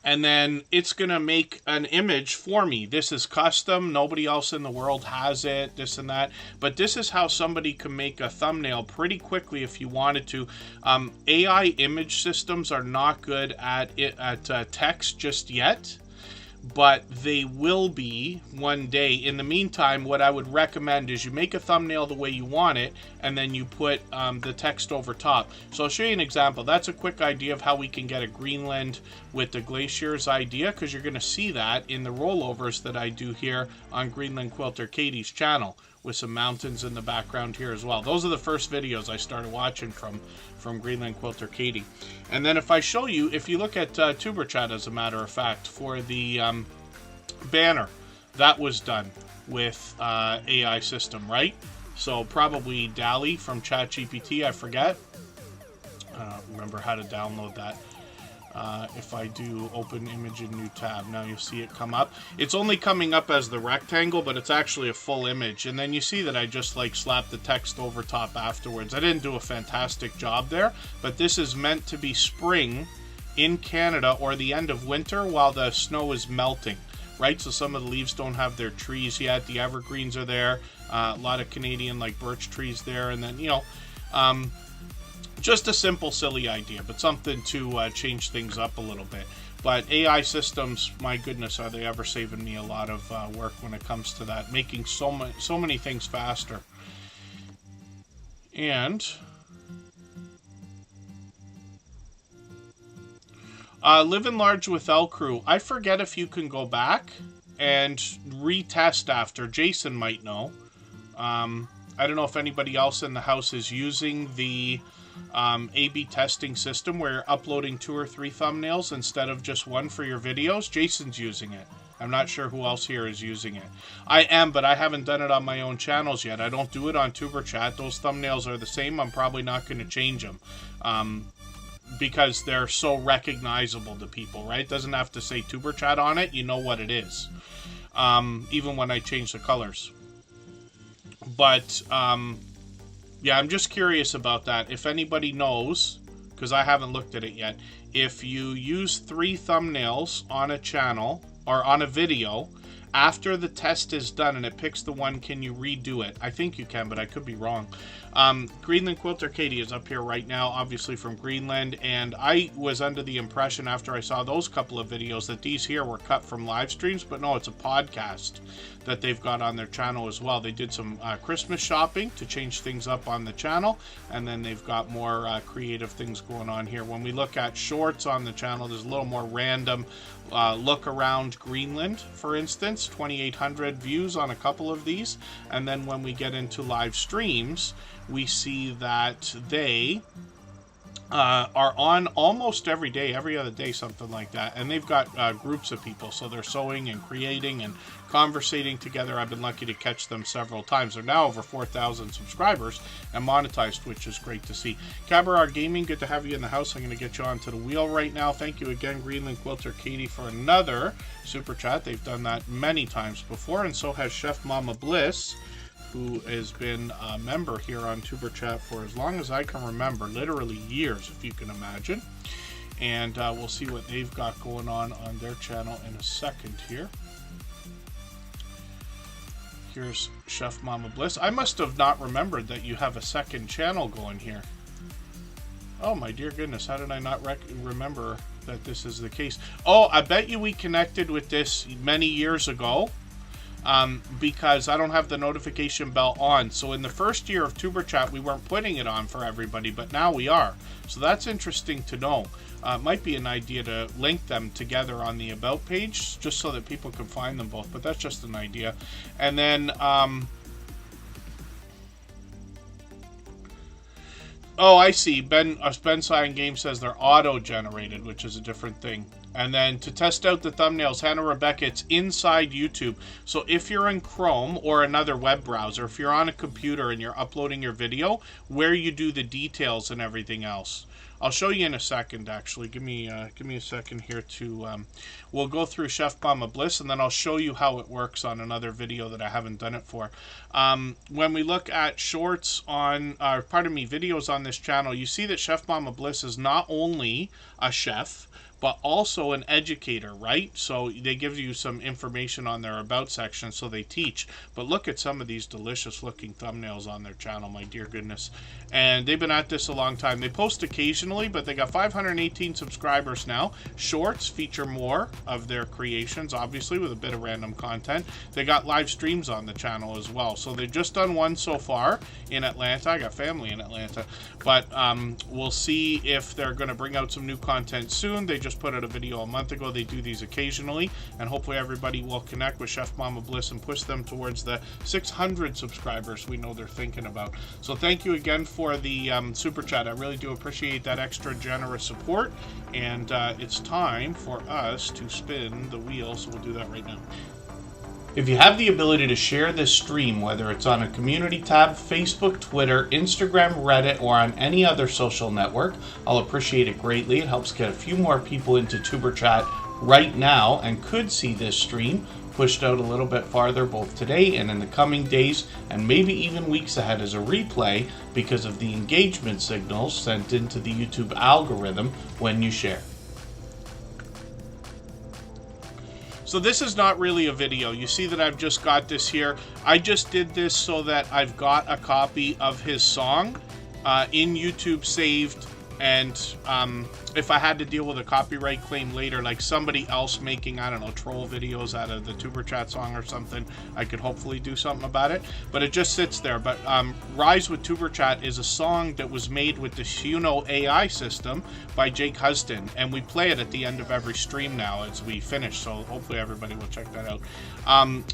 And then it's going to make an image for me. This is custom. Nobody else in the world has it, this and that. But this is how somebody can make a thumbnail pretty quickly if you wanted to. AI image systems are not good at text just yet, but they will be one day. In the meantime, what I would recommend is you make a thumbnail the way you want it, and then you put the text over top. So I'll show you an example. That's a quick idea of how we can get a Greenland with the glaciers idea, because you're going to see that in the rollovers that I do here on Greenland Quilter Katie's channel, with some mountains in the background here as well. Those are the first videos I started watching from Greenland Quilter Katie. And then if I show you, if you look at Tuberchat, as a matter of fact, for the banner, that was done with AI system, right? So probably DALL-E from ChatGPT, I forget. I don't remember how to download that. If I do open image in new tab, now you'll see it come up. It's only coming up as the rectangle, but it's actually a full image. And then you see that I just like slapped the text over top afterwards. I didn't do a fantastic job there, but this is meant to be spring in Canada or the end of winter while the snow is melting, right? So some of the leaves don't have their trees yet. The evergreens are there. A lot of Canadian like birch trees there. And then, you know, just a simple, silly idea, but something to change things up a little bit. But AI systems, my goodness, are they ever saving me a lot of work when it comes to that, making so many things faster. And Living Large with L Crew. I forget if you can go back and retest after. Jason might know. I don't know if anybody else in the house is using the A/B testing system where you're uploading 2 or 3 thumbnails instead of just one for your videos. Jason's using it. I'm not sure who else here is using it. I am, but I haven't done it on my own channels yet. I don't do it on Superchat. Those thumbnails are the same. I'm probably not going to change them because they're so recognizable to people, right? It doesn't have to say Superchat on it. You know what it is, even when I change the colors. But yeah, I'm just curious about that. If anybody knows, because I haven't looked at it yet, if you use 3 thumbnails on a channel or on a video, after the test is done and it picks the one, can you redo it? I think you can, but I could be wrong. Greenland Quilter Katie is up here right now, obviously from Greenland, and I was under the impression after I saw those couple of videos that these here were cut from live streams, but no, it's a podcast that they've got on their channel as well. They did some Christmas shopping to change things up on the channel, and then they've got more creative things going on here. When we look at shorts on the channel, there's a little more random look around Greenland, for instance, 2,800 views on a couple of these. And then when we get into live streams, we see that they are on almost every day, every other day, something like that. And they've got groups of people, so they're sewing and creating and conversating together. I've been lucky to catch them several times. They're now over 4,000 subscribers and monetized, which is great to see. Cabaret Gaming, good to have you in the house. I'm going to get you onto the wheel right now. Thank you again, Greenland Quilter Katie, for another super chat. They've done that many times before, and so has Chef Mama Bliss, who has been a member here on Superchat for as long as I can remember, literally years, if you can imagine. And we'll see what they've got going on their channel in a second here. Here's Chef Mama Bliss. I must have not remembered that you have a second channel going here. Oh my dear goodness, how did I not remember that this is the case? Oh, I bet you we connected with this many years ago. Because I don't have the notification bell on. So in the first year of Superchat, we weren't putting it on for everybody, but now we are. So that's interesting to know. It might be an idea to link them together on the About page, just so that people can find them both, but that's just an idea. And then, oh, I see. Ben Cyan Game says they're auto-generated, which is a different thing. And then to test out the thumbnails, Hannah Rebecca, it's inside YouTube. So if you're in Chrome or another web browser, if you're on a computer and you're uploading your video, where you do the details and everything else. I'll show you in a second, actually. Give me a second here to... we'll go through Chef Mama Bliss, and then I'll show you how it works on another video that I haven't done it for. When we look at shorts on... videos on this channel, you see that Chef Mama Bliss is not only a chef, but also an educator, right? So they give you some information on their About section, so they teach. But look at some of these delicious looking thumbnails on their channel, my dear goodness. And they've been at this a long time. They post occasionally, but they got 518 subscribers now. Shorts feature more of their creations, obviously, with a bit of random content. They got live streams on the channel as well. So they've just done one so far in Atlanta. I got family in Atlanta. But we'll see if they're going to bring out some new content soon. They just put out a video a month ago. They do these occasionally, and hopefully everybody will connect with Chef Mama Bliss and push them towards the 600 subscribers we know they're thinking about. So thank you again for the super chat. I really do appreciate that extra generous support, and it's time for us to spin the wheel, so we'll do that right now. If you have the ability to share this stream, whether it's on a community tab, Facebook, Twitter, Instagram, Reddit, or on any other social network, I'll appreciate it greatly. It helps get a few more people into Tuber Chat right now and could see this stream pushed out a little bit farther both today and in the coming days and maybe even weeks ahead as a replay because of the engagement signals sent into the YouTube algorithm when you share. So this is not really a video. You see that I've just got this here. I just did this so that I've got a copy of his song in YouTube saved, and if I had to deal with a copyright claim later, like somebody else making, I don't know, troll videos out of the Tuber Chat song or something, I could hopefully do something about it. But it just sits there. But Rise with Tuber Chat is a song that was made with the Suno AI system by Jake Huston, and we play it at the end of every stream now as we finish, so hopefully everybody will check that out.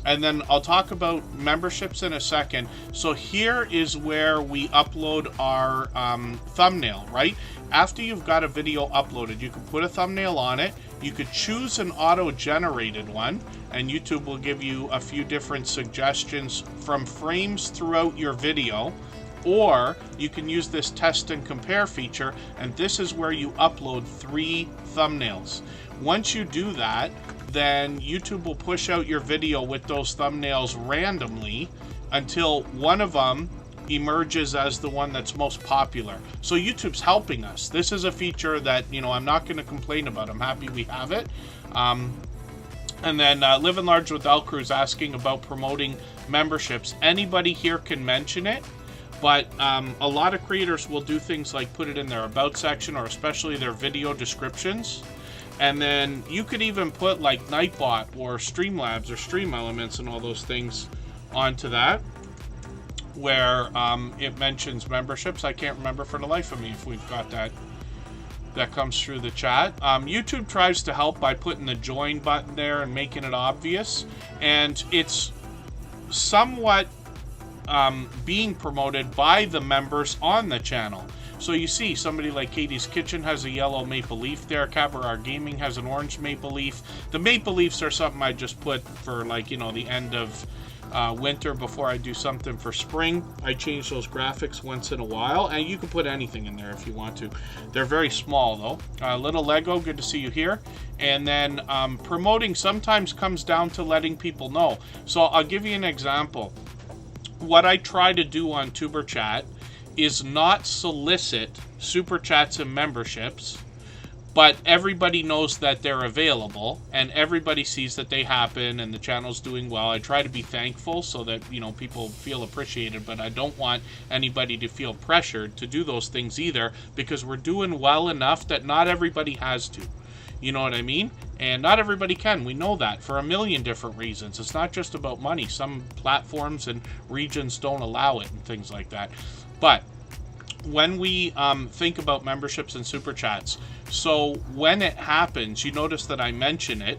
And then I'll talk about memberships in a second. So here is where we upload our thumbnail, right? After you've got a video uploaded, you can put a thumbnail on it. You could choose an auto-generated one, and YouTube will give you a few different suggestions from frames throughout your video. Or you can use this test and compare feature, and this is where you upload 3 thumbnails. Once you do that, then YouTube will push out your video with those thumbnails randomly until one of them emerges as the one that's most popular. So YouTube's helping us. This is a feature that, you know, I'm not going to complain about. I'm happy we have it. And then Living Large with Elcruz asking about promoting memberships. Anybody here can mention it, but a lot of creators will do things like put it in their about section or especially their video descriptions. And then you could even put like Nightbot or Streamlabs or Stream Elements and all those things onto that, where it mentions memberships. I can't remember for the life of me if we've got that comes through the chat. YouTube tries to help by putting the join button there and making it obvious, and it's somewhat being promoted by the members on the channel. So you see somebody like Katie's Kitchen has a yellow maple leaf there. Cabaret Gaming has an orange maple leaf. The maple leafs are something I just put for, like, you know, the end of winter before I do something for spring. I change those graphics once in a while, and you can put anything in there if you want to. They're very small though. Little Lego, good to see you here. And then promoting sometimes comes down to letting people know. So I'll give you an example. What I try to do on Tuber Chat is not solicit super chats and memberships, but everybody knows that they're available and everybody sees that they happen and the channel's doing well. I try to be thankful so that, you know, people feel appreciated, but I don't want anybody to feel pressured to do those things either, because we're doing well enough that not everybody has to. You know what I mean? And not everybody can. We know that for a million different reasons. It's not just about money. Some platforms and regions don't allow it and things like that. But when we think about memberships and super chats, so when it happens, you notice that I mention it,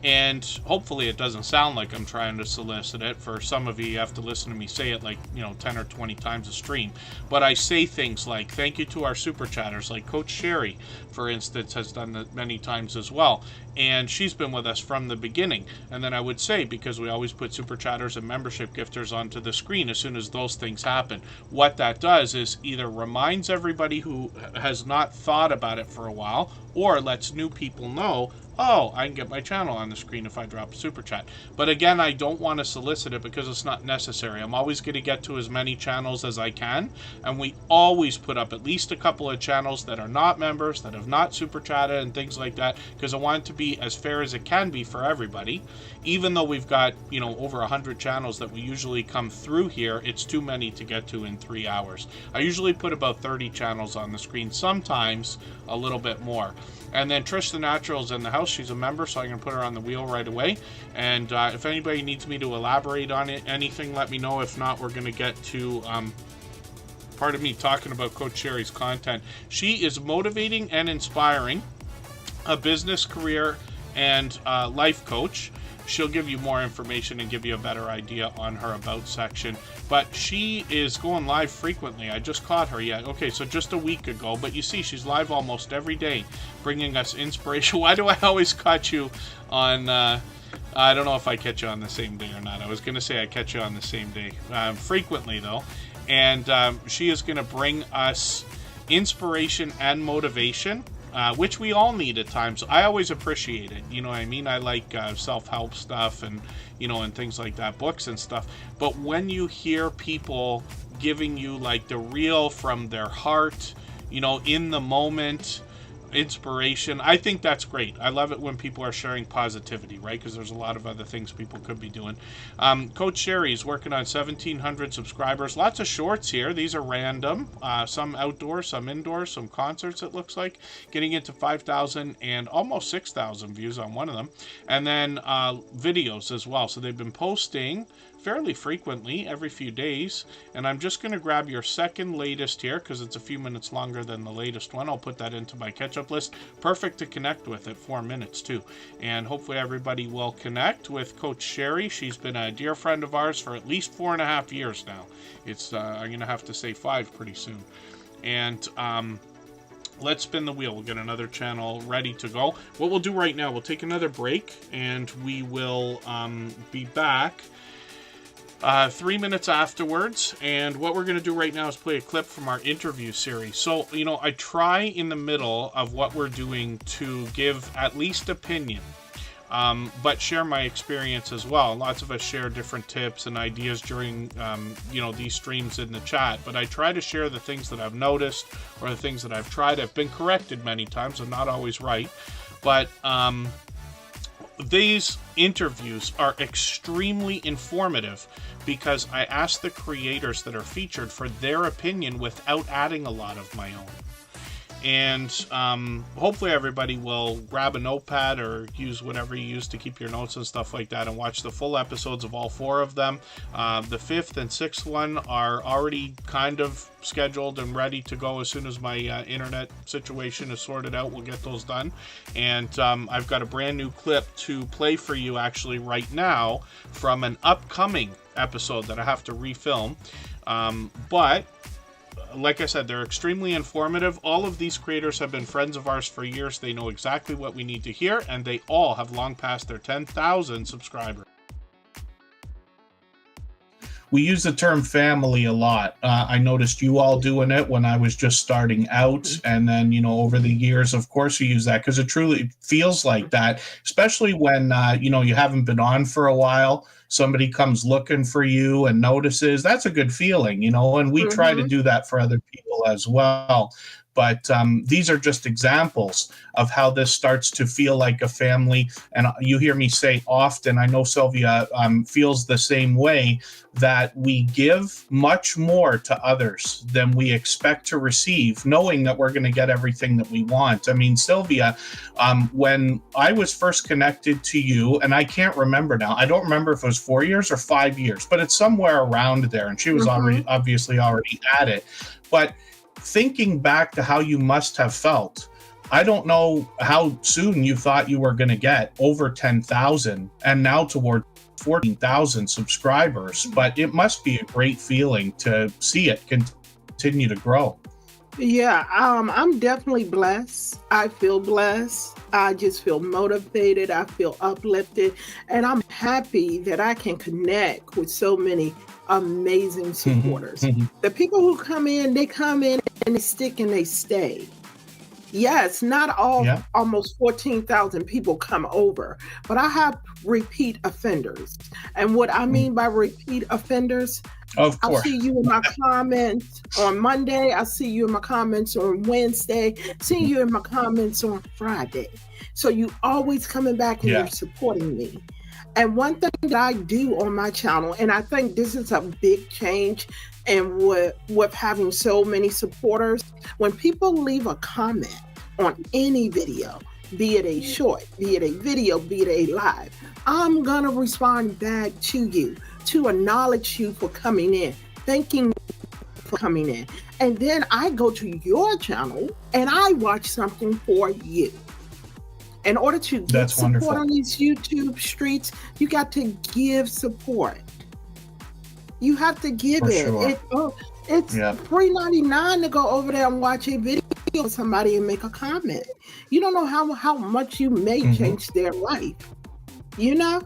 and hopefully it doesn't sound like I'm trying to solicit it. For some of you have to listen to me say it like, you know, 10 or 20 times a stream. But I say things like, thank you to our super chatters, like Coach Sherry, for instance, has done that many times as well. And she's been with us from the beginning. And then I would say, because we always put super chatters and membership gifters onto the screen as soon as those things happen, what that does is either reminds everybody who has not thought about it for a while, or lets new people know, oh, I can get my channel on the screen if I drop a super chat. But again, I don't want to solicit it because it's not necessary. I'm always going to get to as many channels as I can, and we always put up at least a couple of channels that are not members, that have not super chatted and things like that, because I want it to be as fair as it can be for everybody. Even though we've got, you know, over 100 channels that we usually come through here, it's too many to get to in 3 hours. I usually put about 30 channels on the screen, sometimes a little bit more. And then Trish the Natural's in the house. She's a member, so I'm going to put her on the wheel right away. And if anybody needs me to elaborate on it, anything, let me know. If not, we're going to get to part of me talking about Coach Sherry's content. She is motivating and inspiring, a business, career, and life coach. She'll give you more information and give you a better idea on her about section. But she is going live frequently. I just caught her yet. Okay, so just a week ago. But you see, she's live almost every day, bringing us inspiration. Why do I always catch you on I don't know if I catch you on the same day or not. I was going to say I catch you on the same day. Frequently, though. And she is going to bring us inspiration and motivation, which we all need at times. I always appreciate it. You know what I mean? I like self-help stuff and, you know, and things like that, books and stuff. But when you hear people giving you like the real from their heart, you know, in the moment, inspiration, I think that's great. I love it when people are sharing positivity, right? Because there's a lot of other things people could be doing. Coach Sherry's working on 1,700 subscribers. Lots of shorts here. These are random. Some outdoors, some indoors, some concerts, it looks like. Getting into 5,000 and almost 6,000 views on one of them. And then videos as well. So they've been posting fairly frequently, every few days. And I'm just going to grab your second latest here because it's a few minutes longer than the latest one. I'll put that into my catch-up list. Perfect to connect with at 4 minutes too. And hopefully everybody will connect with Coach Sherry. She's been a dear friend of ours for at least 4.5 years now. It's I'm going to have to say 5 pretty soon. And let's spin the wheel. We'll get another channel ready to go. What we'll do right now, we'll take another break and we will be back 3 minutes afterwards, and what we're going to do right now is play a clip from our interview series. So, you know, I try in the middle of what we're doing to give at least opinion, but share my experience as well. Lots of us share different tips and ideas during, you know, these streams in the chat, but I try to share the things that I've noticed or the things that I've tried. I've been corrected many times. I'm not always right, but these interviews are extremely informative because I ask the creators that are featured for their opinion without adding a lot of my own. And hopefully everybody will grab a notepad or use whatever you use to keep your notes and stuff like that and watch the full episodes of all 4 of them. The 5th and 6th one are already kind of scheduled and ready to go. As soon as my internet situation is sorted out, we'll get those done. And I've got a brand new clip to play for you actually right now from an upcoming episode that I have to refilm. But like I said, they're extremely informative. All of these creators have been friends of ours for years. They know exactly what we need to hear, and they all have long passed their 10,000 subscribers. We use the term family a lot. I noticed you all doing it when I was just starting out. And then, you know, over the years, of course, you use that because it truly feels like that, especially when, you know, you haven't been on for a while. Somebody comes looking for you and notices. That's a good feeling, you know, and we try to do that for other people as well. But these are just examples of how this starts to feel like a family. And you hear me say often, I know Sylvia feels the same way, that we give much more to others than we expect to receive, knowing that we're going to get everything that we want. I mean, Sylvia, when I was first connected to you, and I can't remember now, I don't remember if it was 4 years or 5 years, but it's somewhere around there. And she was obviously already at it. But thinking back to how you must have felt, I don't know how soon you thought you were going to get over 10,000 and now toward 14,000 subscribers, but it must be a great feeling to see it continue to grow. Yeah, I'm definitely blessed. I feel blessed. I just feel motivated. I feel uplifted. And I'm happy that I can connect with so many amazing supporters. The people who come in, they come in and they stick and they stay. Yes, not all, almost 14,000 people come over, but I have repeat offenders. And what I mean by repeat offenders, of course, I'll see you in my comments on Monday. I'll see you in my comments on Wednesday. See you in my comments on Friday. So you always coming back and you're supporting me. And one thing that I do on my channel, and I think this is a big change and with having so many supporters, when people leave a comment on any video, be it a short, be it a video, be it a live, I'm gonna respond back to you to acknowledge you for coming in, thanking you for coming in. And then I go to your channel and I watch something for you. In order to get support on these YouTube streets, you got to give support. You have to give it. Sure. It's $3.99 to go over there and watch a video of somebody and make a comment. You don't know how much you may change their life. You know?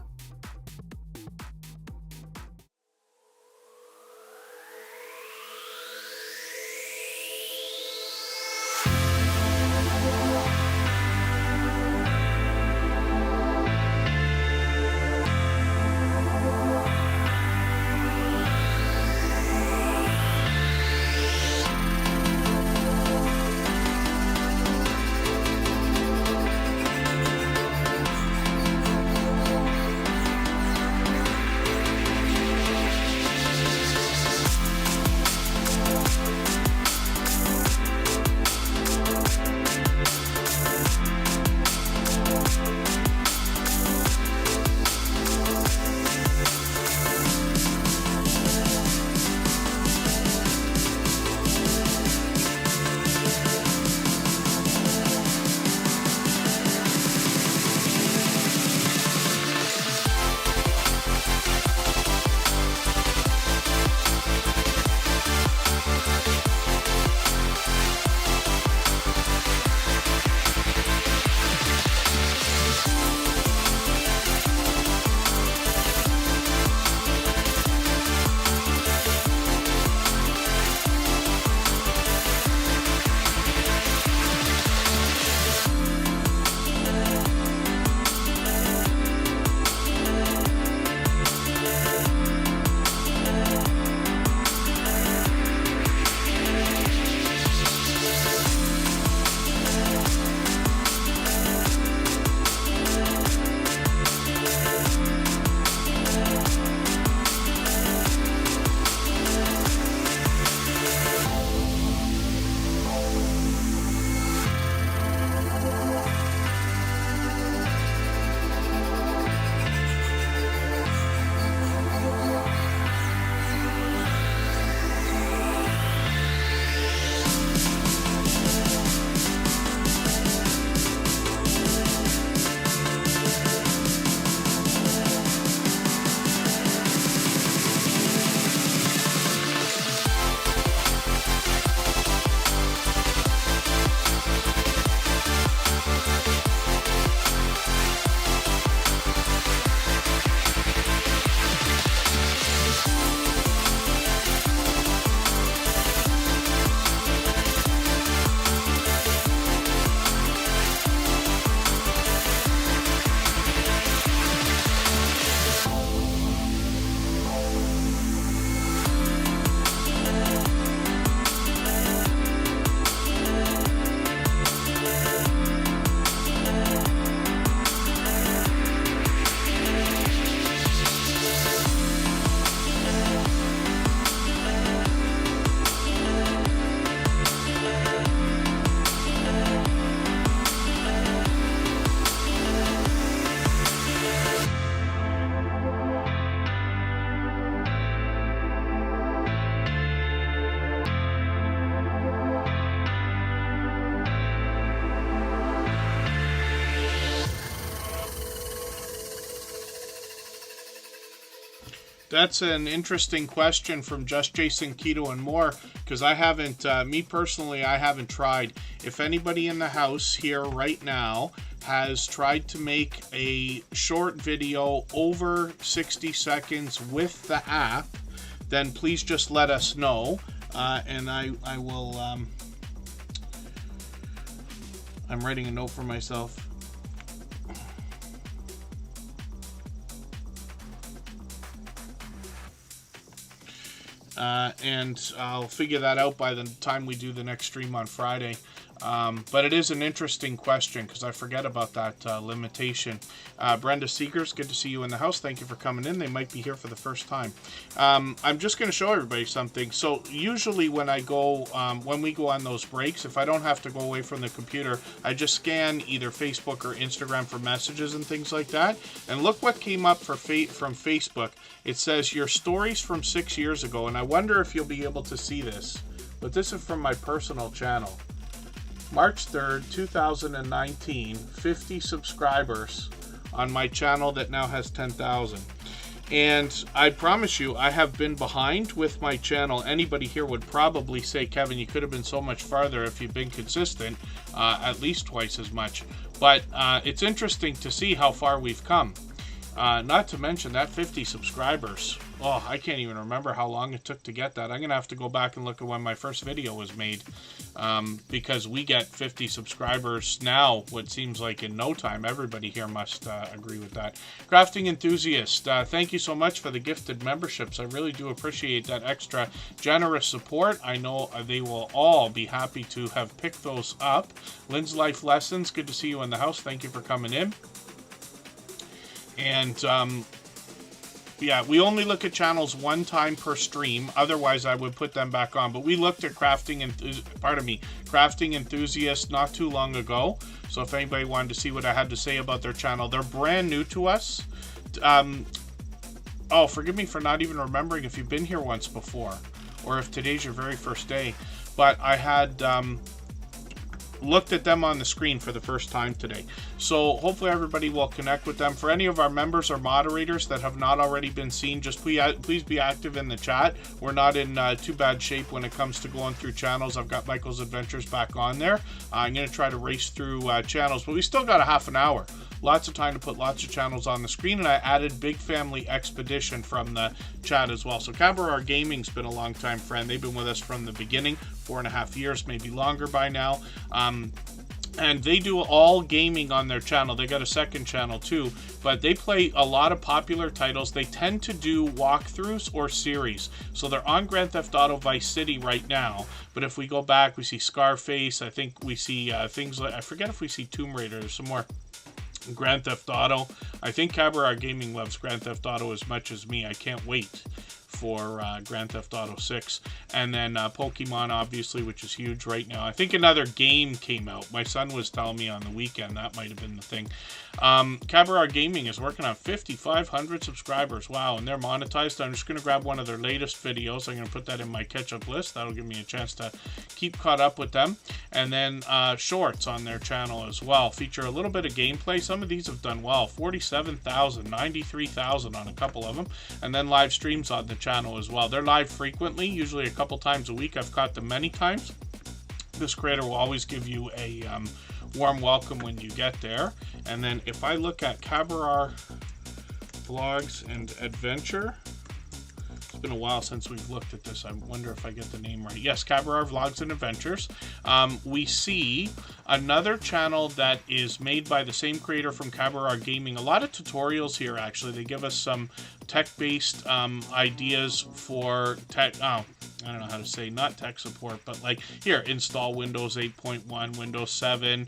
that's an interesting question from Just Jason Keto and more, because I haven't, me personally, I haven't tried. If anybody in the house here right now has tried to make a short video over 60 seconds with the app, then please just let us know, and I will, I'm writing a note for myself. And I'll figure that out by the time we do the next stream on Friday. But it is an interesting question because I forget about that limitation. Brenda Seegers, good to see you in the house. Thank you for coming in. They might be here for the first time. I'm just going to show everybody something. So usually when I go, when we go on those breaks, if I don't have to go away from the computer, I just scan either Facebook or Instagram for messages and things like that. And look what came up from Facebook. It says your stories from 6 years ago. And I wonder if you'll be able to see this. But this is from my personal channel. March 3rd, 2019, 50 subscribers on my channel that now has 10,000. And I promise you, I have been behind with my channel. Anybody here would probably say, Kevin, you could have been so much farther if you've been consistent, at least twice as much. But it's interesting to see how far we've come. Not to mention that 50 subscribers. Oh, I can't even remember how long it took to get that. I'm going to have to go back and look at when my first video was made. Because we get 50 subscribers now, what seems like in no time. Everybody here must agree with that. Crafting Enthusiast, thank you so much for the gifted memberships. I really do appreciate that extra generous support. I know they will all be happy to have picked those up. Lynn's Life Lessons, good to see you in the house. Thank you for coming in. And yeah, we only look at channels one time per stream. Otherwise, I would put them back on. But we looked at Crafting Enthusiast not too long ago. So if anybody wanted to see what I had to say about their channel, they're brand new to us. Oh, forgive me for not even remembering if you've been here once before, or if today's your very first day. But I had looked at them on the screen for the first time today. So hopefully everybody will connect with them. For any of our members or moderators that have not already been seen, just please be active in the chat. We're not in too bad shape when it comes to going through channels. I've got Michael's Adventures back on there. I'm going to try to race through channels, but we still got a half an hour. Lots of time to put lots of channels on the screen, and I added Big Family Expedition from the chat as well. So Cabaret Gaming's been a long time friend. They've been with us from the beginning, 4.5 years, maybe longer by now. And they do all gaming on their channel. They got a second channel too, but they play a lot of popular titles. They tend to do walkthroughs or series. So they're on Grand Theft Auto Vice City right now, but if we go back, we see Scarface. I think we see things like, I forget if we see Tomb Raider. There's some more. Grand Theft Auto. I think Cabaret Gaming loves Grand Theft Auto as much as me. I can't wait for Grand Theft Auto 6. And then Pokemon, obviously, which is huge right now. I think another game came out. My son was telling me on the weekend that might have been the thing. Cabaret Gaming is working on 5,500 subscribers. Wow, and they're monetized. I'm just going to grab one of their latest videos. I'm going to put that in my catch-up list. That'll give me a chance to keep caught up with them. And then shorts on their channel as well. Feature a little bit of gameplay. Some of these have done well. 47,000, 93,000 on a couple of them. And then live streams on the channel as well. They're live frequently, usually a couple times a week. I've caught them many times. This creator will always give you a warm welcome when you get there. And then if I look at Cabaret Vlogs and Adventure, it's been a while since we've looked at this. I wonder if I get the name right. Yes, Cabaret Vlogs and Adventures. We see another channel that is made by the same creator from Cabaret Gaming. A lot of tutorials here, actually. They give us some tech-based ideas for tech. Oh, I don't know how to say, not tech support, but like here, install Windows 8.1, Windows 7.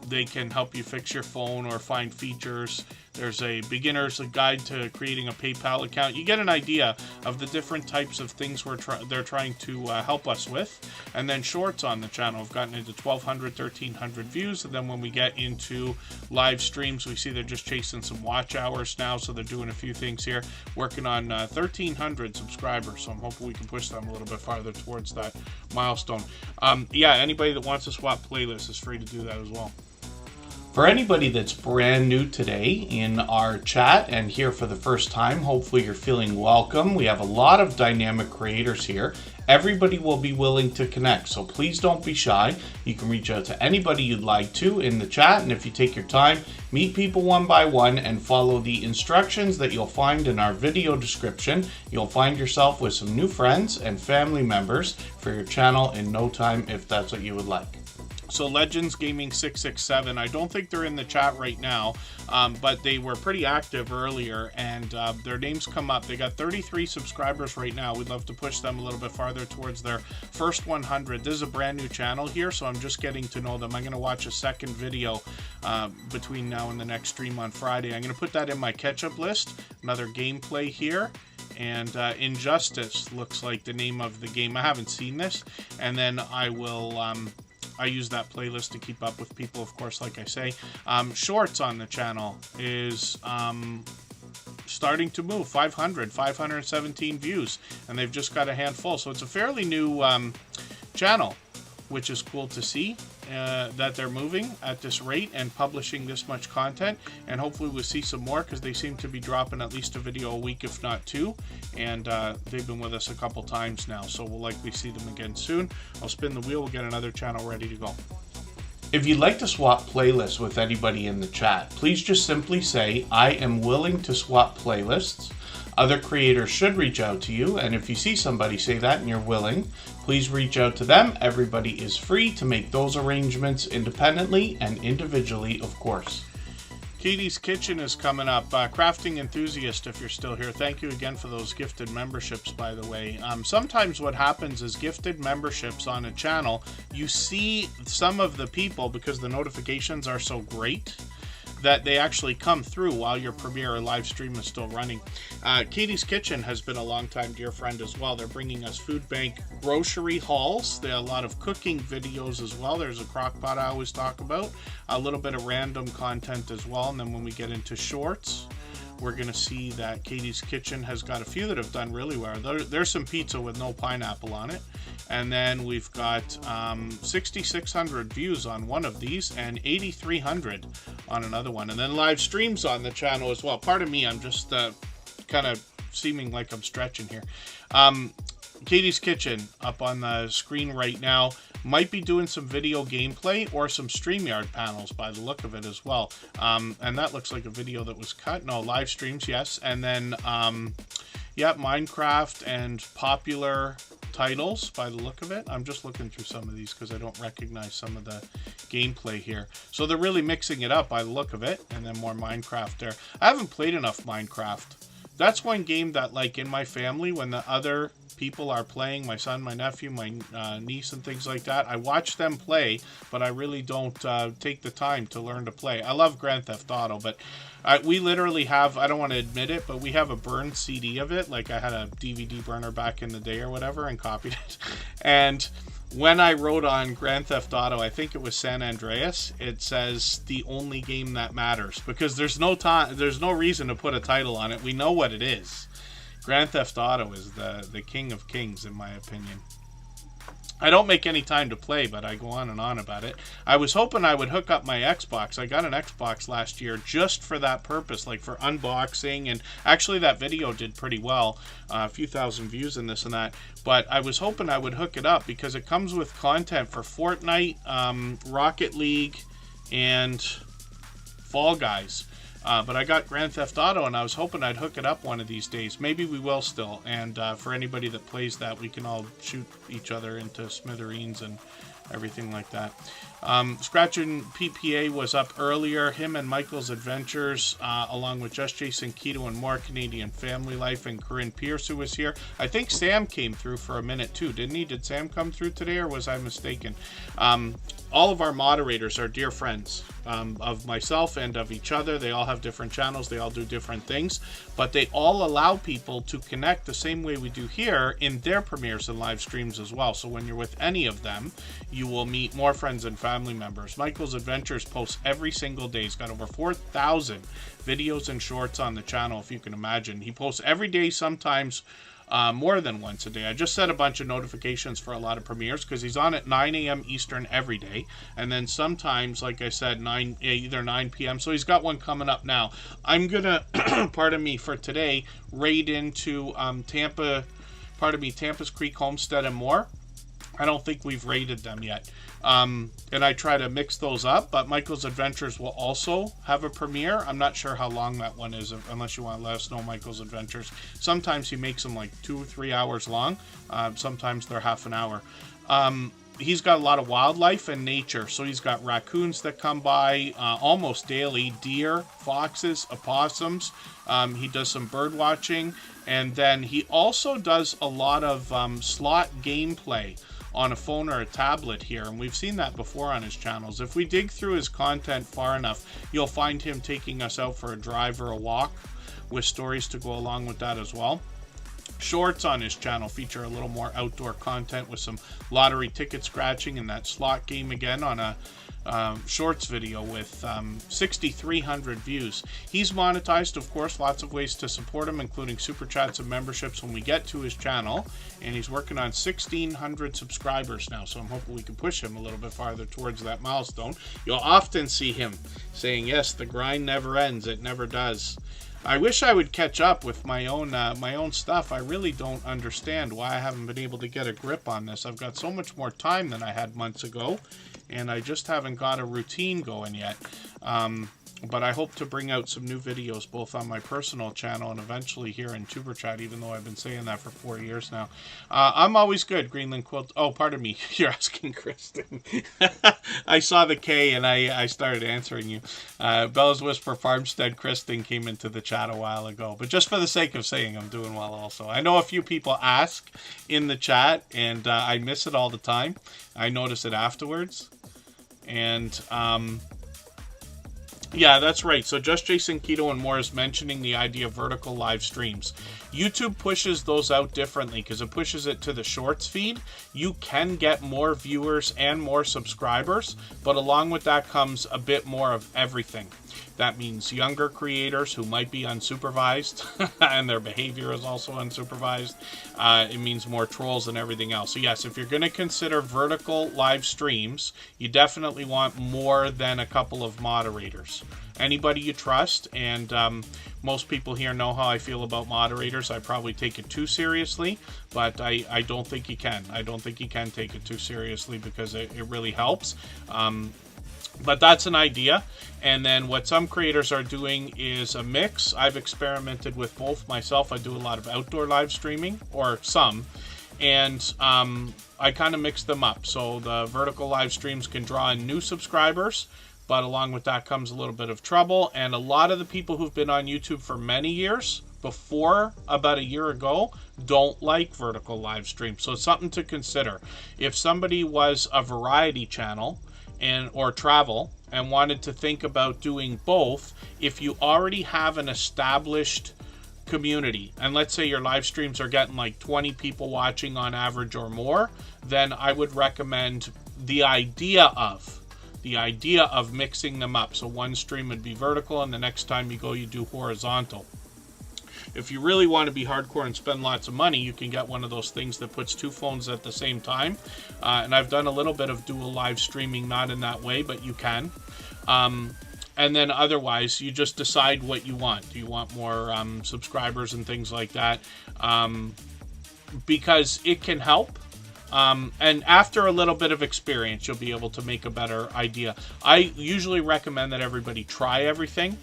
They can help you fix your phone or find features. There's a beginner's guide to creating a PayPal account. You get an idea of the different types of things they're trying to help us with. And then shorts on the channel have gotten into 1,200, 1,300 views. And then when we get into live streams, we see they're just chasing some watch hours now. So they're doing a few things here, working on 1,300 subscribers. So I'm hoping we can push them a little bit farther towards that milestone. Yeah, anybody that wants to swap playlists is free to do that as well. For anybody that's brand new today in our chat and here for the first time, hopefully you're feeling welcome. We have a lot of dynamic creators here. Everybody will be willing to connect, so please don't be shy. You can reach out to anybody you'd like to in the chat, and if you take your time, meet people one by one and follow the instructions that you'll find in our video description. You'll find yourself with some new friends and family members for your channel in no time if that's what you would like. So Legends Gaming 667, I don't think they're in the chat right now, but they were pretty active earlier, and their names come up. They got 33 subscribers right now. We'd love to push them a little bit farther towards their first 100. This is a brand new channel here, so I'm just getting to know them. I'm going to watch a second video between now and the next stream on Friday. I'm going to put that in my catch-up list. Another gameplay here. And Injustice looks like the name of the game. I haven't seen this. And then I will... I use that playlist to keep up with people, of course, like I say. Shorts on the channel is starting to move. 517 views, and they've just got a handful. So it's a fairly new channel, which is cool to see that they're moving at this rate and publishing this much content. And hopefully we'll see some more, because they seem to be dropping at least a video a week, if not two. And they've been with us a couple times now, so we'll likely see them again soon. I'll spin the wheel, we'll get another channel ready to go. If you'd like to swap playlists with anybody in the chat, please just simply say, I am willing to swap playlists. Other creators should reach out to you, and if you see somebody say that and you're willing, please reach out to them. Everybody is free to make those arrangements independently and individually, of course. Katie's Kitchen is coming up. Crafting Enthusiast, if you're still here. Thank you again for those gifted memberships, by the way. Sometimes what happens is gifted memberships on a channel, you see some of the people, because the notifications are so great, that they actually come through while your premiere or live stream is still running. Katie's Kitchen has been a long-time dear friend as well. They're bringing us food bank grocery hauls. They have a lot of cooking videos as well. There's a crock pot I always talk about. A little bit of random content as well. And then when we get into shorts, we're going to see that Katie's Kitchen has got a few that have done really well. There's some pizza with no pineapple on it. And then we've got 6,600 views on one of these and 8,300 on another one. And then live streams on the channel as well. Pardon me, I'm just kind of seeming like I'm stretching here. Katie's Kitchen up on the screen right now. Might be doing some video gameplay or some StreamYard panels by the look of it as well. And that looks like a video that was cut. No, live streams, yes. And then, yeah, Minecraft and popular titles by the look of it. I'm just looking through some of these because I don't recognize some of the gameplay here. So they're really mixing it up by the look of it. And then more Minecraft there. I haven't played enough Minecraft. That's one game that, like, in my family, when the other people are playing, my son, my nephew, my niece and things like that, I watch them play, but I really don't take the time to learn to play. I love Grand Theft Auto, but we literally have, I don't want to admit it, but we have a burned CD of it. Like, I had a DVD burner back in the day or whatever and copied it. And when I wrote on Grand Theft Auto, I think it was San Andreas, it says the only game that matters, because there's no time, there's no reason to put a title on it. We know what it is. Grand Theft Auto is the king of kings, in my opinion. I don't make any time to play, but I go on and on about it. I was hoping I would hook up my Xbox. I got an Xbox last year just for that purpose, like for unboxing, and actually that video did pretty well. A few thousand views in this and that. But I was hoping I would hook it up because it comes with content for Fortnite, Rocket League, and Fall Guys. But I got Grand Theft Auto, and I was hoping I'd hook it up one of these days. Maybe we will still. And for anybody that plays that, we can all shoot each other into smithereens and everything like that. Scratchin' PPA was up earlier. Him and Michael's Adventures, along with Just Jason Keto and more Canadian Family Life, and Corinne Pierce, who was here. I think Sam came through for a minute too, didn't he? Did Sam come through today, or was I mistaken? All of our moderators are dear friends of myself and of each other. They all have different channels. They all do different things, but they all allow people to connect the same way we do here in their premieres and live streams as well. So when you're with any of them, you will meet more friends and family members. Michael's Adventures posts every single day. He's got over 4,000 videos and shorts on the channel, if you can imagine. He posts every day, sometimes more than once a day. I just set a bunch of notifications for a lot of premieres because he's on at 9 a.m. Eastern every day. And then sometimes, like I said, either 9 p.m. So he's got one coming up now. I'm going to, pardon me, for today, raid into Tampa's Creek, Homestead, and more. I don't think we've rated them yet. And I try to mix those up, but Michael's Adventures will also have a premiere. I'm not sure how long that one is, unless you want to let us know, Michael's Adventures. Sometimes he makes them like 2 or 3 hours long. Sometimes they're half an hour. He's got a lot of wildlife and nature. So he's got raccoons that come by almost daily, deer, foxes, opossums. He does some bird watching. And then he also does a lot of slot gameplay on a phone or a tablet here, and we've seen that before on his channels. If we dig through his content far enough, you'll find him taking us out for a drive or a walk with stories to go along with that as well. Shorts on his channel feature a little more outdoor content with some lottery ticket scratching and that slot game again on a shorts video with 6,300 views. He's monetized, of course, lots of ways to support him, including super chats and memberships when we get to his channel, and he's working on 1,600 subscribers now, so I'm hoping we can push him a little bit farther towards that milestone. You'll often see him saying, yes, the grind never ends, it never does. I wish I would catch up with my own stuff. I really don't understand why I haven't been able to get a grip on this. I've got so much more time than I had months ago, and I just haven't got a routine going yet. But I hope to bring out some new videos both on my personal channel and eventually here in Superchat, even though I've been saying that for 4 years now. I'm always good, Greenland Quilt. Oh, pardon me. You're asking Kristen. I saw the K and I started answering you. Bella's Whisper Farmstead Kristen came into the chat a while ago. But just for the sake of saying I'm doing well also. I know a few people ask in the chat and I miss it all the time. I notice it afterwards. And yeah, that's right. So Just Jason Keto and more is mentioning the idea of vertical live streams. YouTube pushes those out differently because it pushes it to the shorts feed. You can get more viewers and more subscribers, but along with that comes a bit more of everything. That means younger creators who might be unsupervised and their behavior is also unsupervised. It means more trolls and everything else. So yes, if you're going to consider vertical live streams, you definitely want more than a couple of moderators. Anybody you trust, and most people here know how I feel about moderators. I probably take it too seriously, but I don't think you can. I don't think you can take it too seriously because it really helps. But that's an idea. And then what some creators are doing is a mix. I've experimented with both myself. I do a lot of outdoor live streaming, or some, and I kind of mix them up. So the vertical live streams can draw in new subscribers, but along with that comes a little bit of trouble. And a lot of the people who've been on YouTube for many years, before about a year ago, don't like vertical live streams. So it's something to consider. If somebody was a variety channel or travel and wanted to think about doing both, if you already have an established community, and let's say your live streams are getting like 20 people watching on average or more, then I would recommend the idea of mixing them up. So one stream would be vertical and the next time you go you do horizontal. If you really want to be hardcore and spend lots of money, you can get one of those things that puts two phones at the same time. And I've done a little bit of dual live streaming, not in that way, but you can. And then otherwise, you just decide what you want. Do you want more subscribers and things like that? Because it can help. And after a little bit of experience, you'll be able to make a better idea. I usually recommend that everybody try everything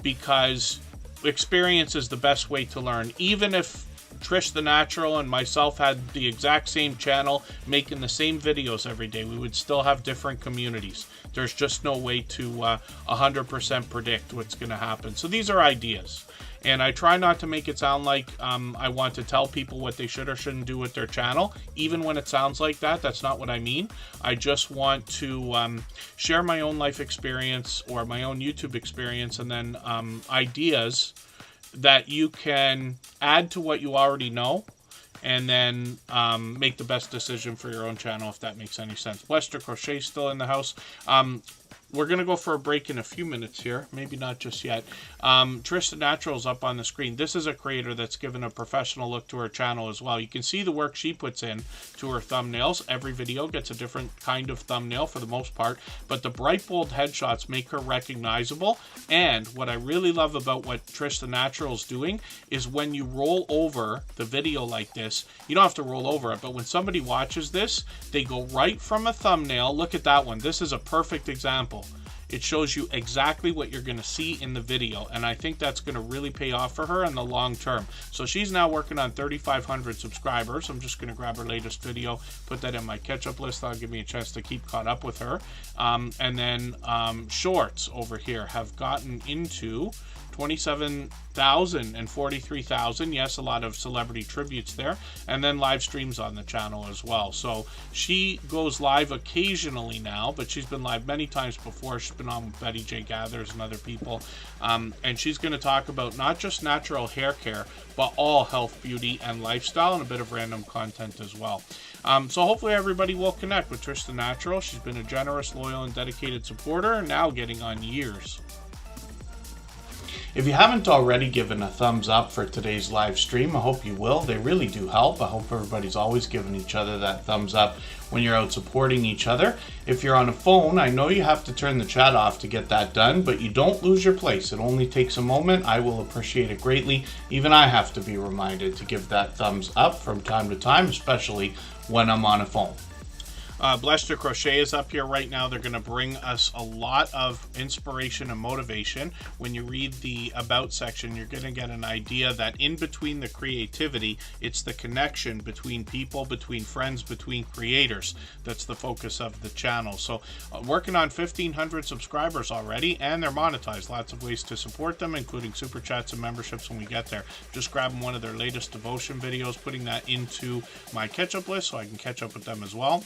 because experience is the best way to learn. Even if Trish the Natural and myself had the exact same channel making the same videos every day, we would still have different communities. There's just no way to 100% predict what's going to happen. So these are ideas. And I try not to make it sound like I want to tell people what they should or shouldn't do with their channel. Even when it sounds like that, that's not what I mean. I just want to share my own life experience or my own YouTube experience, and then ideas that you can add to what you already know, and then make the best decision for your own channel, if that makes any sense. Wester Crochet still in the house. we're going to go for a break in a few minutes here. Maybe not just yet. Trish the Natural's up on the screen. This is a creator that's given a professional look to her channel as well. You can see the work she puts in to her thumbnails. Every video gets a different kind of thumbnail for the most part, but the bright, bold headshots make her recognizable. And what I really love about what Trish the Natural's doing is when you roll over the video like this, you don't have to roll over it, but when somebody watches this, they go right from a thumbnail. Look at that one. This is a perfect example. It shows you exactly what you're going to see in the video, and I think that's going to really pay off for her in the long term. So she's now working on 3,500 subscribers. I'm just going to grab her latest video, put that in my catch-up list. That'll give me a chance to keep caught up with her. And then shorts over here have gotten into 27,000 and 43,000. Yes, a lot of celebrity tributes there, and then live streams on the channel as well. So she goes live occasionally now, but she's been live many times before. She's been on with Betty J Gathers and other people, and she's going to talk about not just natural hair care, but all health, beauty, and lifestyle, and a bit of random content as well. So hopefully everybody will connect with Trish the Natural. She's been a generous, loyal, and dedicated supporter, now getting on years. If you haven't already given a thumbs up for today's live stream, I hope you will. They really do help. I hope everybody's always giving each other that thumbs up when you're out supporting each other. If you're on a phone, I know you have to turn the chat off to get that done, but you don't lose your place. It only takes a moment. I will appreciate it greatly. Even I have to be reminded to give that thumbs up from time to time, especially when I'm on a phone. Blessed to Crochet is up here right now. They're going to bring us a lot of inspiration and motivation. When you read the About section, you're going to get an idea that in between the creativity, it's the connection between people, between friends, between creators. That's the focus of the channel. So working on 1,500 subscribers already, and they're monetized. Lots of ways to support them, including super chats and memberships when we get there. Just grabbing one of their latest devotion videos, putting that into my catch-up list so I can catch up with them as well.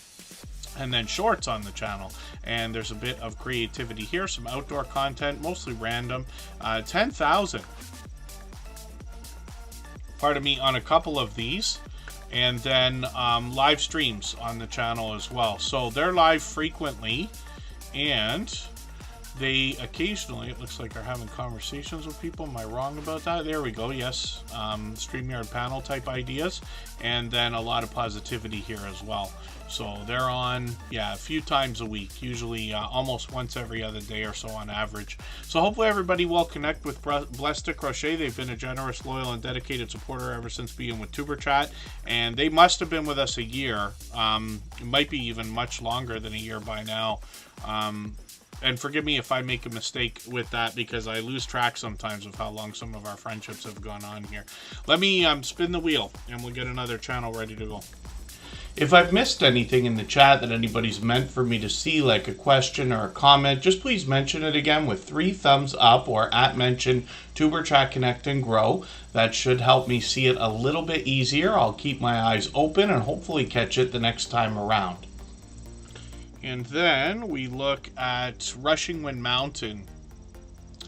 And then shorts on the channel, and there's a bit of creativity here, some outdoor content, mostly random. 10,000 pardon me on a couple of these, and then live streams on the channel as well. So they're live frequently, and they occasionally, it looks like, are having conversations with people. Am I wrong about that? There we go. Yes. StreamYard panel type ideas, and then a lot of positivity here as well. So they're on, a few times a week, usually almost once every other day or so on average. So hopefully everybody will connect with Blessed to Crochet. They've been a generous, loyal, and dedicated supporter ever since being with Superchat, and they must have been with us a year. It might be even much longer than a year by now. And forgive me if I make a mistake with that, because I lose track sometimes of how long some of our friendships have gone on here. Let me spin the wheel, and we'll get another channel ready to go. If I've missed anything in the chat that anybody's meant for me to see, like a question or a comment, just please mention it again with 3 thumbs up or @mention Tuberchat Connect and Grow. That should help me see it a little bit easier. I'll keep my eyes open and hopefully catch it the next time around. And then we look at Rushing Wind Mountain.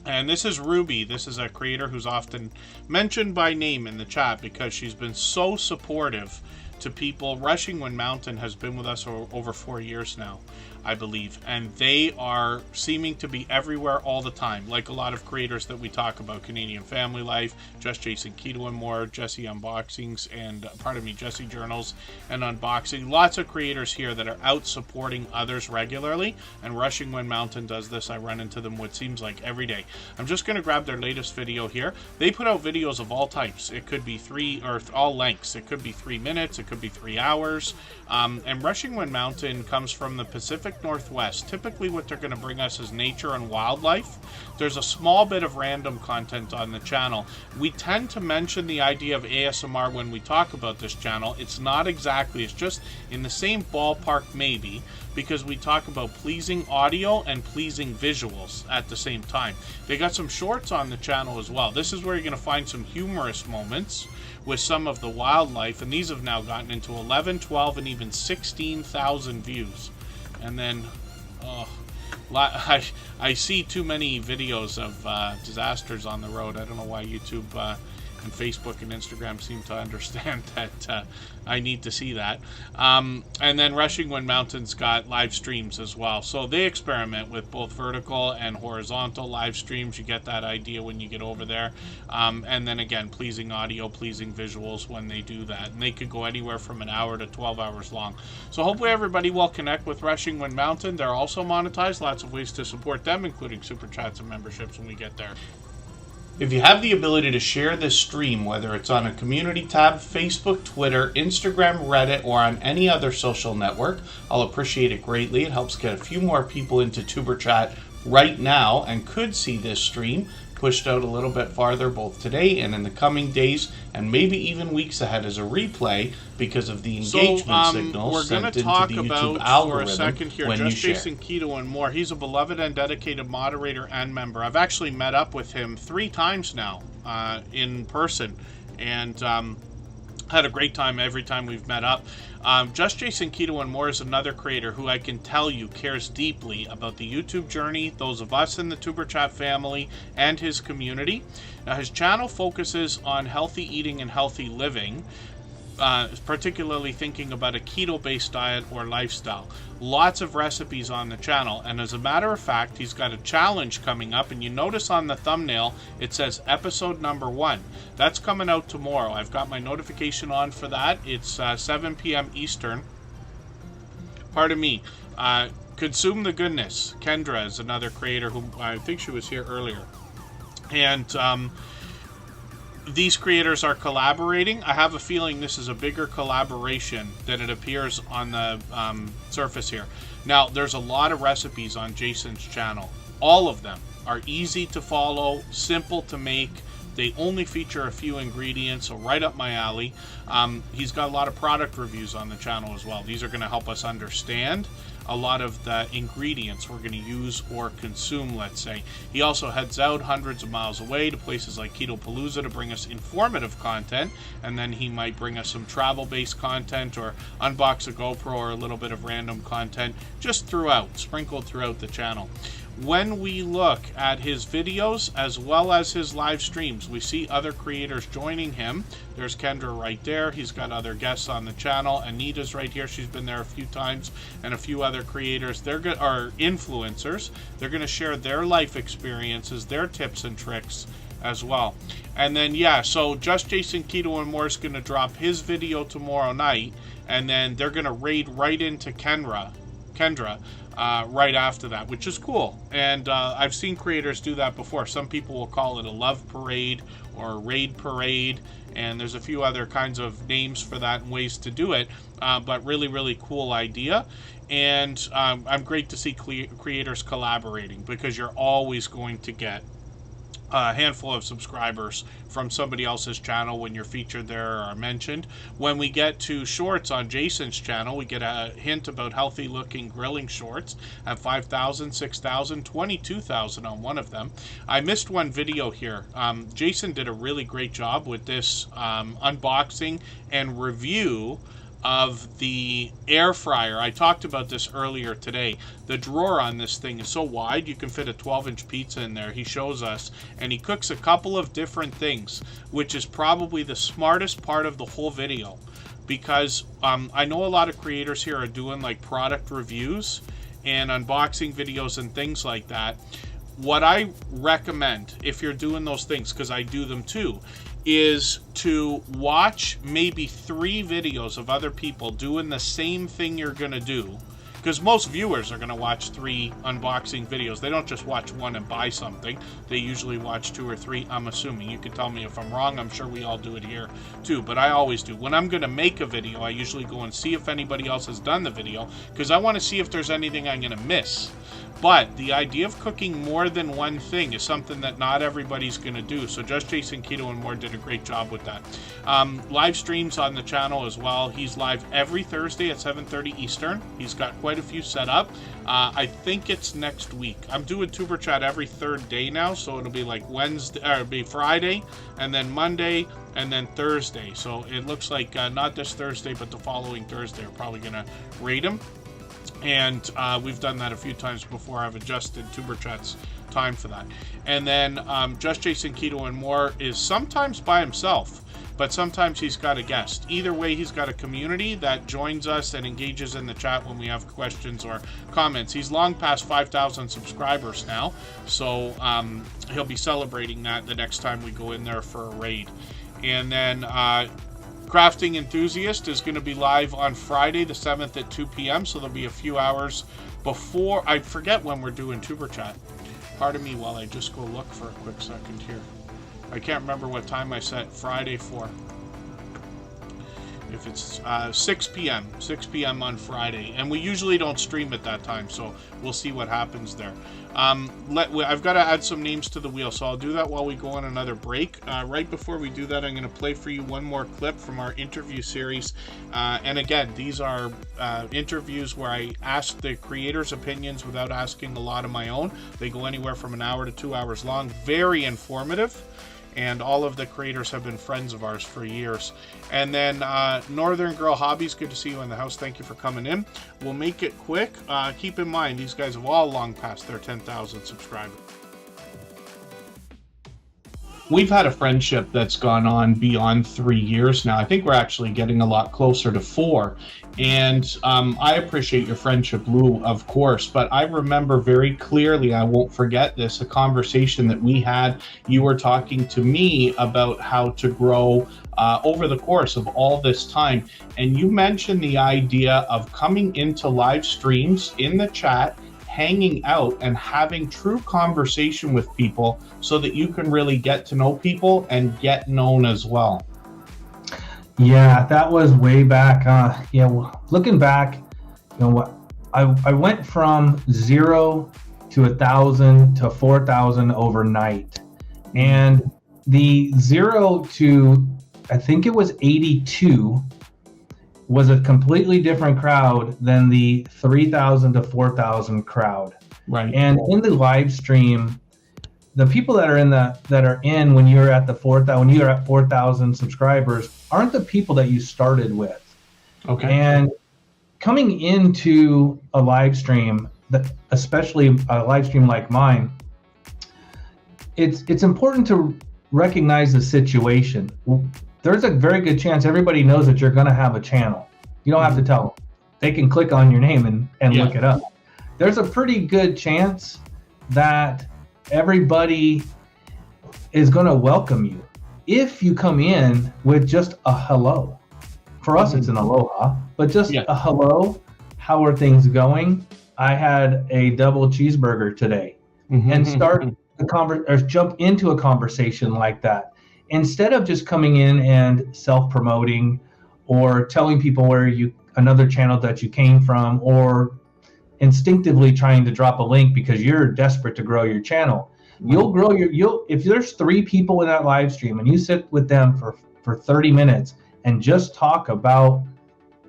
And this is Ruby. This is a creator who's often mentioned by name in the chat because she's been so supportive to people. Rushing Wind Mountain has been with us over 4 years now, I believe, and they are seeming to be everywhere all the time, like a lot of creators that we talk about: Canadian Family Life, Just Jason Keto and More, Jesse Unboxings, and Jesse Journals and Unboxing. Lots of creators here that are out supporting others regularly, and Rushing Wind Mountain does this. I run into them what seems like every day. I'm just going to grab their latest video here. They put out videos of all types. It could be all lengths. It could be 3 minutes. It could be 3 hours. And Rushing Wind Mountain comes from the Pacific Northwest. Typically what they're going to bring us is nature and wildlife. There's a small bit of random content on the channel. We tend to mention the idea of ASMR when we talk about this channel. It's not exactly, it's just in the same ballpark maybe, because we talk about pleasing audio and pleasing visuals at the same time. They got some shorts on the channel as well. This is where you're going to find some humorous moments with some of the wildlife, and these have now gotten into 11, 12, and even 16,000 views. And then I see too many videos of disasters on the road. I don't know why YouTube And Facebook and Instagram seem to understand that I need to see that. And then Rushing Wind Mountain's got live streams as well. So they experiment with both vertical and horizontal live streams. You get that idea when you get over there. And then again, pleasing audio, pleasing visuals when they do that. And they could go anywhere from an hour to 12 hours long. So hopefully everybody will connect with Rushing Wind Mountain. They're also monetized. Lots of ways to support them, including super chats and memberships when we get there. If you have the ability to share this stream, whether it's on a community tab, Facebook, Twitter, Instagram, Reddit, or on any other social network, I'll appreciate it greatly. It helps get a few more people into Tuber Chat right now and could see this stream pushed out a little bit farther both today and in the coming days and maybe even weeks ahead as a replay because of the engagement signals sent into the YouTube algorithm for a second here, when Just Jason Keto and more. He's a beloved and dedicated moderator and member. I've actually met up with him 3 times now in person and had a great time every time we've met up. Just Jason Keto and More is another creator who I can tell you cares deeply about the YouTube journey, those of us in the Tuber Chat family, and his community. Now, his channel focuses on healthy eating and healthy living, particularly thinking about a keto-based diet or lifestyle. Lots of recipes on the channel, and as a matter of fact, he's got a challenge coming up, and you notice on the thumbnail it says episode number 1. That's coming out tomorrow. I've got my notification on for that. It's 7 p.m. Eastern. Pardon me. Consume the Goodness. Kendra is another creator who I think she was here earlier. And these creators are collaborating. I have a feeling this is a bigger collaboration than it appears on the surface here. Now, there's a lot of recipes on Jason's channel. All of them are easy to follow, simple to make. They only feature a few ingredients, so right up my alley. He's got a lot of product reviews on the channel as well. These are going to help us understand a lot of the ingredients we're going to use or consume, let's say. He also heads out hundreds of miles away to places like Keto Palooza to bring us informative content, and then he might bring us some travel-based content or unbox a GoPro or a little bit of random content just sprinkled throughout the channel. When we look at his videos as well as his live streams, we see other creators joining him. There's Kendra right there. He's got other guests on the channel. Anita's right here. She's been there a few times, and a few other creators. Are influencers. They're going to share their life experiences, their tips and tricks as well. And then, yeah, so Just Jason Keto and More is going to drop his video tomorrow night, and then they're going to raid right into Kendra right after that, which is cool. And I've seen creators do that before. Some people will call it a love parade or a raid parade, and there's a few other kinds of names for that and ways to do it, but really, really cool idea. And I'm great to see creators collaborating, because you're always going to get a handful of subscribers from somebody else's channel when you're featured there or are mentioned. When we get to shorts on Jason's channel, we get a hint about healthy looking grilling shorts at 5,000, 6,000, 22,000 on one of them. I missed one video here. Jason did a really great job with this unboxing and review of the air fryer. I talked about this earlier today. The drawer on this thing is so wide you can fit a 12-inch pizza in there. He shows us, and he cooks a couple of different things, which is probably the smartest part of the whole video, because I know a lot of creators here are doing like product reviews and unboxing videos and things like that. What I recommend, if you're doing those things, because I do them too, is to watch maybe 3 videos of other people doing the same thing you're going to do. Because most viewers are going to watch 3 unboxing videos. They don't just watch one and buy something. They usually watch 2 or 3, I'm assuming. You can tell me if I'm wrong. I'm sure we all do it here too, but I always do. When I'm going to make a video, I usually go and see if anybody else has done the video, because I want to see if there's anything I'm going to miss. But the idea of cooking more than one thing is something that not everybody's going to do. So Just Jason Keto and More did a great job with that. Live streams on the channel as well. He's live every Thursday at 7:30 Eastern. He's got quite a few set up. I think it's next week. I'm doing Tuber Chat every 3rd day now, so it'll be like Wednesday, or it'll be Friday, and then Monday, and then Thursday. So it looks like not this Thursday, but the following Thursday, we're probably going to raid him. And we've done that a few times before. I've adjusted Tuber Chat's time for that. And then Just Jason Keto and More is sometimes by himself, but sometimes he's got a guest. Either way, he's got a community that joins us and engages in the chat when we have questions or comments. He's long past 5,000 subscribers now, so he'll be celebrating that the next time we go in there for a raid. And then Crafting Enthusiast is going to be live on Friday the 7th at 2 p.m., so there'll be a few hours before. I forget when we're doing Tuber Chat. Pardon me while I just go look for a quick second here. I can't remember what time I set Friday for. If it's 6 p.m. 6 p.m. on Friday. And we usually don't stream at that time, so we'll see what happens there. I've got to add some names to the wheel, so I'll do that while we go on another break. Right before we do that, I'm going to play for you one more clip from our interview series. And again, these are interviews where I ask the creators' opinions without asking a lot of my own. They go anywhere from an hour to 2 hours long. Very informative. And all of the creators have been friends of ours for years. And then Northern Girl Hobbies, good to see you in the house. Thank you for coming in. We'll make it quick. Keep in mind, these guys have all long passed their 10,000 subscribers. We've had a friendship that's gone on beyond 3 years now. I think we're actually getting a lot closer to 4. And I appreciate your friendship, Lou, of course. But I remember very clearly, I won't forget this, a conversation that we had. You were talking to me about how to grow over the course of all this time. And you mentioned the idea of coming into live streams in the chat, hanging out and having true conversation with people so that you can really get to know people and get known as well. Yeah, that was way back. Looking back, what I went from 0 to 1,000 to 4,000 overnight, and the 0 to I think it was 82 was a completely different crowd than the 3,000 to 4,000 crowd. Right. And in the live stream, the people that are in when you're at 4,000 subscribers aren't the people that you started with. Okay. And coming into a live stream, especially a live stream like mine, it's important to recognize the situation. There's a very good chance everybody knows that you're going to have a channel. You don't have to tell them. They can click on your name and look it up. There's a pretty good chance that everybody is going to welcome you if you come in with just a hello. For us, it's an aloha, but just a hello. How are things going? I had a double cheeseburger today, and start or jump into a conversation like that. Instead of just coming in and self-promoting or telling people where another channel that you came from, or instinctively trying to drop a link because you're desperate to grow your channel. You'll grow if there's 3 people in that live stream and you sit with them for 30 minutes and just talk about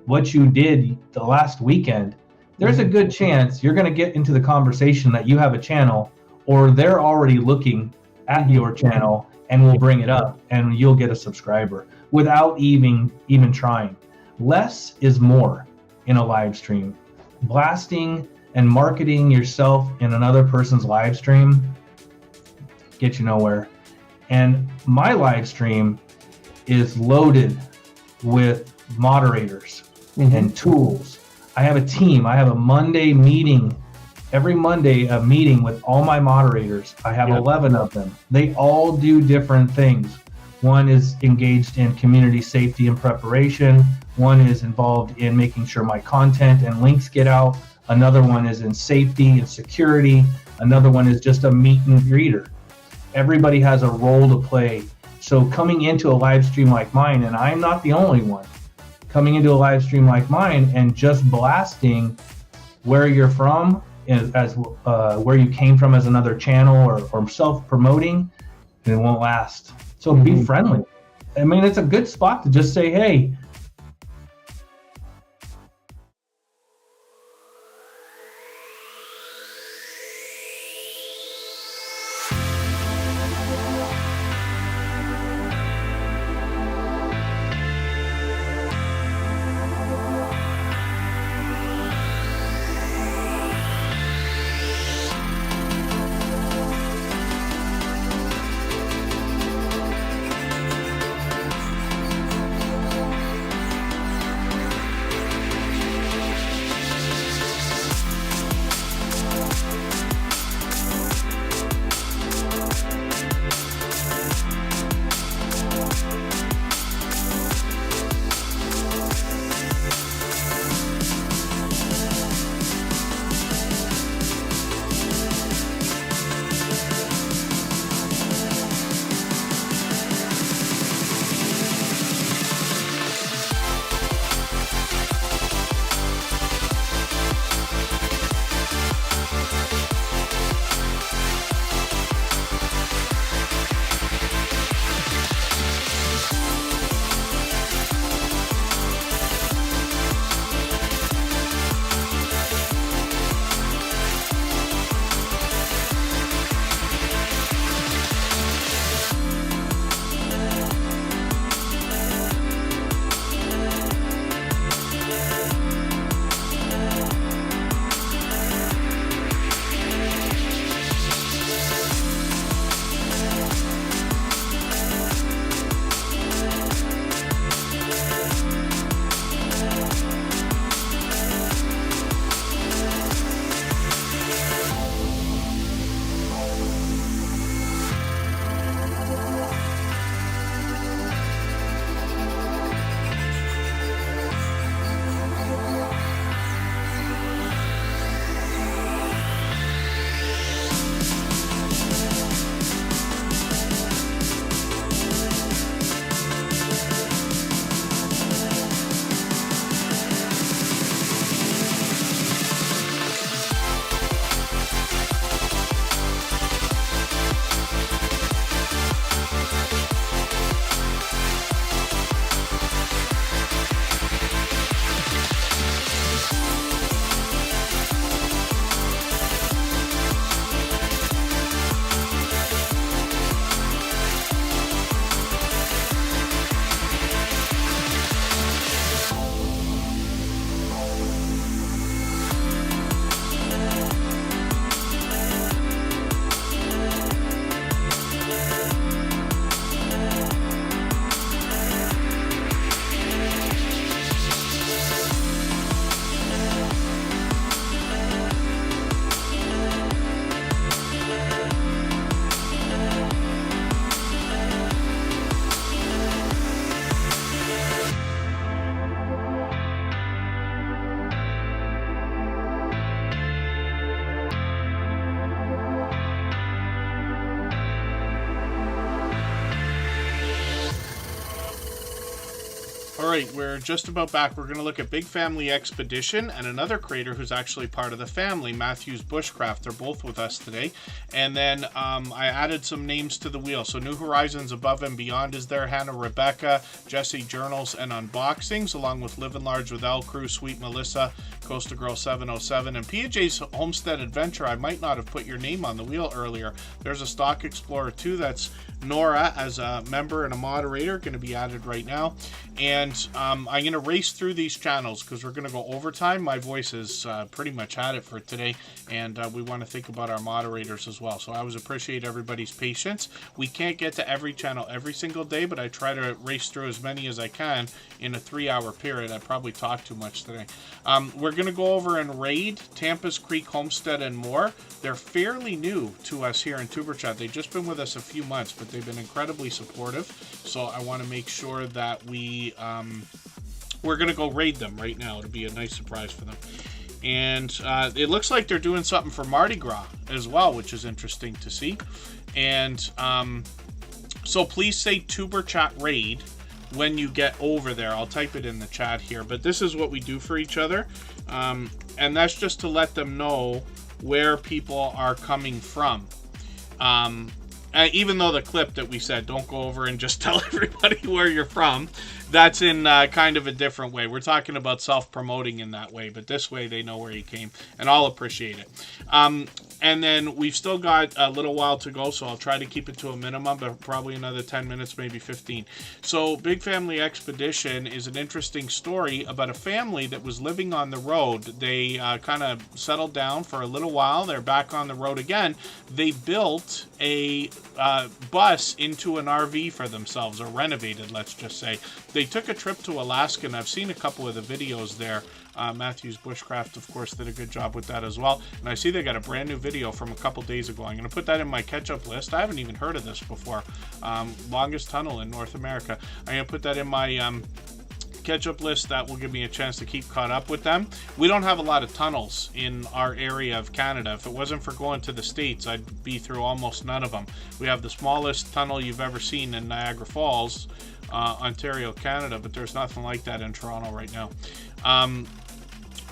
what you did the last weekend, there's a good chance you're going to get into the conversation that you have a channel, or they're already looking at your channel and will bring it up, and you'll get a subscriber without even trying. Less is more in a live stream. Blasting and marketing yourself in another person's live stream get you nowhere. And my live stream is loaded with moderators and tools. I have a team. I have a Monday meeting. Every Monday, a meeting with all my moderators. I have 11 of them. They all do different things. One is engaged in community safety and preparation. One is involved in making sure my content and links get out. Another one is in safety and security. Another one is just a meet and greeter. Everybody has a role to play. So coming into a live stream like mine, and I'm not the only one, coming into a live stream like mine and just blasting where you're from, as where you came from as another channel, or self-promoting, it won't last. So be friendly. I mean, it's a good spot to just say, hey, All right, we're just about back. We're going to look at Big Family Expedition and another creator who's actually part of the family, Matthew's Bushcraft. They're both with us today. And then I added some names to the wheel. So New Horizons Above and Beyond is there. Hannah Rebecca, Jesse Journals and Unboxings, along with Living Large with L Crew, Sweet Melissa, Costa Girl 707, and P&J's Homestead Adventure. I might not have put your name on the wheel earlier. There's a Stock Explorer too. That's Nora as a member and a moderator, going to be added right now. And I'm going to race through these channels because we're going to go overtime. My voice is pretty much had it for today, and we want to think about our moderators as well. So I always appreciate everybody's patience. We can't get to every channel every single day, but I try to race through as many as I can in a 3-hour period. I probably talked too much today. We're going to go over and raid Tampa's Creek Homestead and more. They're fairly new to us here in Tuber Chat. They've just been with us a few months, but they've been incredibly supportive. So I want to make sure that we're going to go raid them right now. It'll be a nice surprise for them. And it looks like they're doing something for Mardi Gras as well, which is interesting to see. And so please say Tuber Chat Raid when you get over there. I'll type it in the chat here. But this is what we do for each other. And that's just to let them know where people are coming from. Even though the clip that we said, don't go over and just tell everybody where you're from, that's in kind of a different way. We're talking about self-promoting in that way, but this way they know where you came, and I'll appreciate it. And then we've still got a little while to go, so I'll try to keep it to a minimum, but probably another 10 minutes, maybe 15. So Big Family Expedition is an interesting story about a family that was living on the road. They kind of settled down for a little while. They're back on the road again. They built a bus into an RV for themselves, or renovated, let's just say. They took a trip to Alaska, and I've seen a couple of the videos there. Matthew's Bushcraft, of course, did a good job with that as well. And I see they got a brand new video from a couple days ago. I'm going to put that in my catch-up list. I haven't even heard of this before. Longest tunnel in North America. I'm going to put that in my catch-up list. That will give me a chance to keep caught up with them. We don't have a lot of tunnels in our area of Canada. If it wasn't for going to the States, I'd be through almost none of them. We have the smallest tunnel you've ever seen in Niagara Falls, Ontario, Canada, but there's nothing like that in Toronto right now.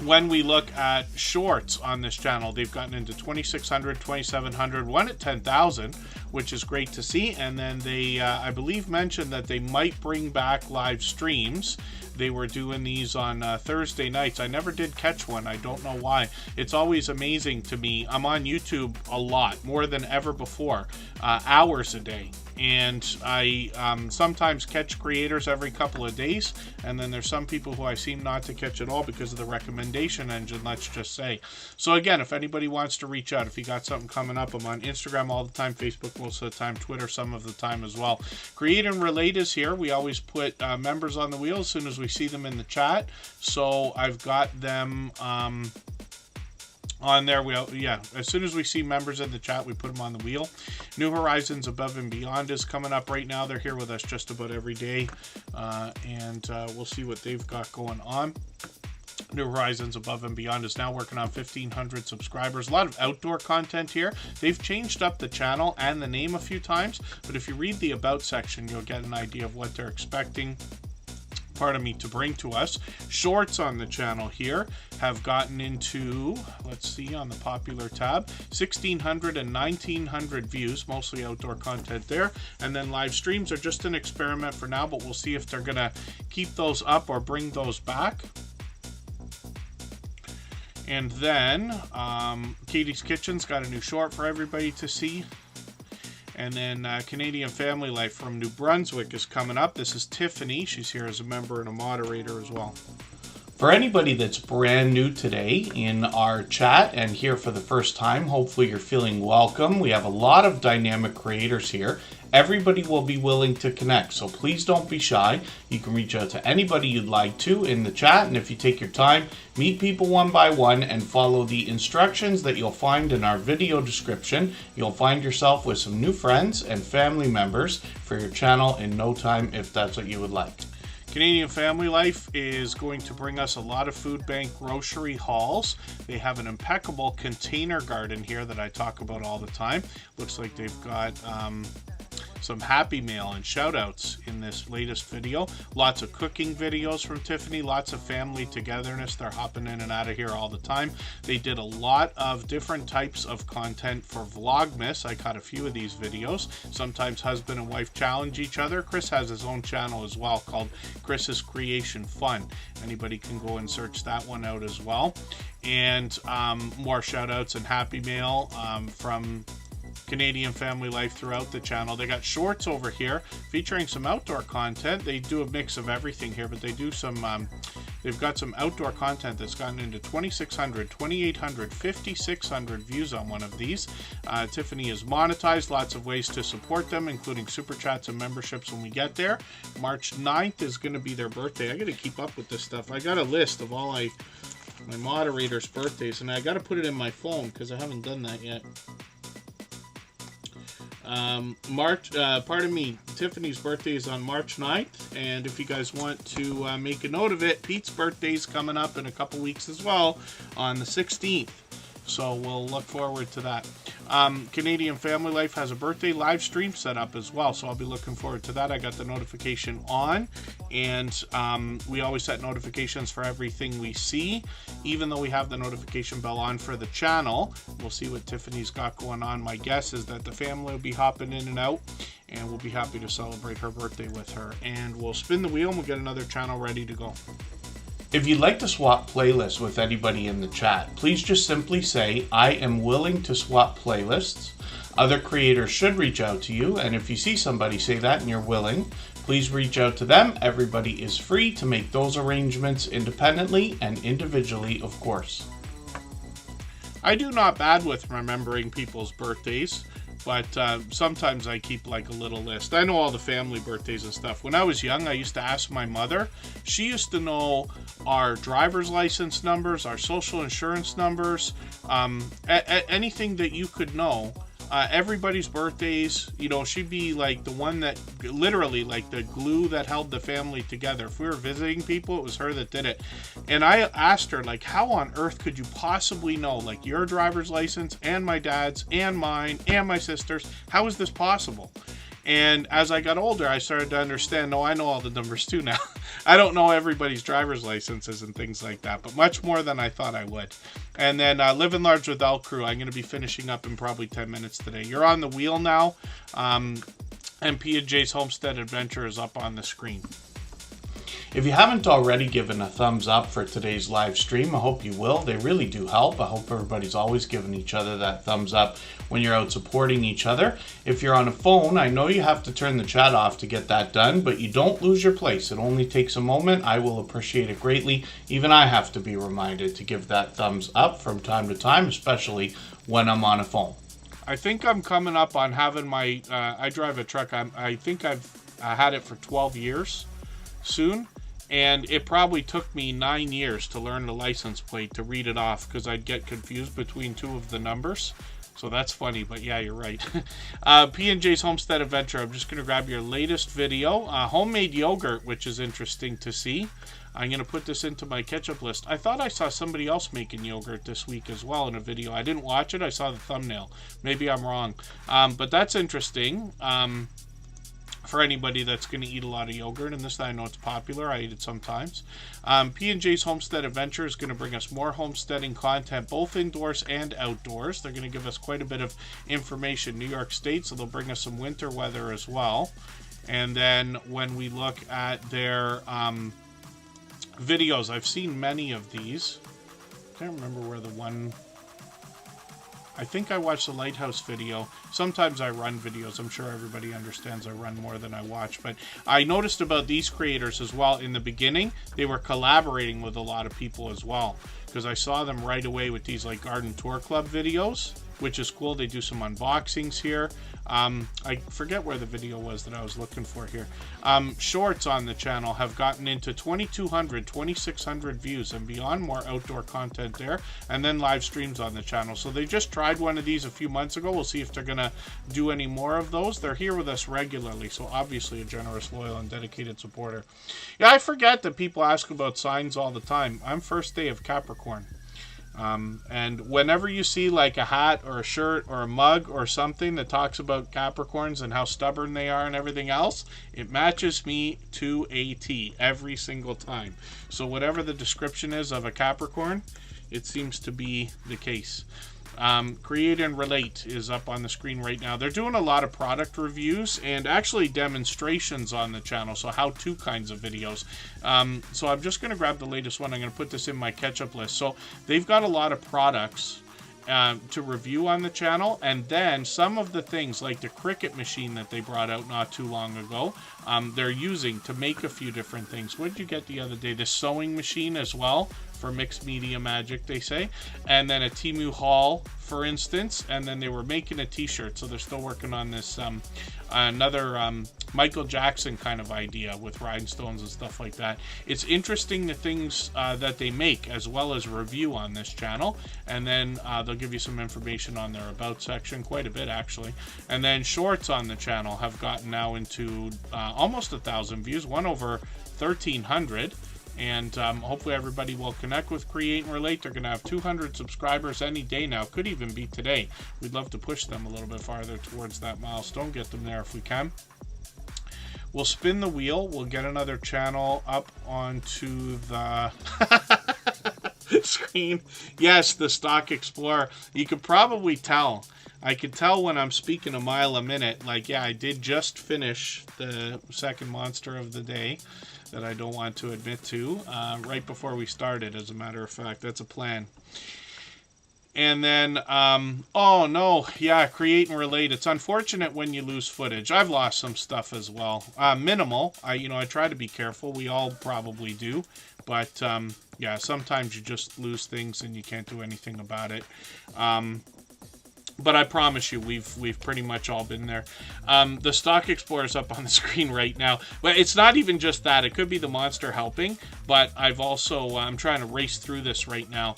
When we look at shorts on this channel, they've gotten into 2,600, 2,700, one at 10,000, which is great to see. And then they, I believe, mentioned that they might bring back live streams. They were doing these on Thursday nights. I never did catch one. I don't know why. It's always amazing to me. I'm on YouTube a lot, more than ever before, hours a day. And I sometimes catch creators every couple of days, and then there's some people who I seem not to catch at all because of the recommendation engine, let's just say. So again, if anybody wants to reach out, if you got something coming up, I'm on Instagram all the time, Facebook most of the time, Twitter some of the time as well. Create and Relate is here. We always put members on the wheel as soon as we see them in the chat. So I've got them on there. As soon as we see members in the chat, we put them on the wheel. New Horizons Above and Beyond is coming up right now. They're here with us just about every day, and we'll see what they've got going on. New Horizons Above and Beyond is now working on 1,500 subscribers. A lot of outdoor content here. They've changed up the channel and the name a few times, but if you read the About section, you'll get an idea of what they're expecting to bring to us. Shorts on the channel here have gotten into, let's see, on the popular tab, 1,600 and 1,900 views, mostly outdoor content there. And then live streams are just an experiment for now, but we'll see if they're gonna keep those up or bring those back. And then Katie's Kitchen's got a new short for everybody to see. And then Canadian Family Life from New Brunswick is coming up. This is Tiffany. She's here as a member and a moderator as well. For anybody that's brand new today in our chat and here for the first time, hopefully you're feeling welcome. We have a lot of dynamic creators here. Everybody will be willing to connect, so please don't be shy. You can reach out to anybody you'd like to in the chat, and if you take your time, meet people one by one and follow the instructions that you'll find in our video description. You'll find yourself with some new friends and family members for your channel in no time if that's what you would like. Canadian Family Life is going to bring us a lot of food bank grocery hauls. They have an impeccable container garden here that I talk about all the time. Looks like they've got some happy mail and shout outs in this latest video. Lots of cooking videos from Tiffany, lots of family togetherness. They're hopping in and out of here all the time. They did a lot of different types of content for Vlogmas. I caught a few of these videos. Sometimes husband and wife challenge each other. Chris has his own channel as well called Chris's Creation Fun. Anybody can go and search that one out as well. And more shout outs and happy mail from Canadian family life throughout the channel. They got shorts over here featuring some outdoor content. They do a mix of everything here, but they do some they've got some outdoor content that's gotten into 2,600, 2,800, 5,600 views on one of these. Tiffany is monetized, lots of ways to support them, including super chats and memberships when we get there. March 9th is going to be their birthday. I got to keep up with this stuff. I got a list of all my moderators' birthdays, and I got to put it in my phone because I haven't done that yet. Tiffany's birthday is on March 9th, and if you guys want to make a note of it, Pete's birthday's coming up in a couple weeks as well on the 16th. So we'll look forward to that. Canadian Family Life has a birthday live stream set up as well, so I'll be looking forward to that. I got the notification on, and we always set notifications for everything we see, even though we have the notification bell on for the channel. We'll see what Tiffany's got going on. My guess is that the family will be hopping in and out, and we'll be happy to celebrate her birthday with her. And we'll spin the wheel, and we'll get another channel ready to go. If you'd like to swap playlists with anybody in the chat, please just simply say, I am willing to swap playlists. Other creators should reach out to you, and if you see somebody say that and you're willing, please reach out to them. Everybody is free to make those arrangements independently and individually, of course. I do not bad with remembering people's birthdays, but sometimes I keep like a little list. I know all the family birthdays and stuff. When I was young, I used to ask my mother. She used to know our driver's license numbers, our social insurance numbers, anything that you could know. Everybody's birthdays, you know, she'd be like the one that literally like the glue that held the family together. If we were visiting people, it was her that did it. And I asked her, like, how on earth could you possibly know, like, your driver's license and my dad's and mine and my sister's? How is this possible? And as I got older, I started to understand, no, I know all the numbers too now. I don't know everybody's driver's licenses and things like that, but much more than I thought I would. And then Living Large with El Crew, I'm going to be finishing up in probably 10 minutes today. You're on the wheel now, and P&J's Homestead Adventure is up on the screen. If you haven't already given a thumbs up for today's live stream, I hope you will. They really do help. I hope everybody's always giving each other that thumbs up when you're out supporting each other. If you're on a phone, I know you have to turn the chat off to get that done, but you don't lose your place. It only takes a moment. I will appreciate it greatly. Even I have to be reminded to give that thumbs up from time to time, especially when I'm on a phone. I think I'm coming up on having my, I drive a truck. I think I've had it for 12 years soon. And it probably took me 9 years to learn the license plate to read it off because I'd get confused between two of the numbers. So that's funny, but yeah, you're right. P&J's Homestead Adventure. I'm just going to grab your latest video. Homemade yogurt, which is interesting to see. I'm going to put this into my ketchup list. I thought I saw somebody else making yogurt this week as well in a video. I didn't watch it. I saw the thumbnail. Maybe I'm wrong. But that's interesting. For anybody that's going to eat a lot of yogurt, and this I know it's popular. I eat it sometimes. P&J's Homestead Adventure is going to bring us more homesteading content, both indoors and outdoors. They're going to give us quite a bit of information. New York State, so they'll bring us some winter weather as well. And then when we look at their videos, I've seen many of these. I can't remember where the one... I think I watched the Lighthouse video. Sometimes I run videos. I'm sure everybody understands I run more than I watch. But I noticed about these creators as well. In the beginning, they were collaborating with a lot of people as well. Because I saw them right away with these like Garden Tour Club videos, which is cool. They do some unboxings here. I forget where the video was that I was looking for here. Shorts on the channel have gotten into 2,200, 2,600 views and beyond. More outdoor content there. And then live streams on the channel. So they just tried one of these a few months ago. We'll see if they're going to do any more of those. They're here with us regularly. So obviously a generous, loyal, and dedicated supporter. Yeah, I forget that people ask about signs all the time. I'm first day of Capricorn. And whenever you see like a hat or a shirt or a mug or something that talks about Capricorns and how stubborn they are and everything else, it matches me to a T every single time. So whatever the description is of a Capricorn, it seems to be the case. Create and Relate is up on the screen right now. They're doing a lot of product reviews and actually demonstrations on the channel, so how-to kinds of videos. So I'm just going to grab the latest one. I'm going to put this in my catch-up list. So they've got a lot of products to review on the channel, and then some of the things like the Cricut machine that they brought out not too long ago, they're using to make a few different things. What did you get the other day? The sewing machine as well, for mixed media magic, they say, and then a Temu haul, for instance, and then they were making a t-shirt, so they're still working on this another Michael Jackson kind of idea with rhinestones and stuff like that. It's interesting the things that they make, as well as review on this channel, and then they'll give you some information on their about section, quite a bit actually. And then shorts on the channel have gotten now into almost 1,000 views, one over 1,300. And hopefully everybody will connect with Create and Relate. They're going to have 200 subscribers any day now. Could even be today. We'd love to push them a little bit farther towards that milestone. Get them there if we can. We'll spin the wheel. We'll get another channel up onto the screen. Yes, the Stock Explorer. You could probably tell. I could tell when I'm speaking a mile a minute. Like, yeah, I did just finish the second monster of the day that I don't want to admit to, right before we started, as a matter of fact. That's a plan. And then, oh no, yeah, Create and Relate. It's unfortunate when you lose footage. I've lost some stuff as well. Minimal. I try to be careful. We all probably do. But, yeah, sometimes you just lose things and you can't do anything about it. But I promise you, we've pretty much all been there. The Stock Explorer is up on the screen right now. But it's not even just that. It could be the monster helping. But I've also, I'm trying to race through this right now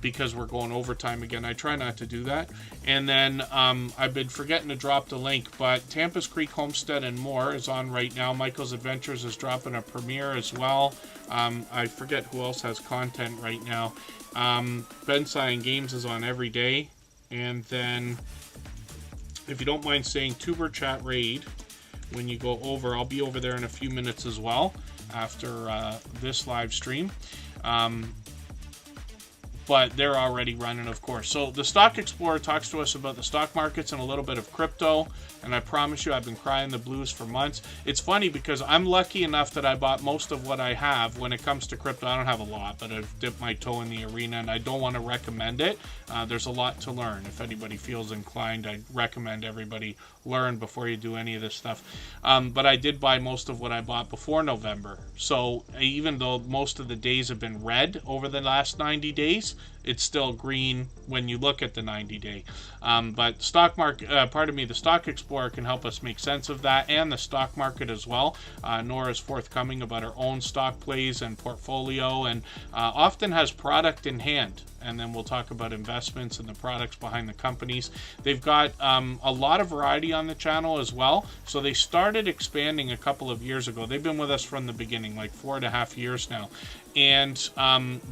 because we're going overtime again. I try not to do that. And then I've been forgetting to drop the link. But Tampa's Creek Homestead and More is on right now. Michael's Adventures is dropping a premiere as well. I forget who else has content right now. Bensai Games is on every day. And then, if you don't mind saying Tuber Chat Raid, when you go over, I'll be over there in a few minutes as well, after this live stream. But they're already running, of course. So the Stock Explorer talks to us about the stock markets and a little bit of crypto. And I promise you, I've been crying the blues for months. It's funny because I'm lucky enough that I bought most of what I have when it comes to crypto. I don't have a lot, but I've dipped my toe in the arena, and I don't want to recommend it. There's a lot to learn. If anybody feels inclined, I'd recommend everybody learn before you do any of this stuff. But I did buy most of what I bought before November. So even though most of the days have been red over the last 90 days, it's still green when you look at the 90-day. But the Stock Explorer can help us make sense of that, and the stock market as well. Nora's forthcoming about her own stock plays and portfolio, and often has product in hand. And then we'll talk about investments and the products behind the companies. They've got a lot of variety on the channel as well. So they started expanding a couple of years ago. They've been with us from the beginning, like 4.5 years now. And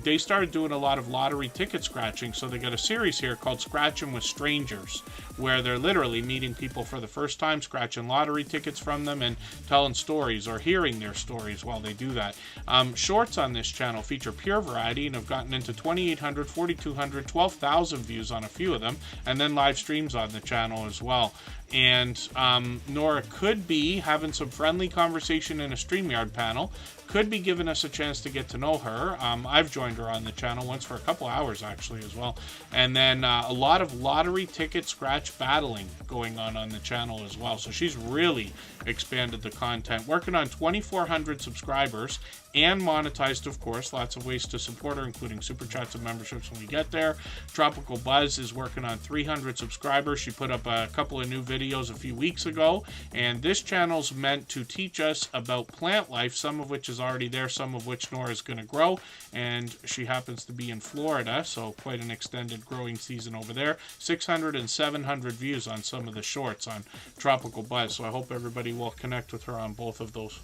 they started doing a lot of lottery ticket scratching. So they got a series here called Scratching with Strangers, where they're literally meeting people for the first time, scratching lottery tickets from them and telling stories or hearing their stories while they do that. Shorts on this channel feature pure variety and have gotten into 2,800, 4,200, 12,000 views on a few of them, and then live streams on the channel as well. And Nora could be having some friendly conversation in a StreamYard panel, could be giving us a chance to get to know her. I've joined her on the channel once for a couple hours actually as well. And then a lot of lottery ticket scratch battling going on the channel as well. So she's really expanded the content, working on 2,400 subscribers and monetized, of course. Lots of ways to support her, including super chats and memberships when we get there. Tropical Buzz is working on 300 subscribers. She put up a couple of new videos a few weeks ago, and this channel's meant to teach us about plant life, some of which is already there, some of which Nora is going to grow, and she happens to be in Florida, so quite an extended growing season over there. 600 and 700 views on some of the shorts on Tropical Buzz, so I hope everybody will connect with her on both of those.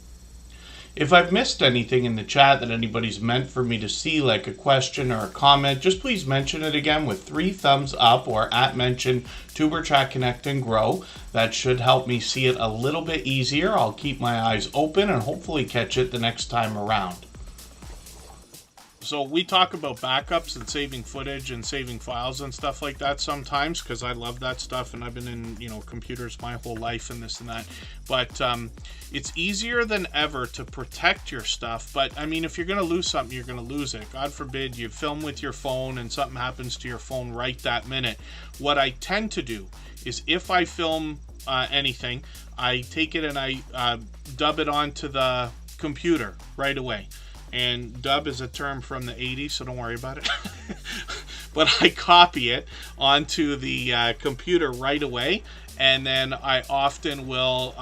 If I've missed anything in the chat that anybody's meant for me to see, like a question or a comment, just please mention it again with 3 thumbs up or @mention TuberChat Connect and Grow. That should help me see it a little bit easier. I'll keep my eyes open and hopefully catch it the next time around. So we talk about backups and saving footage and saving files and stuff like that sometimes, because I love that stuff and I've been in, you know, computers my whole life and this and that. But it's easier than ever to protect your stuff. But I mean, if you're going to lose something, you're going to lose it. God forbid you film with your phone and something happens to your phone right that minute. What I tend to do is, if I film anything, I take it and I dub it onto the computer right away. And dub is a term from the 80s, so don't worry about it. But I copy it onto the computer right away, and then I often will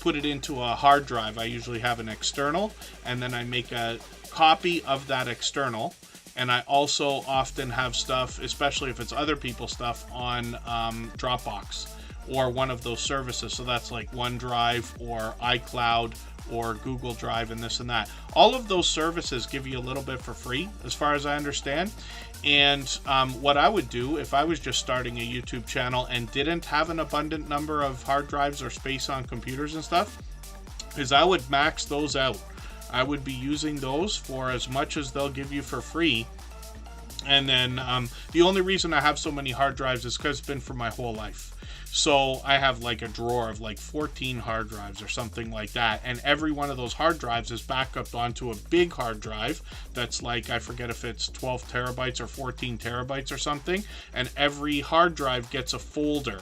put it into a hard drive. I usually have an external, and then I make a copy of that external. And I also often have stuff, especially if it's other people's stuff, on Dropbox or one of those services. So that's like OneDrive or iCloud or Google Drive and this and that. All of those services give you a little bit for free, as far as I understand. And what I would do if I was just starting a YouTube channel and didn't have an abundant number of hard drives or space on computers and stuff, is I would max those out. I would be using those for as much as they'll give you for free. And then the only reason I have so many hard drives is because it's been for my whole life. So I have like a drawer of like 14 hard drives or something like that. And every one of those hard drives is backed up onto a big hard drive that's like, I forget if it's 12 terabytes or 14 terabytes or something. And every hard drive gets a folder.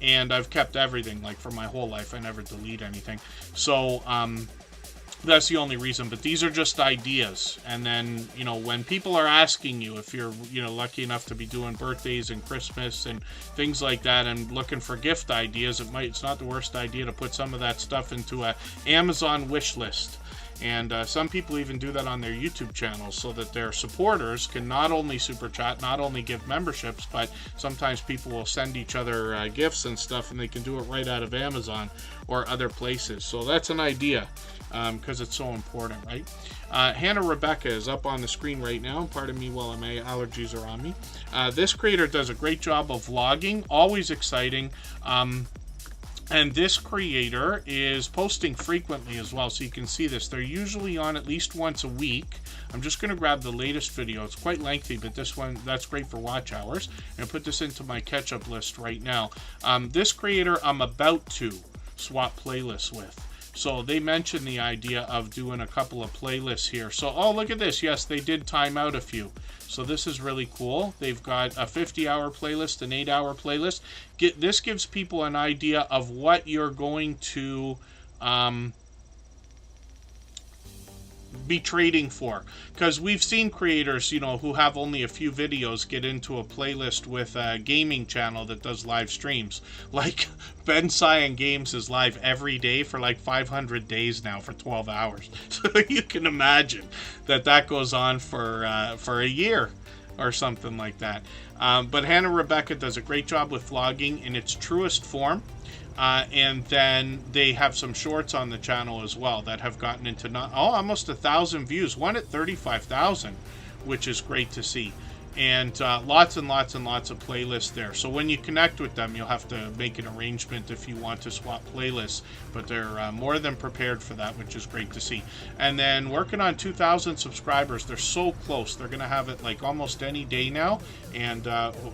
And I've kept everything like for my whole life. I never delete anything. So that's the only reason. But these are just ideas. And then, you know, when people are asking you, if you're, you know, lucky enough to be doing birthdays and Christmas and things like that and looking for gift ideas, it's not the worst idea to put some of that stuff into a Amazon wish list. And some people even do that on their YouTube channels so that their supporters can not only super chat, not only give memberships, but sometimes people will send each other gifts and stuff, and they can do it right out of Amazon or other places. So that's an idea, because it's so important, right? Hannah Rebecca is up on the screen right now. Pardon me while my allergies are on me. This creator does a great job of vlogging, always exciting. And this creator is posting frequently as well, so you can see this. They're usually on at least once a week. I'm just going to grab the latest video. It's quite lengthy, but this one, that's great for watch hours. And I put this into my catch-up list right now. This creator I'm about to swap playlists with. So they mentioned the idea of doing a couple of playlists here. So, oh, look at this. Yes, they did time out a few. So this is really cool. They've got a 50-hour playlist, an 8-hour playlist. This gives people an idea of what you're going to be trading for, because we've seen creators, you know, who have only a few videos get into a playlist with a gaming channel that does live streams. Like Ben Cyan Games is live every day for like 500 days now for 12 hours. So you can imagine that goes on for a year or something like that. But Hannah Rebecca does a great job with vlogging in its truest form. And then they have some shorts on the channel as well that have gotten into almost 1,000 views. One at 35,000, which is great to see. And lots and lots and lots of playlists there. So when you connect with them, you'll have to make an arrangement if you want to swap playlists. But they're more than prepared for that, which is great to see. And then working on 2,000 subscribers. They're so close. They're going to have it like almost any day now. And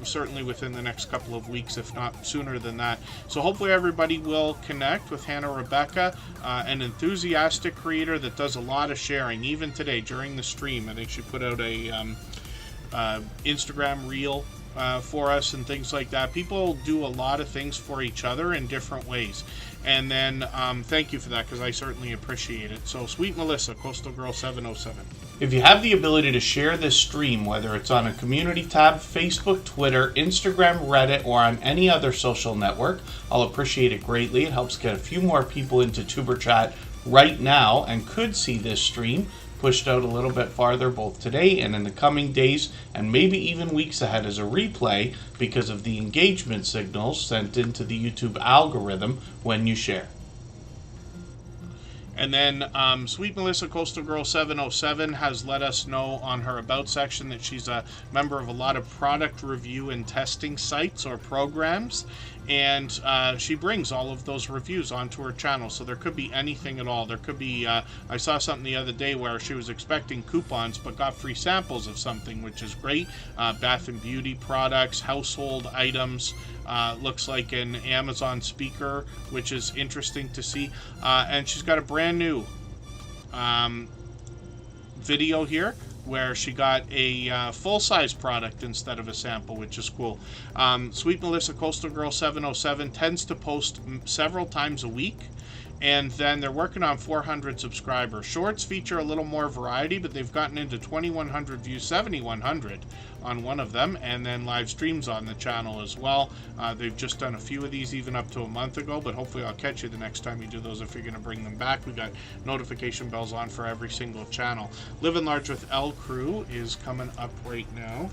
certainly within the next couple of weeks, if not sooner than that. So hopefully everybody will connect with Hannah Rebecca, an enthusiastic creator that does a lot of sharing. Even today during the stream, I think she put out a Instagram reel for us and things like that. People do a lot of things for each other in different ways. And then thank you for that, because I certainly appreciate it. So Sweet Melissa, Coastal Girl 707. If you have the ability to share this stream, whether it's on a community tab, Facebook, Twitter, Instagram, Reddit, or on any other social network, I'll appreciate it greatly. It helps get a few more people into Tuber Chat right now and could see this stream pushed out a little bit farther both today and in the coming days and maybe even weeks ahead as a replay because of the engagement signals sent into the YouTube algorithm when you share. And then Sweet Melissa Coastal Girl 707 has let us know on her About section that she's a member of a lot of product review and testing sites or programs. And she brings all of those reviews onto her channel. So there could be anything at all. There could be, I saw something the other day where she was expecting coupons but got free samples of something, which is great. Bath and beauty products, household items. Looks like an Amazon speaker, which is interesting to see. And she's got a brand new video here where she got a full-size product instead of a sample, which is cool. Sweet Melissa Coastal Girl 707 tends to post several times a week, and then they're working on 400 subscribers. Shorts feature a little more variety, but they've gotten into 2,100 views, 7,100 on one of them, and then live streams on the channel as well. They've just done a few of these even up to a month ago, but hopefully I'll catch you the next time you do those if you're going to bring them back. We got notification bells on for every single channel. Living Large with L Crew is coming up right now.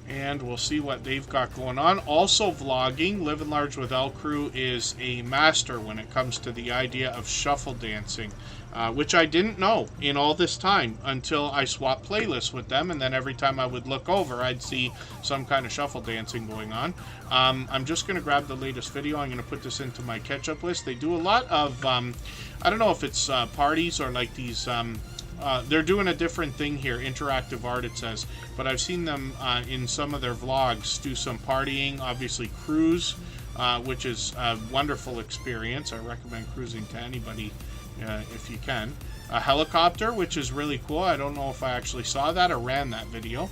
And we'll see what they've got going on. Also vlogging, Living Large with L Crew is a master when it comes to the idea of shuffle dancing, which I didn't know in all this time until I swapped playlists with them, and then every time I would look over, I'd see some kind of shuffle dancing going on. I'm just going to grab the latest video. I'm going to put this into my catch-up list. They do a lot of, I don't know if it's parties or like these... they're doing a different thing here, interactive art it says, but I've seen them in some of their vlogs do some partying, obviously cruise, which is a wonderful experience. I recommend cruising to anybody if you can. A helicopter, which is really cool. I don't know if I actually saw that or ran that video.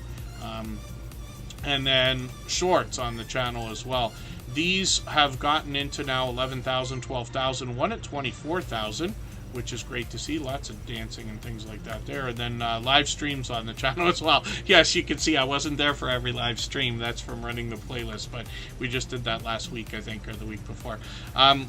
And then shorts on the channel as well. These have gotten into now 11,000, 12,000, one at 24,000. Which is great to see. Lots of dancing and things like that there. And then live streams on the channel as well. Yes, you can see I wasn't there for every live stream. That's from running the playlist, but we just did that last week, I think, or the week before.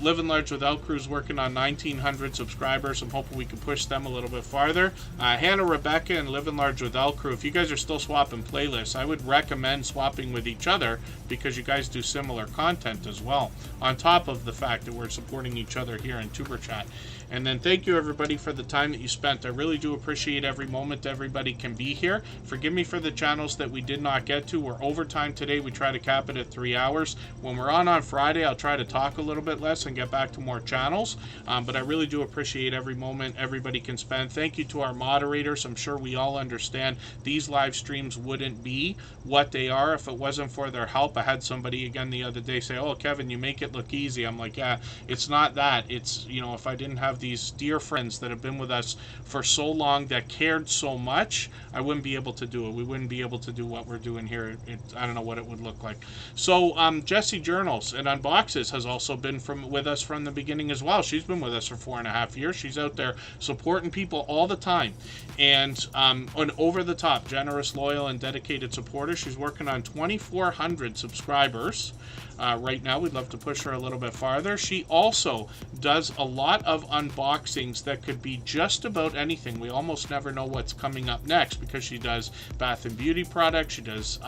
Living Large with L Crew's working on 1,900 subscribers. I'm hoping we can push them a little bit farther. Hannah, Rebecca, and Living Large with L Crew, if you guys are still swapping playlists, I would recommend swapping with each other because you guys do similar content as well, on top of the fact that we're supporting each other here in Superchat. And then thank you, everybody, for the time that you spent. I really do appreciate every moment everybody can be here. Forgive me for the channels that we did not get to. We're overtime today. We try to cap it at 3 hours. When we're on Friday, I'll try to talk a little bit less and get back to more channels. But I really do appreciate every moment everybody can spend. Thank you to our moderators. I'm sure we all understand these live streams wouldn't be what they are if it wasn't for their help. I had somebody again the other day say, "Oh, Kevin, you make it look easy." I'm like, yeah, it's not that. It's, you know, if I didn't have these dear friends that have been with us for so long that cared so much, I wouldn't be able to do it. We wouldn't be able to do what we're doing here. I don't know what it would look like. So Jessie Journals and Unboxes has also been with us from the beginning as well. She's been with us for 4.5 years. She's out there supporting people all the time, and an over-the-top, generous, loyal, and dedicated supporter. She's working on 2,400 subscribers. Right now, we'd love to push her a little bit farther. She also does a lot of unboxings that could be just about anything. We almost never know what's coming up next because she does bath and beauty products. She does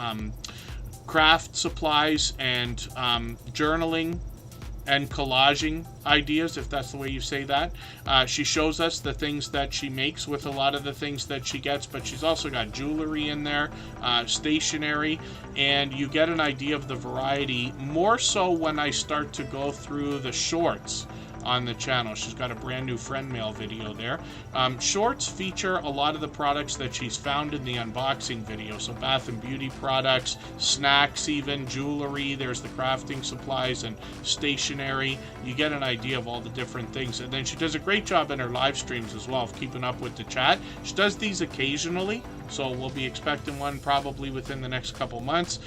craft supplies and journaling and collaging ideas, if that's the way you say that. She shows us the things that she makes with a lot of the things that she gets, but she's also got jewelry in there, stationery, and you get an idea of the variety more so when I start to go through the shorts on the channel. She's got a brand new friend mail video there. Shorts feature a lot of the products that she's found in the unboxing video. So bath and beauty products, snacks even, jewelry, there's the crafting supplies and stationery. You get an idea of all the different things. And then she does a great job in her live streams as well of keeping up with the chat. She does these occasionally, so we'll be expecting one probably within the next couple months.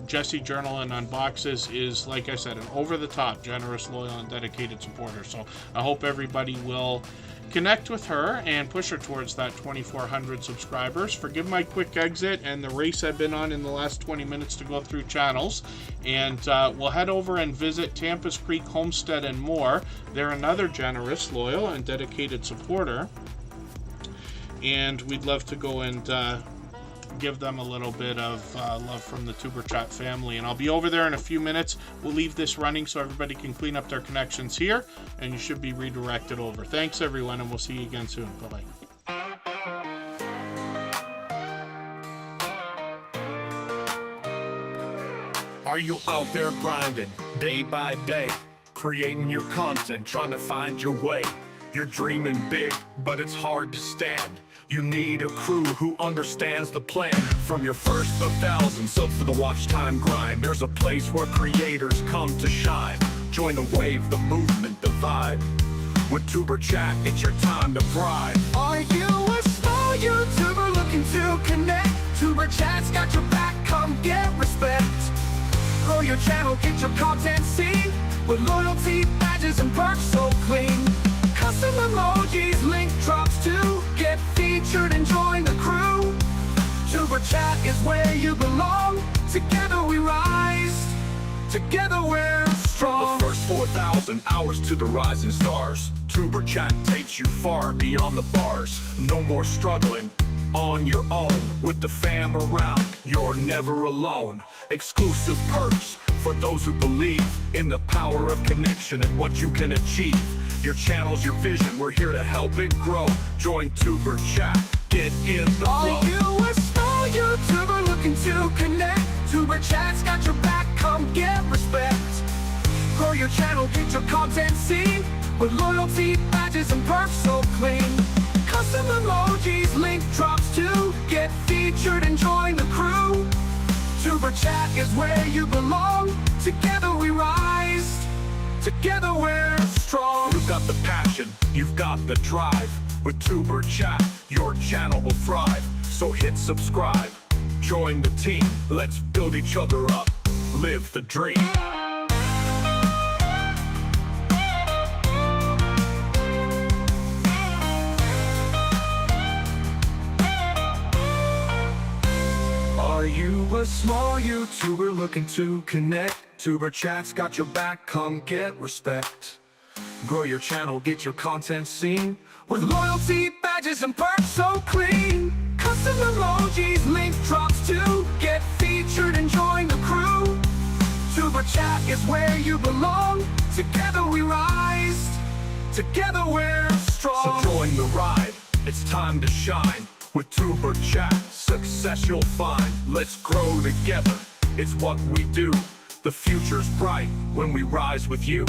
Jessie Journal and Unboxes is, like I said, an over-the-top, generous, loyal, and dedicated supporter. So I hope everybody will connect with her and push her towards that 2,400 subscribers. Forgive my quick exit and the race I've been on in the last 20 minutes to go through channels. And we'll head over and visit Tampa's Creek Homestead and more. They're another generous, loyal, and dedicated supporter. And we'd love to go and give them a little bit of love from the Tuber Chat family. And I'll be over there in a few minutes. We'll leave this running so everybody can clean up their connections here, and you should be redirected over. Thanks, everyone, and we'll see you again soon. Bye-bye. Are you out there grinding, day by day, creating your content, trying to find your way? You're dreaming big, but it's hard to stand. You need a crew who understands the plan. From your first of thousands up to the watch time grind, there's a place where creators come to shine. Join the wave, the movement, the vibe. With Tuber Chat, it's your time to thrive. Are you a small YouTuber looking to connect? Tuber Chat's got your back, come get respect. Grow your channel, get your content seen, with loyalty, badges, and perks so clean. Custom emojis, link drops to get featured and join the crew. Tuber Chat is where you belong. Together we rise, together we're strong. The first 4,000 hours to the rising stars. Tuber Chat takes you far beyond the bars. No more struggling on your own. With the fam around, you're never alone. Exclusive perks for those who believe in the power of connection and what you can achieve. Your channel's your vision, we're here to help it grow. Join Tuber Chat, get in the flow. Are you a small YouTuber looking to connect? Tuber Chat's got your back, come get respect. Grow your channel, get your content seen, with loyalty, badges, and perks so clean. Custom emojis, link drops to get featured and join the crew. Tuber Chat is where you belong. Together we rise, together we're strong. You've got the passion, you've got the drive. With Tuber Chat, your channel will thrive. So hit subscribe, join the team. Let's build each other up, live the dream. Are you a small YouTuber looking to connect? Tuber Chat's got your back, come get respect. Grow your channel, get your content seen, with loyalty, badges, and perks so clean. Custom emojis, link drops to get featured and join the crew. Tuber Chat is where you belong. Together we rise, together we're strong. So join the ride, it's time to shine. With Tuber Chat, success you'll find. Let's grow together, it's what we do. The future's bright when we rise with you.